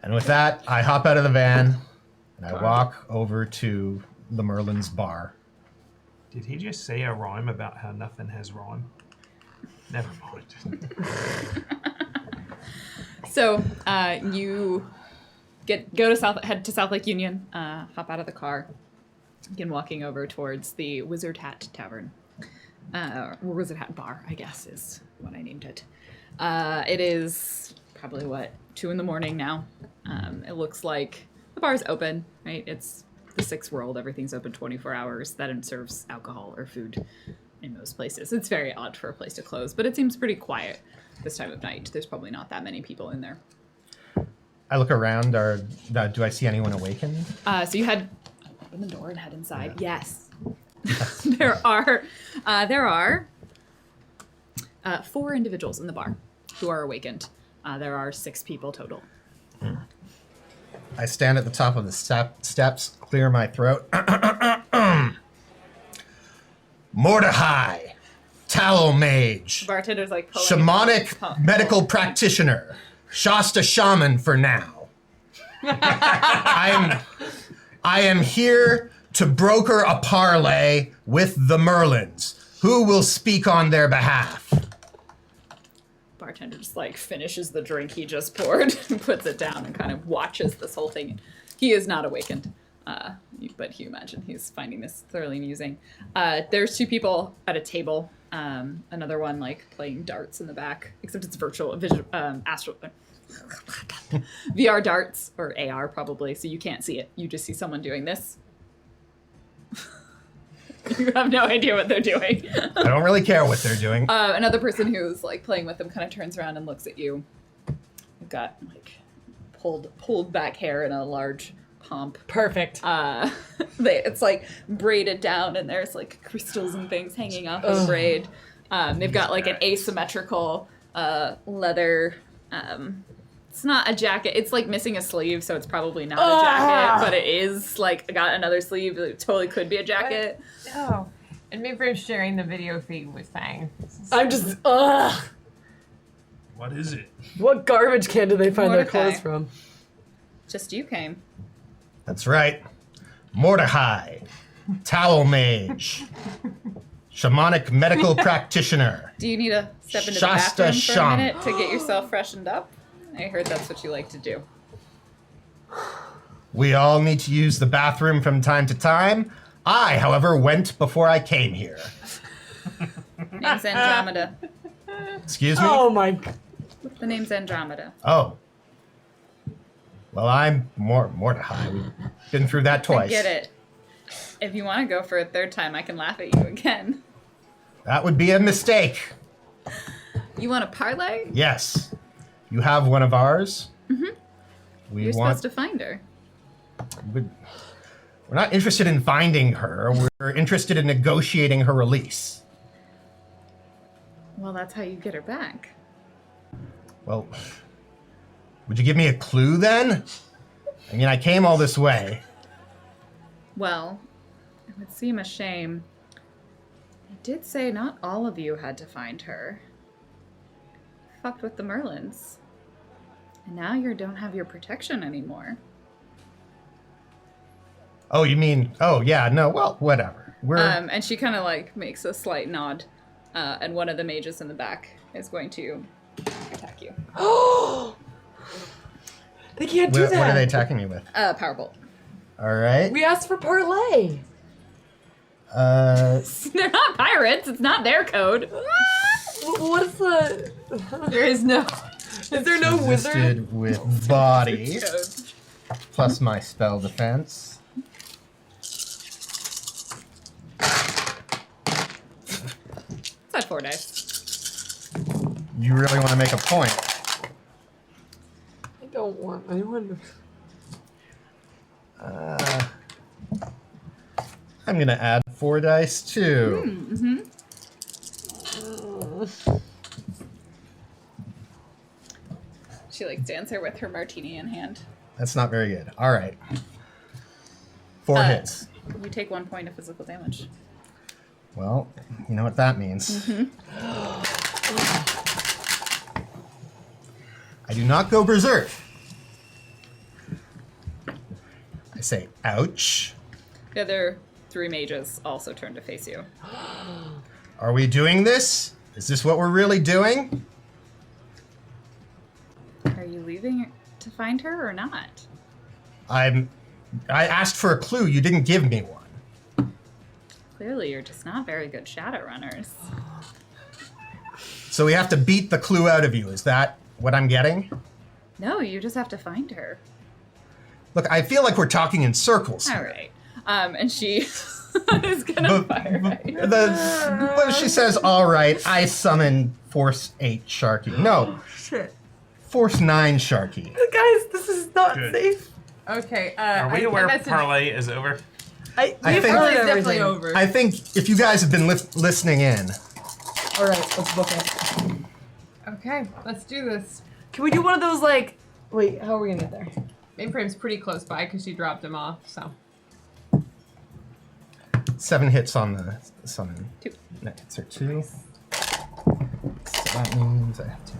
And with that, I hop out of the van and I walk over to the Merlin's bar. did he just say a rhyme about how nothing has rhyme? Never mind. So you head to South Lake Union, hop out of the car, begin walking over towards the Wizard Hat Tavern. Or Wizard Hat Bar, I guess, is what I named it. It is probably, 2 a.m. now. It looks like the bar's open, right? It's the Sixth World. Everything's open 24 hours. That serves alcohol or food in most places. It's very odd for a place to close, but it seems pretty quiet this time of night. There's probably not that many people in there. I look around, do I see anyone awakened? So you open the door and head inside. Yeah. Yes. There are 4 individuals in the bar who are awakened. There are 6 people total. I stand at the top of the steps, clear my throat. Mordecai, Tallow Mage, Bartender's like pulling Shamanic Medical Practitioner, Shasta Shaman for now. I am here to broker a parlay with the Merlins. Who will speak on their behalf? Bartender just finishes the drink he just poured and puts it down and kind of watches this whole thing. He is not awakened, but you imagine he's finding this thoroughly amusing. There's 2 people at a table. Another one playing darts in the back, except it's astral. VR darts, or AR probably, so you can't see it. You just see someone doing this. You have no idea what they're doing. I don't really care what they're doing. Another person who's playing with them kind of turns around and looks at you. You've got pulled back hair in a large pomp. Perfect. It's braided down and there's crystals and things hanging off the braid. They've got an asymmetrical leather. It's not a jacket. It's missing a sleeve, so it's probably not a jacket, but it is got another sleeve. It totally could be a jacket. Oh. And maybe I'm sharing the video feed with Fang. I'm just, ugh. What is it? What garbage can do they find their Mordecai. clothes from? Just you came. That's right. Mordecai, Tallow Mage, Shamanic Medical Practitioner. Do you need to step into Shasta the bathroom for Sham. a minute to get yourself freshened up? I heard that's what you like to do. We all need to use the bathroom from time to time. I, however, went before I came here. Name's Andromeda. Excuse me? Oh my. The name's Andromeda. Oh. Well, I'm Mordecai. We've been through that twice. I get it. If you want to go for a 3rd time, I can laugh at you again. That would be a mistake. You want a parlay? Yes. You have one of ours. We You're want. supposed to find her. We're not interested in finding her. We're interested in negotiating her release. Well, that's how you get her back. Well, would you give me a clue then? I mean, I came all this way. Well, it would seem a shame. I did say not all of you had to find her. Fucked with the Merlins. And now you don't have your protection anymore. Oh, you mean? Oh, yeah. No. Well, whatever. We're. And she kind of like makes a slight nod, and one of the mages in the back is going to attack you. They can't do What that. are they attacking me with? Powerbolt. All right. We asked for parlay. They're not pirates. It's not their code. What's the? There is no. Is there no wizard? Resisted with body Code. plus my spell defense. It's at 4 dice. You really want to make a point? I don't want anyone. I'm gonna add 4 dice too. She like stands there with her martini in hand. That's not very good. All right. 4 hits. You take 1 point of physical damage. Well, you know what that means. I do not go berserk. I say, ouch. The other 3 mages also turn to face you. Are we doing this? Is this what we're really doing? Are you leaving to find her or not? I asked for a clue. You didn't give me one. Clearly, you're just not very good Shadowrunners. So we have to beat the clue out of you. Is that what I'm getting? No, you just have to find her. Look, I feel like we're talking in circles. All right. And she is gonna fire at you. But she says, all right, I summon Force 8 Sharky. No, Shit. Force 9 Sharky. Guys, this is not Good. safe. Okay. Are we aware parlay is over? I We've think- heard It's definitely everything. over. I think if you guys have been listening in, All right, let's book it. Okay, let's do this. Can we do one of those like? Wait, how are we gonna get there? Mainframe's pretty close by because she dropped him off. So 7 hits on the summon. 2. No, it's 2. So that means I have to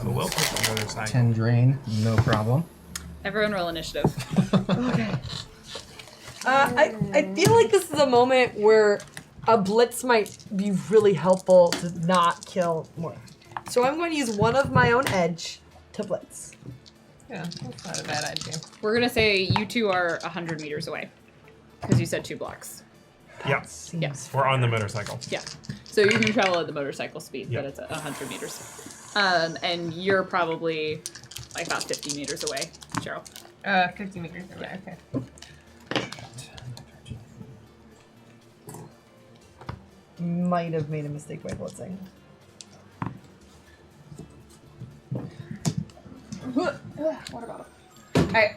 I will take another side. 10 drain, no problem. Everyone roll initiative. Okay. I feel like this is a moment where a blitz might be really helpful to not kill more. So I'm going to use one of my own edge to blitz. yeah, that's not a bad idea. We're gonna say you two are 100 meters away. Because you said 2 blocks. Yeah, Yes. we're on the motorcycle. Yeah. So you can travel at the motorcycle speed, Yep. but it's at 100 meters. And you're probably like about 50 meters away, Cheryl. 50 meters away. Okay. Might have made a mistake by blitzing. What about it? Alright.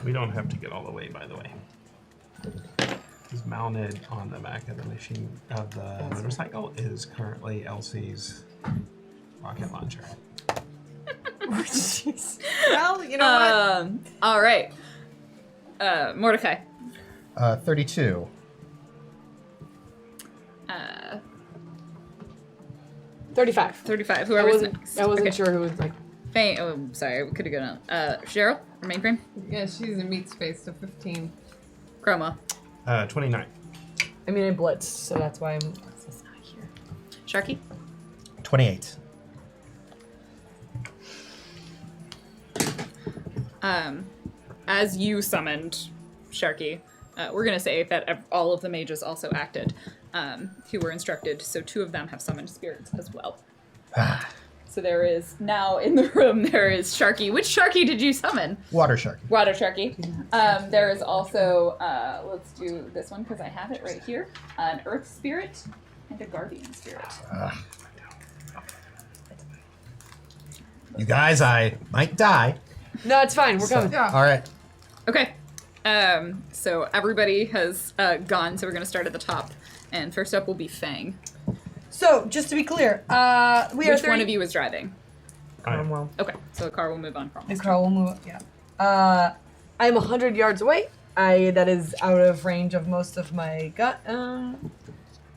We don't have to get all the way, by the way. He's mounted on the back of the machine of the motorcycle is currently Elsie's rocket launcher. Well, you know what? Alright. Mordecai. 32. 35. 35. I Whoever's next. I wasn't Okay. sure who was like. Faint. Oh, sorry. We could have gone on. Cheryl? Or mainframe? Yeah, she's in meat space, so 15. Chroma. 29. I mean, I blitzed, so that's why I'm. It's not here. Sharky? 28. As you summoned Sharky, we're going to say that all of the mages also acted, who were instructed, so 2 of them have summoned spirits as well. So there is, now in the room, there is Sharky. Which Sharky did you summon? Water Sharky. Water Sharky. There is also, let's do this one because I have it right here, an Earth Spirit. And a guardian spirit. You guys, I might die. No, it's fine. We're coming. Yeah. All right. Okay. So everybody has gone, so we're going to start at the top. And first up will be Fang. So, just to be clear, we are Which 30... one of you is driving? Cromwell. Okay, so the car will move on from The car will move, yeah. I'm 100 yards away. That is out of range of most of my gun.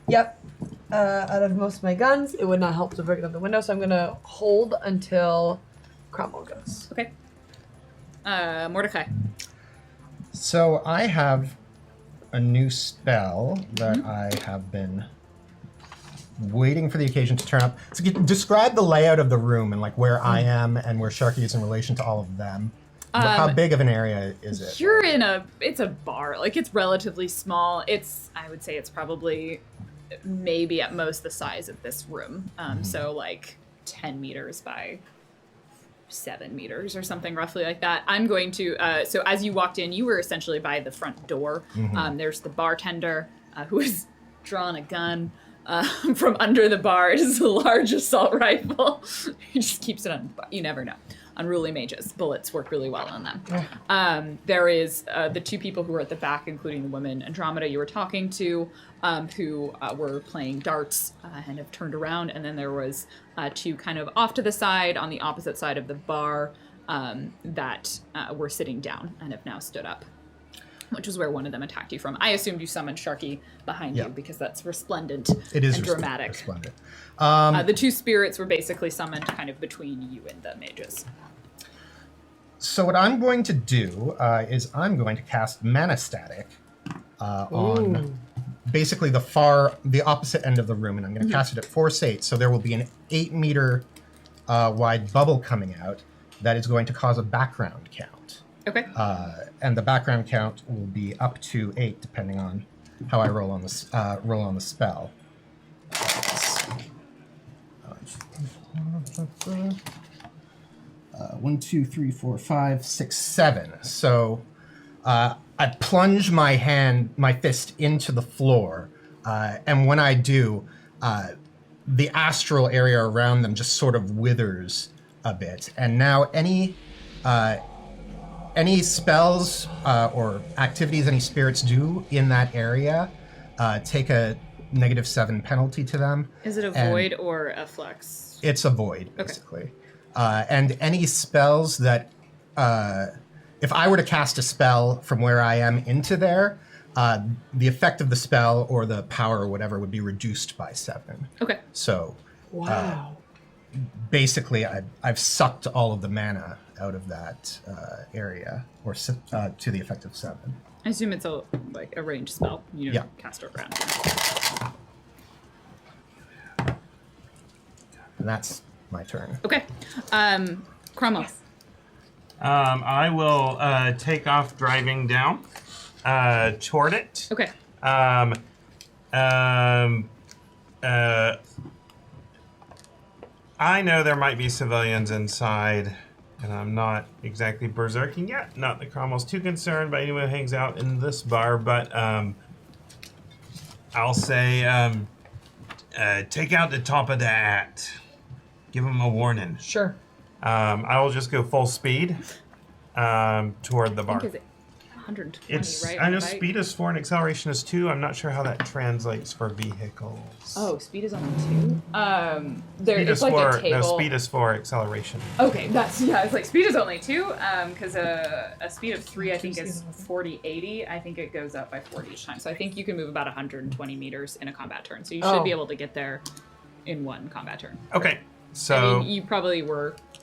Yep. Out of most of my guns. It would not help to break it up the window, so I'm gonna hold until Cromwell goes. Okay. Mordecai. So I have a new spell that I have been waiting for the occasion to turn up. So describe the layout of the room and like where I am and where Sharky is in relation to all of them. How big of an area is it? You're in it's a bar. Like, it's relatively small. I would say it's probably maybe at most the size of this room. So like 10 meters by 7 meters or something roughly like that. I'm going to, so as you walked in, you were essentially by the front door. There's the bartender who has drawn a gun from under the bar. It is a large assault rifle. He just keeps it on, you never know. Unruly mages. Bullets work really well on them. There is the two people who are at the back, including the woman Andromeda you were talking to, who were playing darts and have turned around. And then there was two kind of off to the side on the opposite side of the bar that were sitting down and have now stood up, which is where one of them attacked you from. I assumed you summoned Sharky behind you because that's resplendent It is and dramatic. resplendent. The two spirits were basically summoned kind of between you and the mages. So what I'm going to do is I'm going to cast Mana Static on basically the opposite end of the room, and I'm going to cast it at force 8. So there will be an 8-meter wide bubble coming out that is going to cause a background count. Okay. And the background count will be up to 8, depending on how I roll on the spell. 1, 2, 3, 4, 5, 6, 7. So I plunge my fist into the floor, and when I do, the astral area around them just sort of withers a bit. And now any spells or activities any spirits do in that area take a -7 penalty to them. Is it a void or a flux? It's a void, basically. And any spells that, if I were to cast a spell from where I am into there, the effect of the spell or the power or whatever would be reduced by 7. Okay. So, Wow. basically, I've sucked all of the mana out of that area, or to the effect of 7. I assume it's a ranged spell. You don't cast it around. And that's my turn. Okay. Cromwell. I will take off driving down toward it. Okay. I know there might be civilians inside, and I'm not exactly berserking yet. Not that Cromwell's too concerned by anyone who hangs out in this bar, but I'll say take out the top of the act. Give them a warning. Sure. I will just go full speed toward the I bar. think is it 120, It's right? I on know the bike? speed is 4 and acceleration is 2. I'm not sure how that translates for vehicles. Oh, speed is only 2. There Speed it's is like 4. a table. No, speed is 4. Acceleration. Okay, it's like speed is only 2. Because a speed of 3 I think is 40-80. I think it goes up by 40 each time. So I think you can move about 120 meters in a combat turn. So you should be able to get there in one combat turn. Okay, so I mean, you probably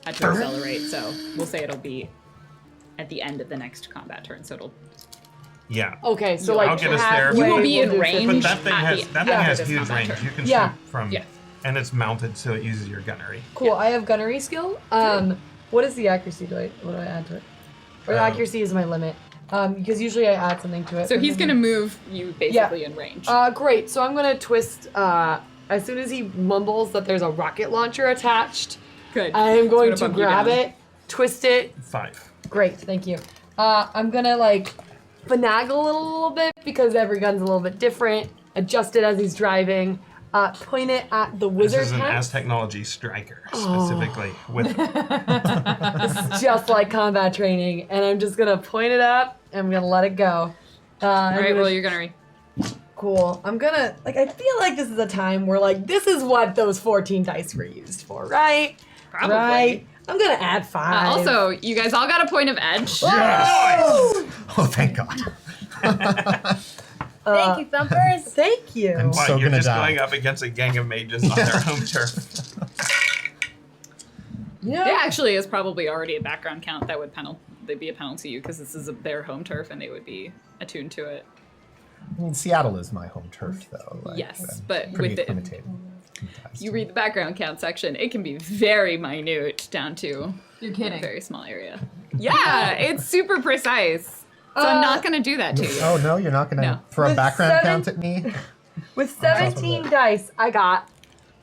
had to accelerate, so we'll say it'll be at the end of the next combat turn. So it'll yeah. Okay, so I'll like get us there. you will halfway be we'll in do range. But that thing at has the that end thing of has this huge combat range. turn. You can Yeah. shoot from, Yeah. and it's mounted so it uses your gunnery. Cool. I have gunnery skill. What is the accuracy? What do I add to it? Or the accuracy is my limit. Because usually I add something to it. So he's gonna move you basically in range. Great. So I'm gonna twist. As soon as he mumbles that there's a rocket launcher attached, Good. I am going to bump you grab down. it, twist it. 5. Great. Thank you. I'm gonna like finagle it a little bit because every gun's a little bit different. Adjust it as he's driving. point it at the wizard This is an hat. as technology striker specifically with It's just like combat training, and I'm just gonna point it up and I'm gonna let it go. All right, roll your gunnery. Cool. I'm gonna I feel like this is a time where this is what those 14 dice were used for, right? Probably. Right. I'm gonna add 5. Also, you guys all got a point of edge. Oh, thank God. Thank you, Thumpers. Thank you. I'm But so you're gonna just die. going up against a gang of mages on their home turf. Yeah. It actually is probably already a background count that would they'd be a penalty to you because this is their home turf and they would be attuned to it. I mean, Seattle is my home turf, though. Yes, I'm but pretty with it- acclimated. You read the background count section, it can be very minute down to You're a kidding. very small area. Yeah, it's super precise. So I'm not going to do that to you. Oh, no, you're not going to No. throw a With background 7 count at me? With 17 dice, I got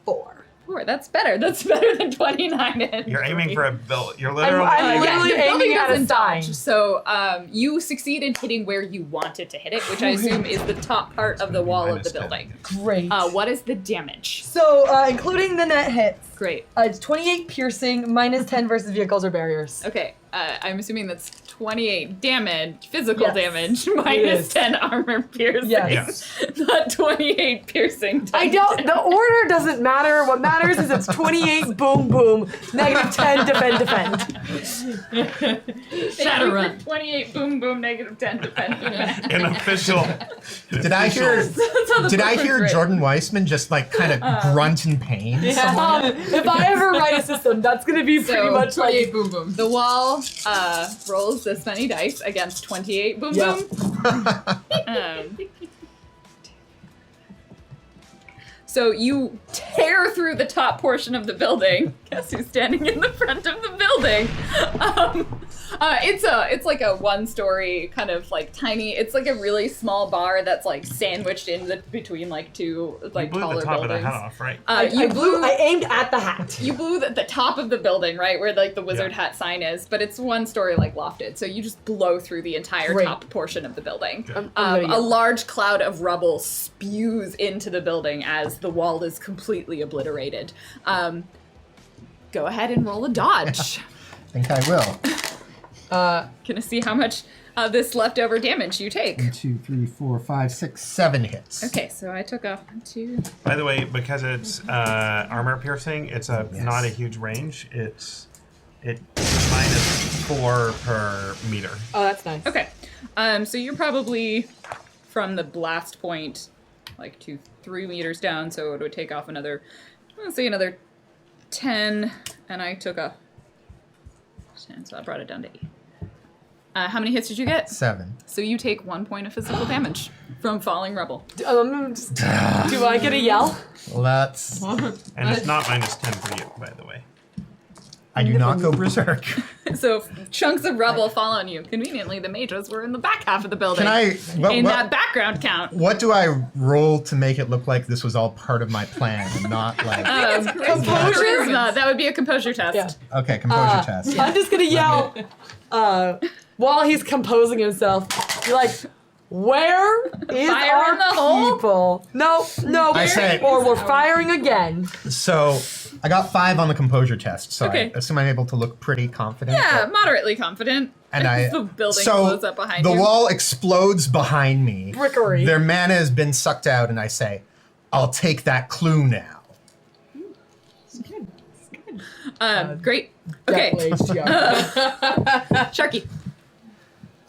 4. Four, that's better. That's better than 29. And You're aiming three. for a build. You're I'm literally. literally the building aiming at a doesn't sign. dodge, so you succeed in hitting where you wanted to hit it, which I assume is the top part of the wall of the Minus 10. building. Great. What is the damage? So, including the net hits, Great. it's 28 piercing, minus 10 versus vehicles or barriers. Okay, I'm assuming that's 28 damage, physical Yes, damage, is. minus 10 armor piercing. Yes. Not 28 piercing. I don't. The order doesn't matter. What matters is it's 28 boom boom, negative 10 defend defend. Shadowrun. 28 boom boom, negative 10 defend. An official. Did I hear? That's how the Did I book hear was Jordan Weissman just kind of grunt in pain? If I ever write a system, that's gonna be pretty So, much 28 like. boom boom. The wall rolls this many dice against 28 boom Yeah. boom. So you tear through the top portion of the building. Guess who's standing in the front of the building? It's like a one-story kind of tiny. It's like a really small bar that's sandwiched in between two You blew taller the top buildings. of the hat off, right? I aimed at the hat. You blew the top of the building, right, where the wizard hat sign is, but it's one story lofted, so you just blow through the entire Great. top portion of the building. I'm gonna A yell. large cloud of rubble spews into the building as the wall is completely obliterated. Go ahead and roll a dodge. I think I will. Gonna see how much this leftover damage you take. 1, 2, 3, 4, 5, 6, 7 hits. Okay, so I took off 1, 2. By the way, because it's armor piercing, it's not a huge range. It's minus 4 per meter. Oh, that's nice. Okay, so you're probably from the blast point 2, 3 meters down, so it would take off another, let's say another 10, and I took a 10, so I brought it down to 8. How many hits did you get? 7. So you take 1 point of physical damage from falling rubble. Do I get a yell? Well, that's. And it's not minus 10 for you, by the way. I do not go berserk. So chunks of rubble fall on you. Conveniently, the mages were in the back half of the building. Can I? in that background count. What do I roll to make it look like this was all part of my plan and not like? Charisma. That would be a composure test. Yeah. Okay, composure test. I'm just gonna yell while he's composing himself. You're like, where is Fire our in the hole? people? No, I say- or we're firing again. So I got 5 on the composure test, so Okay. I assume I'm able to look pretty confident. Yeah, moderately confident. And the building so blows up behind the you. wall explodes behind me. Brickery. Their mana has been sucked out, and I say, "I'll take that clue now." Great. Okay, Death Blades geography. Sharky.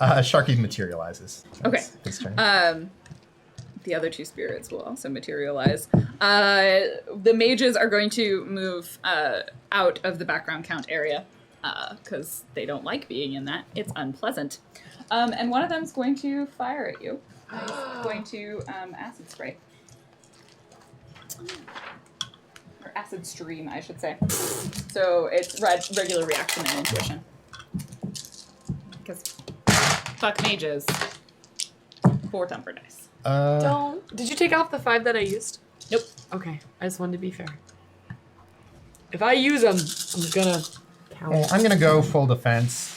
Sharky materializes. Okay. His turn. The other 2 spirits will also materialize. The mages are going to move out of the background count area because they don't like being in that. It's unpleasant. And one of them is going to fire at you. He's going to acid spray. Or acid stream, I should say. So it's regular reaction and intuition. Because fuck mages. 4 thumper dice. Don't. Did you take off the 5 that I used? Nope. Okay, I just wanted to be fair. If I use them, I'm gonna count. Well, I'm gonna go full defense.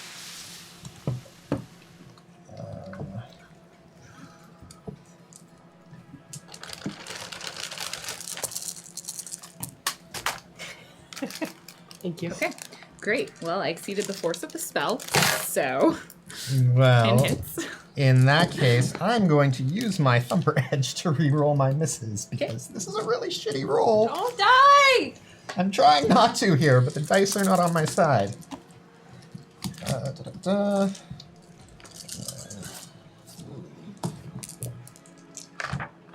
Thank you. Okay, great. Well, I exceeded the force of the spell, so Well, 10 hits. in that case, I'm going to use my Thumper Edge to re-roll my misses because this is a really shitty roll. Don't die! I'm trying not to here, but the dice are not on my side. Da-da-da.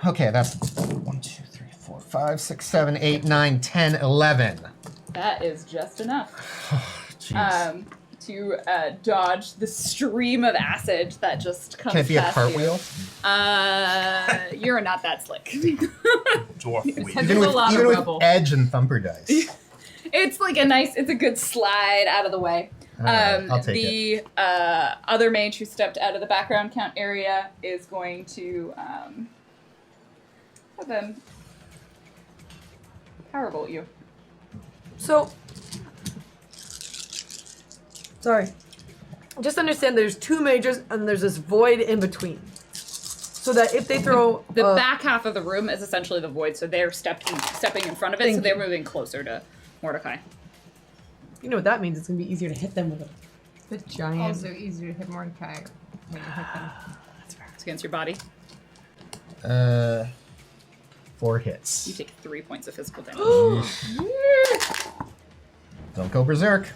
Okay, that's 1, 2, 3, 4, 5, 6, 7, 8, 9, 10, 11. That is just enough Jeez. to dodge the stream of acid that just comes Can it be a past cartwheel? you. You're not that slick. Dwarf wheel. There's Even a lot of with rubble. Edge and Thumper dice. It's like it's a good slide out of the way. Alright, I'll take the other mage who stepped out of the background count area is going to have them powerbolt you. So, sorry. Just understand there's 2 mages and there's this void in between. So that if they throw The back half of the room is essentially the void, so they're stepping in front of it, so Thank they're you. moving closer to Mordecai. you know what that means? It's gonna be easier to hit them with a giant. Also easier to hit Mordecai than to hit them. It's against your body. 4 You hits. take 3 points of physical damage. Don't go berserk.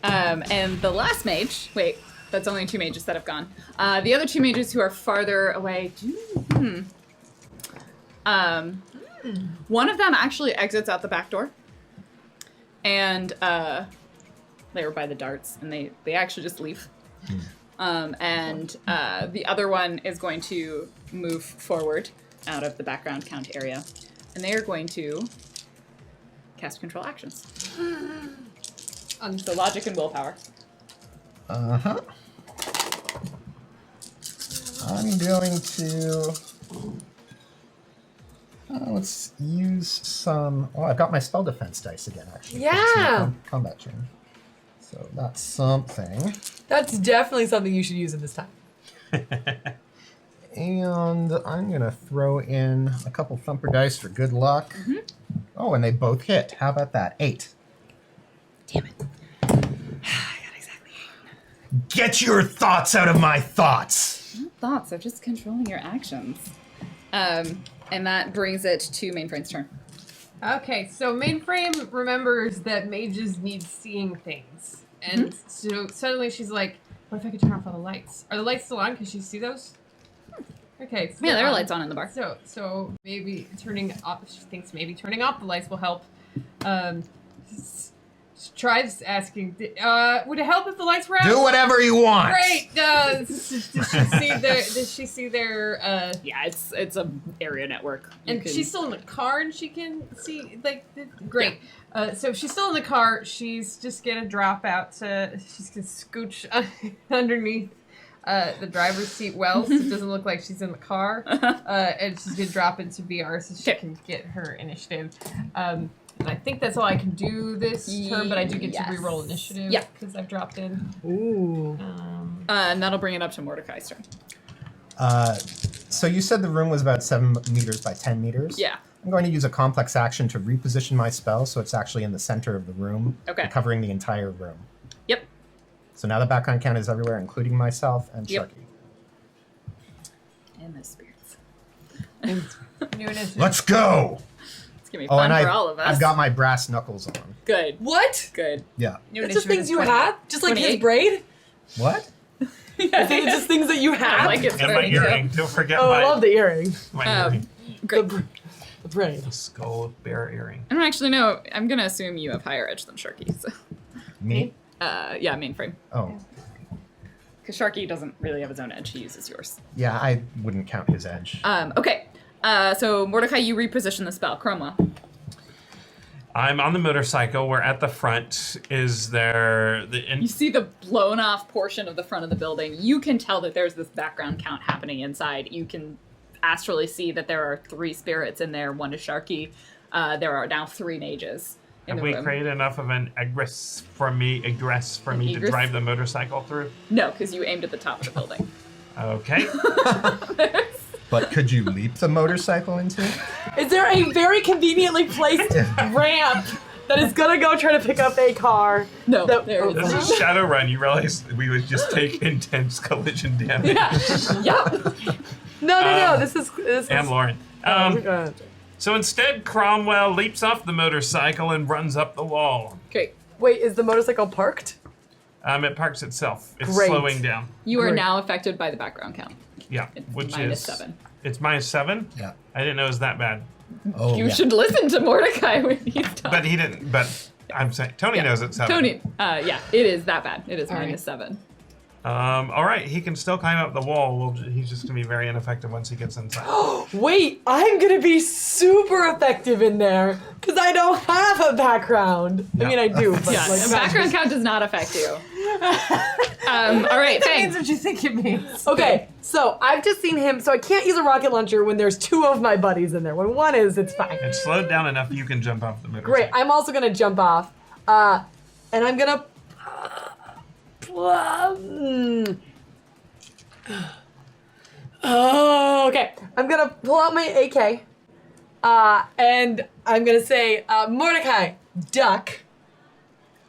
And the last mage, wait, that's only 2 mages that have gone. The other 2 mages who are farther away, one of them actually exits out the back door. And they were by the darts, and they actually just leave. And the other one is going to move forward out of the background count area. And they are going to cast control actions. So logic and willpower. Uh-huh. I'm going to... let's use some... Oh, I've got my spell defense dice again, actually. Yeah. It's my combat chain. So that's something. That's definitely something you should use at this time. And I'm going to throw in a couple thumper dice for good luck. Oh, and they both hit. How about that? 8. Damn it. I got exactly 8. Get your thoughts out of my thoughts! No thoughts, they're just controlling your actions. And that brings it to Mainframe's turn. Okay, so Mainframe remembers that mages need seeing things. And so suddenly she's like, what if I could turn off all the lights? Are the lights still on? Can she see those? Okay. So Yeah, there are lights on in the bar. So maybe turning off, she thinks maybe turning off the lights will help. Tries asking, would it help if the lights were out? Do whatever you want! Great! Does she see their, Yeah, it's a area network. You and can- she's still in the car and she can see, great. So if she's still in the car, she's just gonna drop out she's gonna scooch underneath the driver's seat well, so it doesn't look like she's in the car. And she's gonna drop into BR so she can get her initiative. And I think that's all I can do this turn, but I do get to Yes. reroll initiative. Yeah. Because I've dropped in. Ooh. and that'll bring it up to Mordecai's turn. So you said the room was about 7 meters by 10 meters? Yeah. I'm going to use a complex action to reposition my spell so it's actually in the center of the room, Okay. covering the entire room. Yep. So now the background count is everywhere, including myself and Yep. Sharky. And the spirits. New initiative. Let's go! It's gonna be Oh, fun and for all of us. I've got my brass knuckles on. Good. What? Good. Yeah. New It's just initiative things is you 20. have? Just like his 28. braid? What? I think it's just things that you I have. like it. And my earring. Don't forget Oh, I love the earring. my Um, earring. great. The braid. The skull bear earring. I don't actually know. I'm gonna assume you have higher edge than Sharky. So, Me? yeah, Mainframe. Oh. Because Sharky doesn't really have his own edge. He uses yours. Yeah, I wouldn't count his edge. Okay. So Mordecai, you reposition the spell. Chroma. I'm on the motorcycle. We're at the front. Is there You see the blown off portion of the front of the building. You can tell that there's this background count happening inside. You can astrally see that there are 3 spirits in there. 1 is Sharky. There are now 3 mages in have the we room. created enough of an egress for me to egress? drive the motorcycle through? No, because you aimed at the top of the building. Okay. But could you leap the motorcycle into it? Is there a very conveniently placed ramp that is gonna go try to pick up a car. No, That- there it This is. is Shadowrun. You realize we would just take intense collision damage. Yep. No. This is. I'm Lauren. So instead, Cromwell leaps off the motorcycle and runs up the wall. Great. Wait, is the motorcycle parked? It parks itself. It's Great. slowing down. You are Great. now affected by the background count. Yeah, It's which minus is 7. It's -7. Yeah. I didn't know it was that bad. Oh, You yeah. should listen to Mordecai when he's done. But he didn't. But I'm saying Tony Yeah. knows it's 7. Tony, yeah, it is that bad. It is All minus 7. All right, he can still climb up the wall. He's just gonna be very ineffective once he gets inside. Wait, I'm gonna be super effective in there because I don't have a background. I mean, I do, but Yeah, like and background count does not affect you. All right, That means thanks. what you think it means. Okay, so I've just seen him. So I can't use a rocket launcher when there's 2 of my buddies in there. When 1 is, it's fine. It's slowed down enough you can jump off the motorcycle. Great. I'm also gonna jump off, and I'm gonna. Oh, okay. I'm gonna pull out my AK, and I'm gonna say, Mordecai, duck,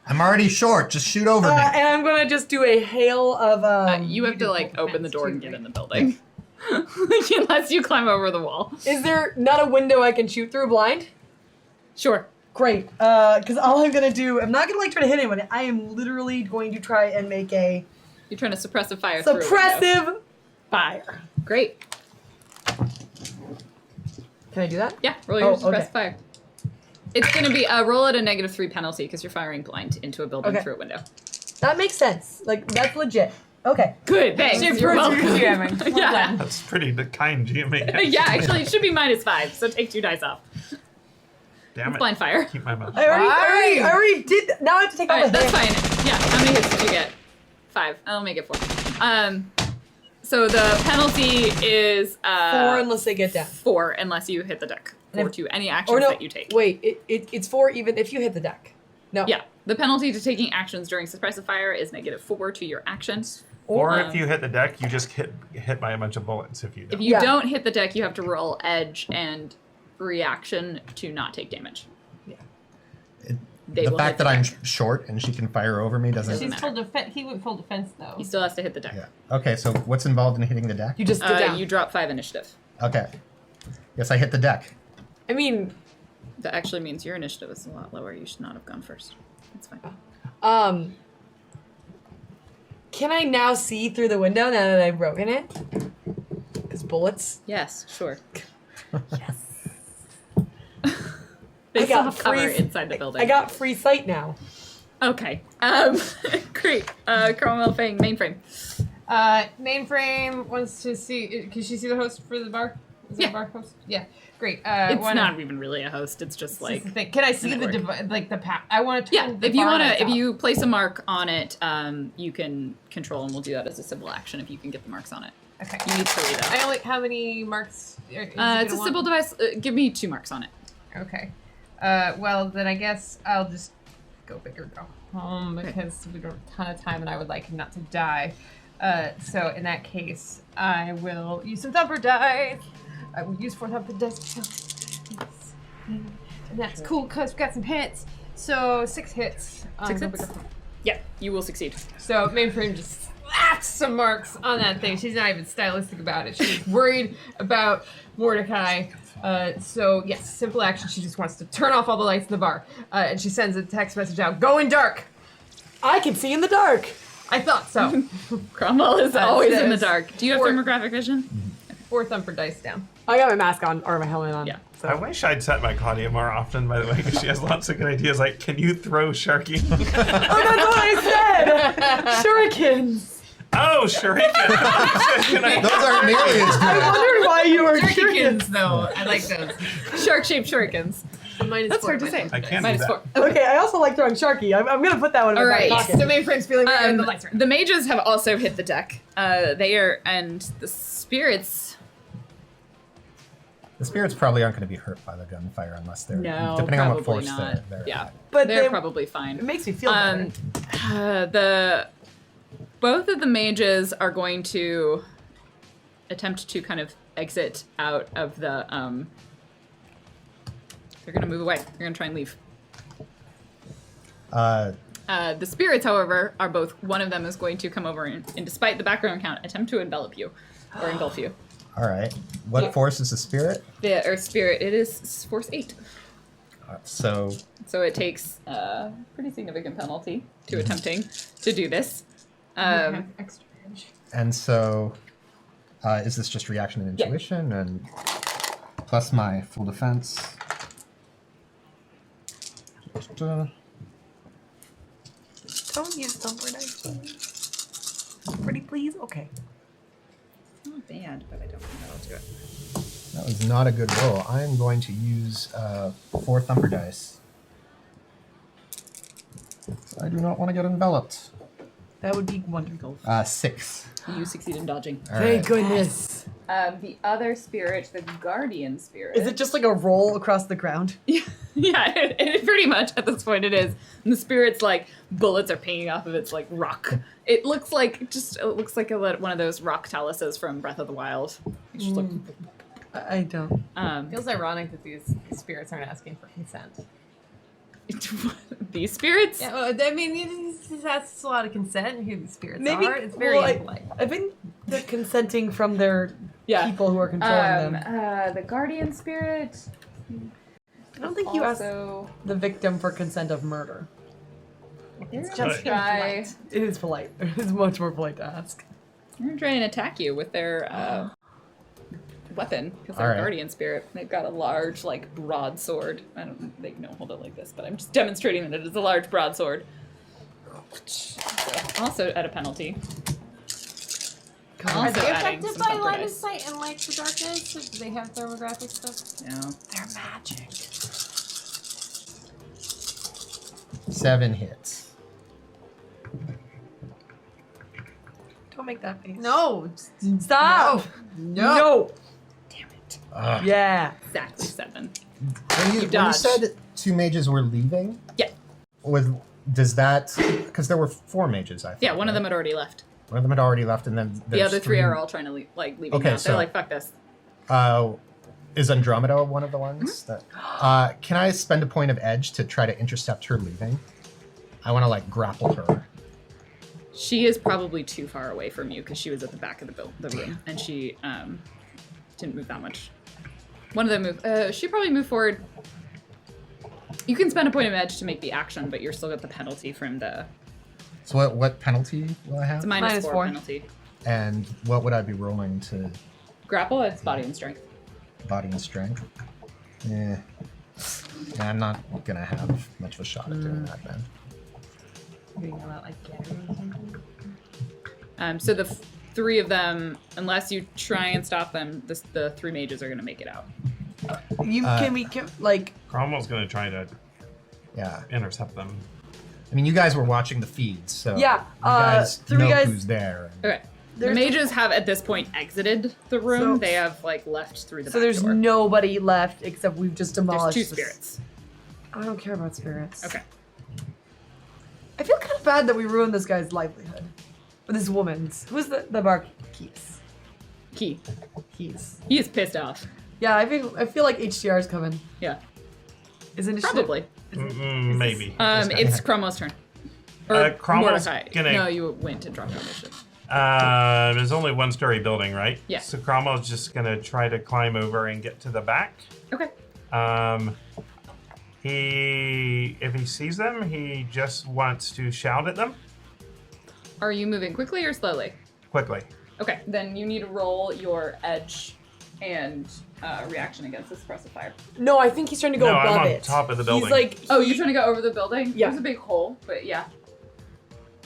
I'm already short. Just shoot over me. and I'm gonna just do a hail of. You have to like open the door and get in the building. Unless you climb over the wall. Is there not a window I can shoot through blind? Sure. Great, because all I'm gonna do, I'm not gonna like try to hit anyone. I am literally going to try and make a You're trying to suppress a fire through a window. suppressive fire. Great. Can I do that? Yeah, roll your Oh, suppress okay. fire. It's going to be roll at a -3 penalty because you're firing blind into a building Okay. through a window. That makes sense. Like, that's legit. Okay. Good, thanks. You're welcome. Yeah. That's pretty kind GMing. Yeah, actually, it should be -5, so take 2 dice off. Damn It's it. blind fire. Keep my mouth. I already did. Now I have to take All all right, the that's hits. fine. Yeah, how many hits did you get? 5. I'll make it 4. So the penalty is 4 unless they get down. 4 unless you hit the deck. And 4 if- to any actions Or no, that you take. wait. It's 4 even if you hit the deck. No. Yeah, the penalty to taking actions during suppressive fire is -4 to your actions. Or if you hit the deck, you just hit by a bunch of bullets if you don't. If you Yeah. don't hit the deck, you have to roll edge and reaction to not take damage. They The will fact hit that I'm deck. short and she can fire over me doesn't. Doesn't She's full defense. He went full defense though. He still has to hit the deck. Yeah. Okay, so what's involved in hitting the deck? You just get down. You drop 5 initiative. Okay. Yes, I hit the deck. I mean, That actually means your initiative is a lot lower. You should not have gone first. That's fine. can I now see through the window now that I've broken it? Because bullets. Yes, sure. Yes. They I still got have cover free- inside the building. I got free sight now. Okay. Great. Cromwell Fang, mainframe. Mainframe wants to see. Can she see the host for the bar? Is that Yeah. a bar host? Yeah. Great. It's wanna- not even really a host. It's just this is like the thing. Can I see the network. like the path? I want to. yeah. If you want to, if you place a mark on it, you can control, and we'll do that as a simple action if you can get the marks on it. Okay. You need 3 though. I only. How many marks? It's a simple device. Give me 2 marks on it. Okay. Well, then I guess I'll just go big or go home because we don't have a ton of time and I would like him not to die. So in that case, I will use some thumper dice. I will use 4 thumper dice. And that's cool because we got some hits. So 6 hits. 6 Go hits? big or home. Yeah, you will succeed. So mainframe just slaps some marks on that thing. She's not even stylistic about it. She's worried about Mordecai. So yes, simple action. She just wants to turn off all the lights in the bar, and she sends a text message out. Go in dark. I can see in the dark. I thought so. Cromwell is always in the says dark. Do you have 4 thermographic vision? 4 thumper dice down. I got my mask on or my helmet on. Yeah. So. I wish I'd set my Claudia more often, by the way, because she has lots of good ideas. Like, can you throw Sharky? Oh, that's what I said. Shurikens. Oh, shuriken! Can I- Those aren't nearly as I good. wondered why you were Shurikens, though. I like those. Shark-shaped shurikens. That's hard to say. I can't do -4. that. Okay, I also like throwing Sharky. I'm gonna put that one in All my right. back pocket. So mainframe's feeling really and the lights are on. The mages have also hit the deck. They are, and the spirits. The spirits probably aren't going to be hurt by the gunfire unless they're No, depending on what probably force not. they're Yeah, at. But they're they- probably It fine. makes me feel better. Both of the mages are going to attempt to kind of exit out of the. They're gonna move away. They're gonna try and leave. The spirits, however, are both. One of them is going to come over and despite the background count, attempt to envelop you or engulf you. All right. What force is the spirit? The Earth Spirit, it is Force 8. So it takes a pretty significant penalty to attempting to do this. Have extra edge. and so, is this just reaction and Yeah. intuition and plus my full defense? Don't use thumper dice. Pretty please? Okay. Not bad, but I don't think that'll do it. That was not a good roll. I am going to use 4 thumper dice. I do not want to get enveloped. That would be wonderful. 6. You succeed in dodging. All Thank right. goodness. The other spirit, the Guardian Spirit. Is it just like a roll across the ground? Yeah, it pretty much at this point it is. And the spirit's like bullets are pinging off of its like rock. It looks like one of those rock taluses from Breath of the Wild. It's just I don't. Feels ironic that these spirits aren't asking for consent. These spirits. Yeah, well, I mean, that's a lot of consent. Who these spirits Maybe are. It's very impolite. I think they're consenting from their people who are controlling them. The Guardian Spirit. I don't think you asked Also, the victim for consent of murder. it's just just try. impolite. It is polite. It is much more polite to ask. They're gonna try and attack you with their weapon because they're Alright. Guardian Spirit. They've got a large, like, broadsword. I don't. They don't hold it like this, but I'm just demonstrating that it is a large broadsword. Also at a penalty. Are Also they adding affected some by thumper line of dice. sight and like the darkness? Do they have thermographic stuff? No. They're magic. 7 hits. Don't make that face. No. Stop! No! Damn it. Yeah. Exactly 7. When you dodged. said 2 mages were leaving, Yeah. does that, because there were 4 mages, I thought. Yeah, one of right? them had already left. One of them had already left, and then The there's other 3 are all trying to leave Okay, now. so- They're like, fuck this. Is Andromeda one of the ones Mm-hmm. that? Can I spend a point of edge to try to intercept her leaving? I want to like grapple her. She is probably too far away from you because she was at the back of the room, and she didn't move that much. One of them moved. She probably moved forward. You can spend a point of edge to make the action, but you're still got the penalty from the. So what penalty will I have? It's a minus Minus 4 4. penalty. And what would I be rolling to Grapple, it's body and strength. body and strength? Yeah. I'm not gonna have much of a shot at doing that then. Being a lot like Gary or something. So the 3 of them, unless you try and stop them, the 3 mages are going to make it out. Like, Cromwell's gonna try to Yeah. intercept them. I mean, you guys were watching the feed, so Yeah, you guys 3 know guys- who's there. Okay. The There's- mages have at this point exited the room. So- They have like left through the so back there's door. nobody left except we've just There's demolished 2 this- spirits. I don't care about spirits. Okay. I feel kind of bad that we ruined this guy's livelihood. Or this woman's. Who's the barkeep? Key. He's. He is pissed off. Yeah, I feel like HDR's coming. Yeah. Is it Probably. Maybe. It's Cromwell's turn. Cromwell's Mordecai. gonna- No, you went and dropped your initiative. There's only 1-story building, right? Yeah. So Cromwell's just gonna try to climb over and get to the back. Okay. If he sees them, he just wants to shout at them Are you moving quickly or slowly? quickly. Okay, then you need to roll your edge and reaction against the suppressive fire. No, I think he's trying to go No, I'm above on it. top of the building. He's like, Oh, you're trying to go over the building? Yeah. There's a big hole, but yeah.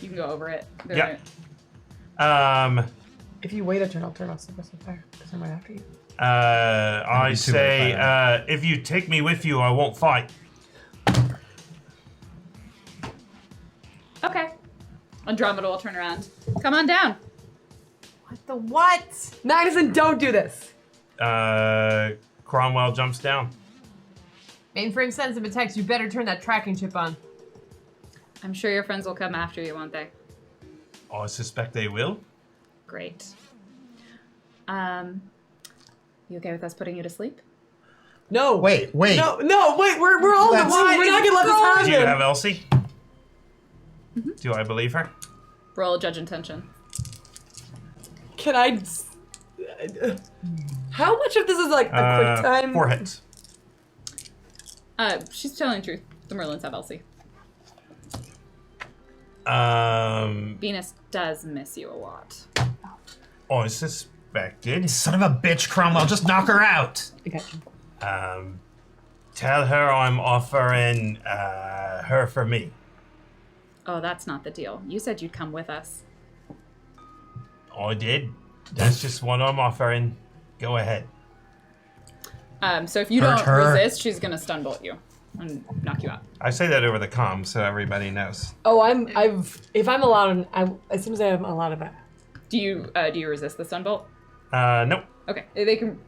You can go over it. They're Yeah. gonna- if you wait a turn, I'll turn off suppressive fire because I'm right after you. I be too say, late by if you take me with you, I won't fight. Okay. Andromeda will turn around. Come on down. What the what? Magnuson, don't do this. Cromwell jumps down. Mainframe sends him a text. You better turn that tracking chip on. I'm sure your friends will come after you, won't they? Oh, I suspect they will. Great. You okay with us putting you to sleep? No. Wait. No, wait. We're all in the Let's- room. We're not gonna let this Do you have happen. Elsie? Do I believe her? Roll a judge intention. Can I? How much of this is like a quick time? 4 hits. She's telling the truth. The Merlins have Elsie. Venus does miss you a lot. Oh, I suspected. Son of a bitch, Cromwell, just knock her out. I got you. Tell her I'm offering her for me. Oh, that's not the deal. You said you'd come with us. I did. That's just what I'm offering. Go ahead. So if you Hurt don't her. resist, she's gonna stun bolt you and knock you out. I say that over the comm so everybody knows. Oh, if I'm allowed, as soon as I'm allowed to. Do you resist the stun bolt? Nope. Okay,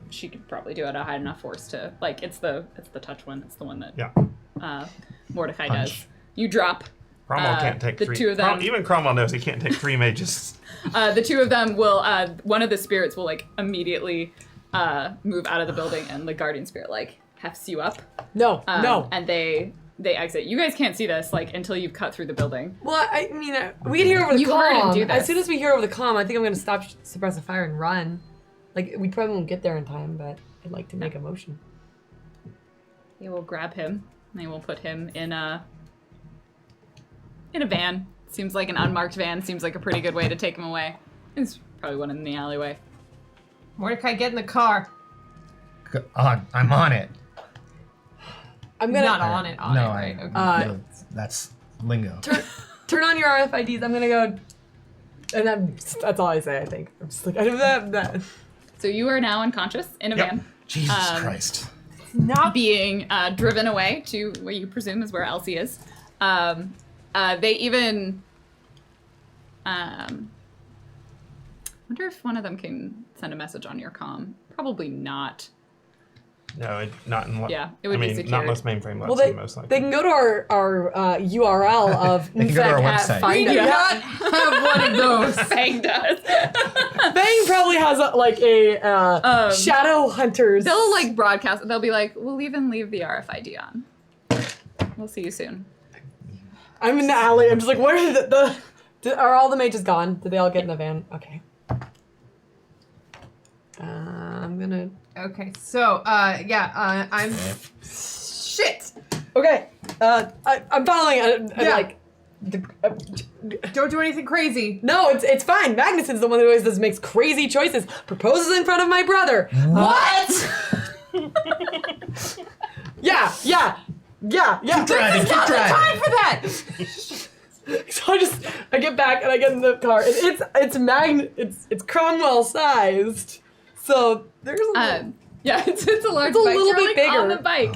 she could probably do it at a high enough force to, like, it's the touch one. It's the one that Yeah. Mordecai Punch. does. You drop. Cromwell can't take the 3. two of them. Even Cromwell knows he can't take 3 mages. The two of them will, one of the spirits will, like, immediately move out of the building, and the guardian spirit, like, hefts you up. No, no. And they exit. You guys can't see this, like, until you've cut through the building. Well, I mean, we can hear over the You heard him comm. do this. As soon as we hear over the comm, I think I'm gonna stop suppressive fire and run. Like, we probably won't get there in time, but I'd like to make a motion. They will grab him. They will put him in a van. Seems like an unmarked van. Seems like a pretty good way to take him away. There's probably one in the alleyway. Mordecai, get in the car. I'm on it. I'm gonna Not on it, right? Okay. No, that's lingo. turn on your RFIDs. I'm gonna go, and that's all I say. I think I'm just like I don't have that. So you are now unconscious in a Yep. van. Jesus Christ. Not Being driven away to what you presume is where Elsie is. They even... wonder if one of them can send a message on your comm. Probably not. No, not in. Yeah, it would be not secured. unless mainframe lets Well, them, most likely. they can go to our URL of They can go to our infect@find website. we do it. not have one of those. Fang does. Bang probably has a shadow hunters. They'll like broadcast. They'll be like, we'll even leave the RFID on. We'll see you soon. I'm in the alley. I'm just like, where are are all the mages gone? Did they all get in the van? Okay. I'm gonna. Okay, so I'm shit. Okay. I'm following. Yeah. Like. Don't do anything crazy. No, it's fine. Magnuson's the one that always makes crazy choices. Proposes in front of my brother. What? Yeah. Keep driving, keep driving. Time for that. So I get back and I get in the car. It's Cromwell sized. So there's a little, Yeah, it's a large It's a bike. little You're, bit like, bigger. on the bike.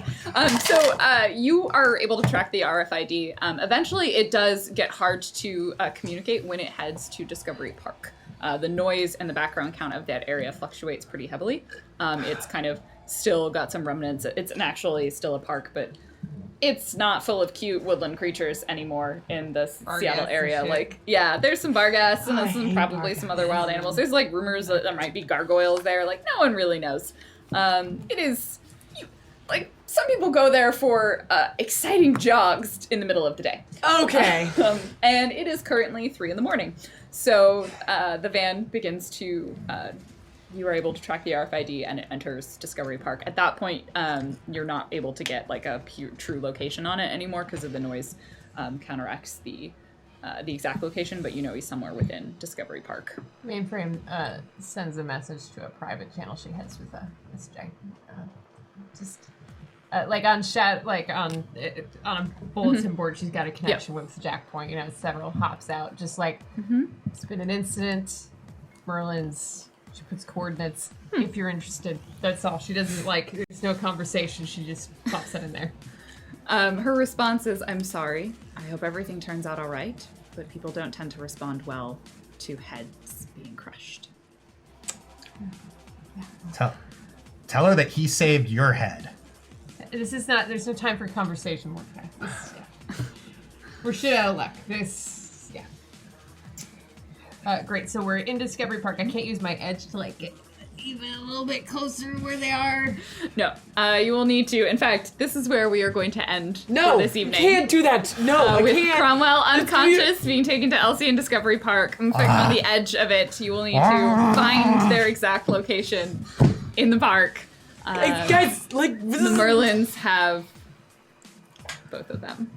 So you are able to track the RFID. Eventually, it does get hard to communicate when it heads to Discovery Park. The noise and the background count of that area fluctuates pretty heavily. It's kind of still got some remnants. It's actually still a park, but it's not full of cute woodland creatures anymore in the Seattle and area. shit. Like, yeah, there's some Barghast and I there's hate probably some other Barghast. wild animals. There's like rumors that there might be gargoyles there. Like, no one really knows. It is, like, some people go there for exciting jogs in the middle of the day. okay. And it is currently 3 a.m. So the van begins to, you are able to track the RFID and it enters Discovery Park. At that point, you're not able to get like a true location on it anymore because of the noise counteracts the exact location, but you know he's somewhere within Discovery Park. Mainframe sends a message to a private channel she has with Miss Jack. Like on a bulletin board, she's got a connection with Jack Point. You know, several hops out. Just like it's been an incident. Merlin's. She puts coordinates if you're interested. That's all. She doesn't there's no conversation. She just pops that in there. Her response is, I'm sorry. I hope everything turns out all right, but people don't tend to respond well to heads being crushed. Tell her that he saved your head. This is not. There's no time for conversation, Mordecai. We're shit out of luck. Great. So we're in Discovery Park. I can't use my edge to get even a little bit closer where they are? No, you will need to. In fact, this is where we are going to end No, for this evening. can't do that. No, I With can't. Cromwell unconscious, being taken to Elsie in Discovery Park. In fact, on the edge of it, you will need to find their exact location in the park. Guys, like this The is Merlins have both of them.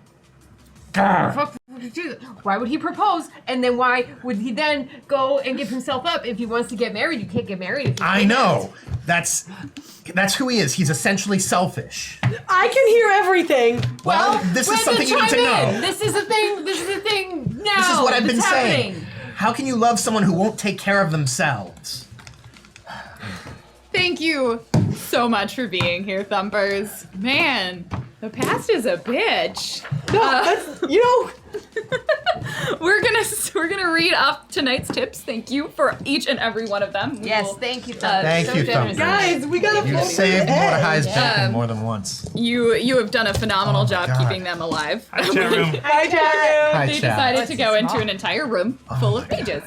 Why would he propose? And then why would he then go and give himself up if he wants to get married? You can't get married if you I know. That's who he is. He's essentially selfish. I can hear everything. Well, this is something you need to know. This is a thing. This is a thing now. This is what I've been that's saying. happening. How can you love someone who won't take care of themselves? Thank you so much for being here, Thumpers. Man, the past is a bitch. No, that's, you know, We're gonna read off tonight's tips. Thank you for each and every one of them. We Yes, will- thank you. Thank you, generous. Thumpers. guys, we gotta You've pull saved Mordecai's Yeah. bacon more than once. You have done a phenomenal Oh my job God. keeping them alive. Chat room. Hi, Jack. Hi, They chat. decided to go into an entire room full of pages.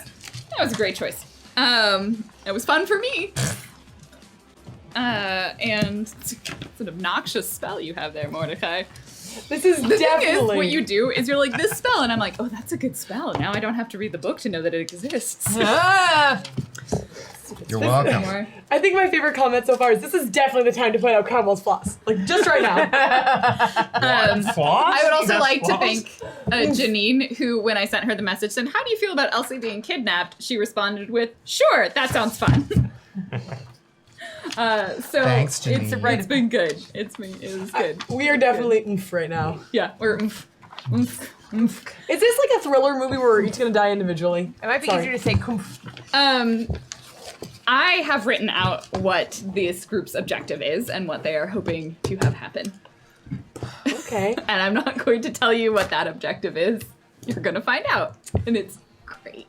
That was a great choice. It was fun for me. And it's an obnoxious spell you have there, Mordecai. This is The thing is, definitely what you do is you're like, this spell, and I'm like, oh, that's a good spell. Now I don't have to read the book to know that it exists. Ah! You're welcome. More. I think my favorite comment so far is this is definitely the time to point out Cromwell's flaws. Like, just right now. Floss? I would also That's like to floss? thank Janine, who, when I sent her the message, said, how do you feel about Elsie being kidnapped? She responded with, sure, that sounds fun. So Thanks, Janine. it's been good. It was good. We are definitely oomph right now. Yeah, we're oomph. Is this like a thriller movie where we're each gonna die individually? It might be Sorry. easier to say kumph. I have written out what this group's objective is and what they are hoping to have happen. Okay. And I'm not going to tell you what that objective is. You're going to find out. And it's great.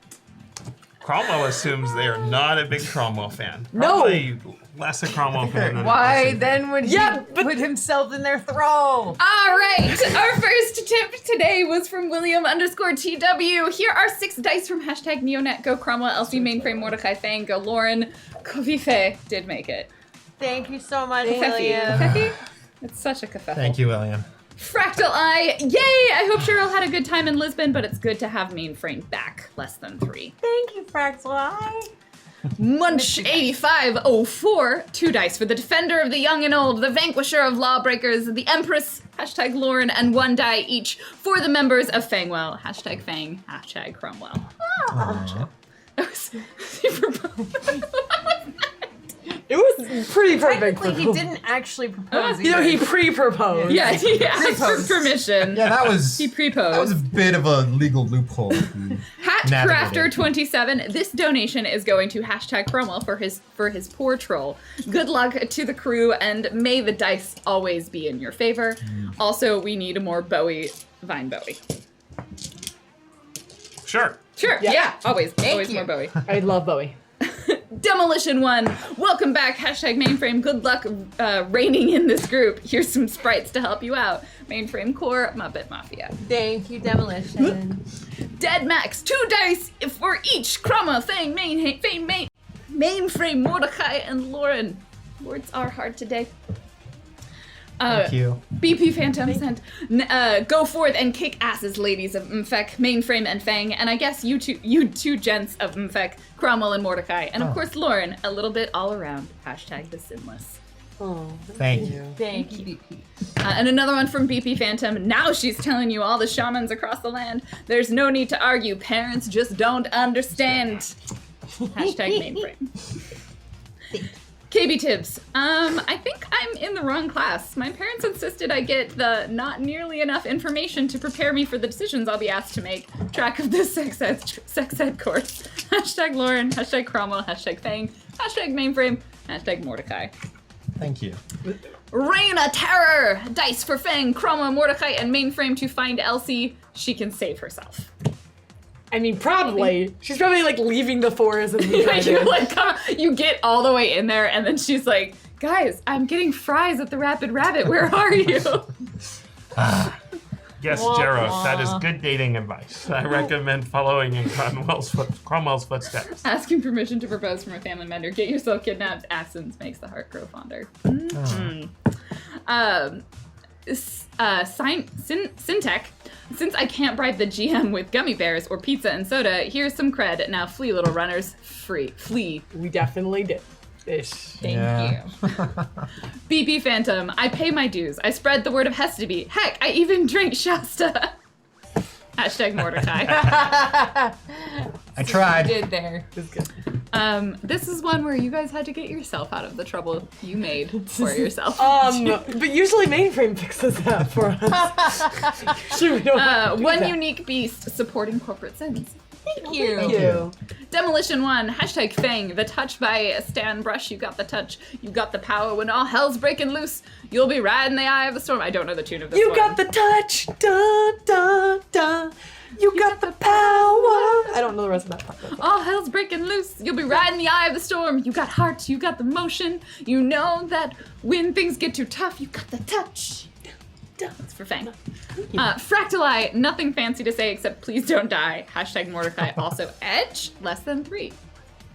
Cromwell assumes they are not a big Cromwell fan. No. Probably less a Cromwell fan than Why Elsie. then would he put himself in their thrall? All right. Our first tip today was from William_TW. Here are 6 dice from hashtag Neonet. Go Cromwell, Elsie, Mainframe, Mordecai, Fang, Go Lauren. Kofife did make it. Thank you so much, Kafefi. William. Kafefi? It's such a kafefi. Thank you, William. Fractal Eye, yay! I hope Cheryl had a good time in Lisbon, but it's good to have Mainframe back. Less than 3. Thank you, Fractal. Munch8504, 2 dice for the Defender of the Young and Old, the Vanquisher of Lawbreakers, the Empress, hashtag Lauren, and 1 die each for the members of Fangwell, hashtag Fang, hashtag Cromwell. That was super It was pretty perfect. Technically, he didn't actually propose. You know, either. he pre-proposed. Yeah, he asked for permission. Yeah, that was He preposed. that was a bit of a legal loophole. Hatcrafter27, this donation is going to hashtag Cromwell for his poor troll. Good luck to the crew, and may the dice always be in your favor. Also, we need a more Vine Bowie. Sure. Sure, yeah, always you. more Bowie. I love Bowie. Demolition1, welcome back, hashtag Mainframe, good luck reigning in this group. Here's some sprites to help you out. Mainframe Core, Muppet Mafia. Thank you, Demolition. Dead Max, 2 dice for each Cromwell, Fang, Mainframe, Mordecai, and Lauren. Words are hard today. Thank you. BP Phantom sent, go forth and kick asses, ladies of MMFEC, Mainframe and Fang, and I guess you two gents of MMFEC, Cromwell and Mordecai, and of course Lauren, a little bit all around, hashtag the sinless. Oh, Thank you. Thank you. And another one from BP Phantom, now she's telling you all the shamans across the land, there's no need to argue, parents just don't understand. Hashtag Mainframe. KB Tibbs, I think I'm in the wrong class. My parents insisted I get the not nearly enough information to prepare me for the decisions I'll be asked to make. Track of this sex ed course. Hashtag Lauren, hashtag Cromwell, hashtag Fang, hashtag Mainframe, hashtag Mordecai. Thank you. Reign of Terror! Dice for Fang, Cromwell, Mordecai, and Mainframe to find Elsie. She can save herself. I mean, probably. She's probably like leaving the forest and we tried You get all the way in there, and then she's like, guys, I'm getting fries at the Rapid Rabbit. Where are you? Yes, Jarrow, that is good dating advice. I recommend following in Cromwell's footsteps. Asking permission to propose from a family member. Get yourself kidnapped. Absence makes the heart grow fonder. Syntech. Since I can't bribe the GM with gummy bears or pizza and soda, here's some cred. Now flee, little runners. Flee. We definitely did. Ish. Thank you. BP Phantom. I pay my dues. I spread the word of Hestaby. Heck, I even drink Shasta. Hashtag Mordecai. I tried. Did there. This is one where you guys had to get yourself out of the trouble you made for yourself. But usually mainframe fixes that for us. Usually we don't have to do One that. unique beast supporting corporate sins. Thank you. Thank you. Demolition 1, hashtag Fang, the touch by Stan Brush, you got the touch, you got the power, when all hell's breaking loose, you'll be riding the eye of the storm. I don't know the tune of this You one. got the touch, dun dun dun. You got the power. I don't know the rest of that part. All hell's breaking loose, you'll be riding the eye of the storm, you got heart, you got the motion, you know that when things get too tough, you got the touch. That's for Fang. Fractal Eye, nothing fancy to say except please don't die. Hashtag Mordecai. Also Edge, less than 3.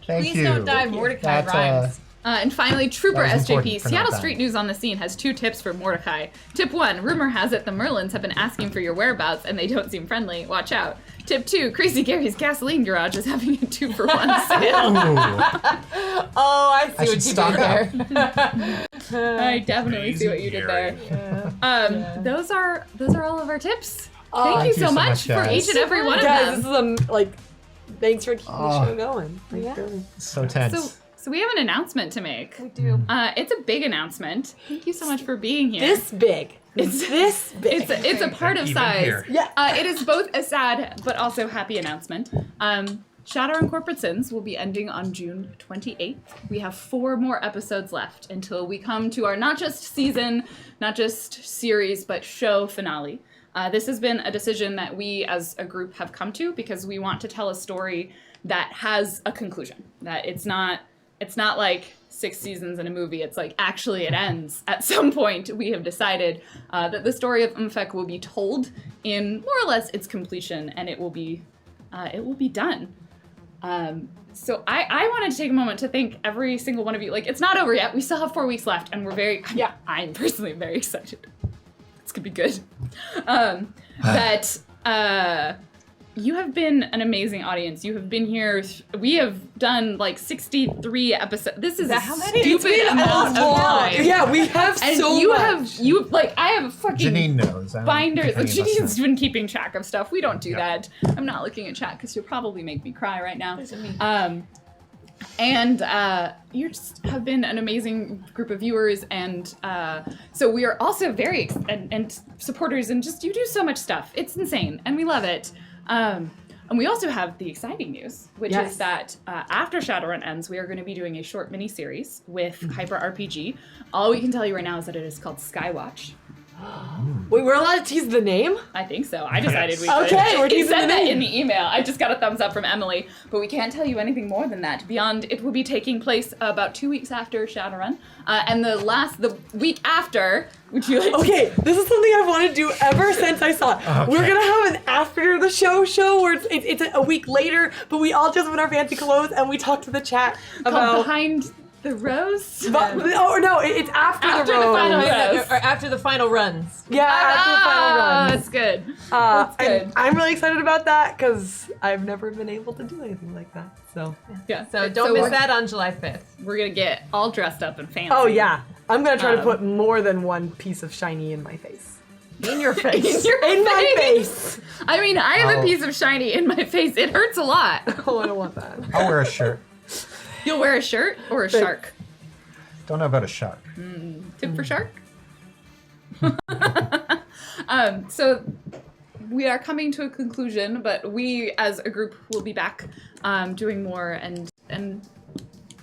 Thank Please you. don't die, Mordecai That's, rhymes. And finally, Trooper That was important SJP. for Seattle not Street dying. News on the Scene has 2 tips for Mordecai. Tip 1, rumor has it the Merlins have been asking for your whereabouts and they don't seem friendly. Watch out. Tip 2, Crazy Gary's gasoline garage is having a 2-for-1 sale. Ooh. Oh, I see I should what you stock did there. I definitely see what you did there. Those are all of our tips. Thank you so much for guys. each and every one of Guys, them. this is thanks for keeping the show going. So tense. So we have an announcement to make. We do. It's a big announcement. Thank you so much for being here. This big. It's this big. It's a part of Even size. here. Yeah. It is both a sad but also happy announcement. Shadowrun Corporate Sins will be ending on June 28th. We have 4 more episodes left until we come to our not just season, not just series, but show finale. This has been a decision that we as a group have come to because we want to tell a story that has a conclusion. That it's not like 6 seasons in a movie. It's like actually it ends. At some point, we have decided that the story of MMFEC will be told in more or less its completion, and it will be done. So I wanted to take a moment to thank every single one of you. Like, it's not over yet. We still have 4 weeks left, and I'm personally very excited. It's gonna be good. You have been an amazing audience. You have been here. We have done like 63 episodes. This is a stupid amount of time. Yeah, we have And so you much. I have fucking Janine knows. I don't binders. think any of us Janine's know. been keeping track of stuff. We don't do Yeah. that. I'm not looking at chat because you'll probably make me cry right now. You just have been an amazing group of viewers, and so we are also very and supporters, and just you do so much stuff. It's insane, and we love it. And we also have the exciting news, which is that after Shadowrun ends, we are going to be doing a short mini-series with Hyper RPG. All we can tell you right now is that it is called Skywatch. Wait, we're allowed to tease the name? I think so. I decided we could. Okay, we're It teasing said the that name. in the email. I just got a thumbs up from Emily, but we can't tell you anything more than that. Beyond, it will be taking place about 2 weeks after Shadowrun, and the week after. Would you like? Okay, this is something I've wanted to do ever since I saw it. Okay. We're gonna have an after the show where it's a week later, but we all just put our fancy clothes and we talk to the chat Called about. Behind the Rose. Oh no, it's after After the the rose. final Or after the final runs. Yeah, after the final run. That's good. That's good. I'm really excited about that because I've never been able to do anything like that. So. Yeah. So don't miss that on July 5th. We're gonna get all dressed up and fancy. Oh yeah, I'm gonna try to Um, put more than one piece of shiny in my face. In your face. In my face. I mean, I have a Oh. piece of shiny in my face. It hurts a lot. Oh, I don't want that. I'll wear a shirt. You'll wear a shirt or a shark? Don't know about a shark. Tip for shark? So we are coming to a conclusion, but we as a group will be back doing more, and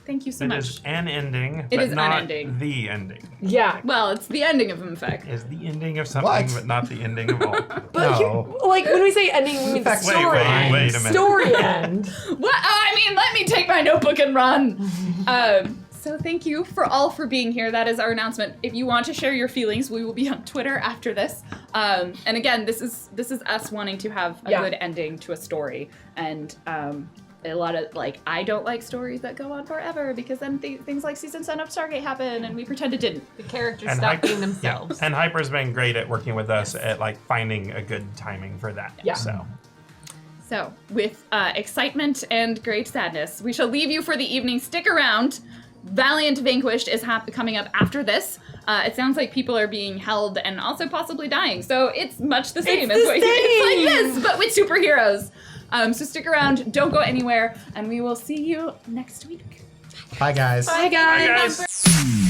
thank you so It much. is an ending, It but is an not ending. the ending. Yeah. Well, it's the ending of MMFEC. Is the ending of something, What? but not the ending of all. But No. like when we say ending, we mean fact, story wait end. a minute. Story end. What? I mean, let me take my notebook and run. So thank you for being here. That is our announcement. If you want to share your feelings, we will be on Twitter after this. And again, this is us wanting to have a good ending to a story, and a lot of I don't like stories that go on forever because then things like Season 7 of Stargate happen and we pretend it didn't. The characters stop being themselves. Yeah. And Hyper's been great at working with us at finding a good timing for that. Yeah. So with excitement and great sadness, we shall leave you for the evening. Stick around. Valiant Vanquished is coming up after this. It sounds like people are being held and also possibly dying. So it's much the same as what it's like this, but with superheroes. So stick around, don't go anywhere, and we will see you next week. Bye, guys. Bye, guys. Bye, guys.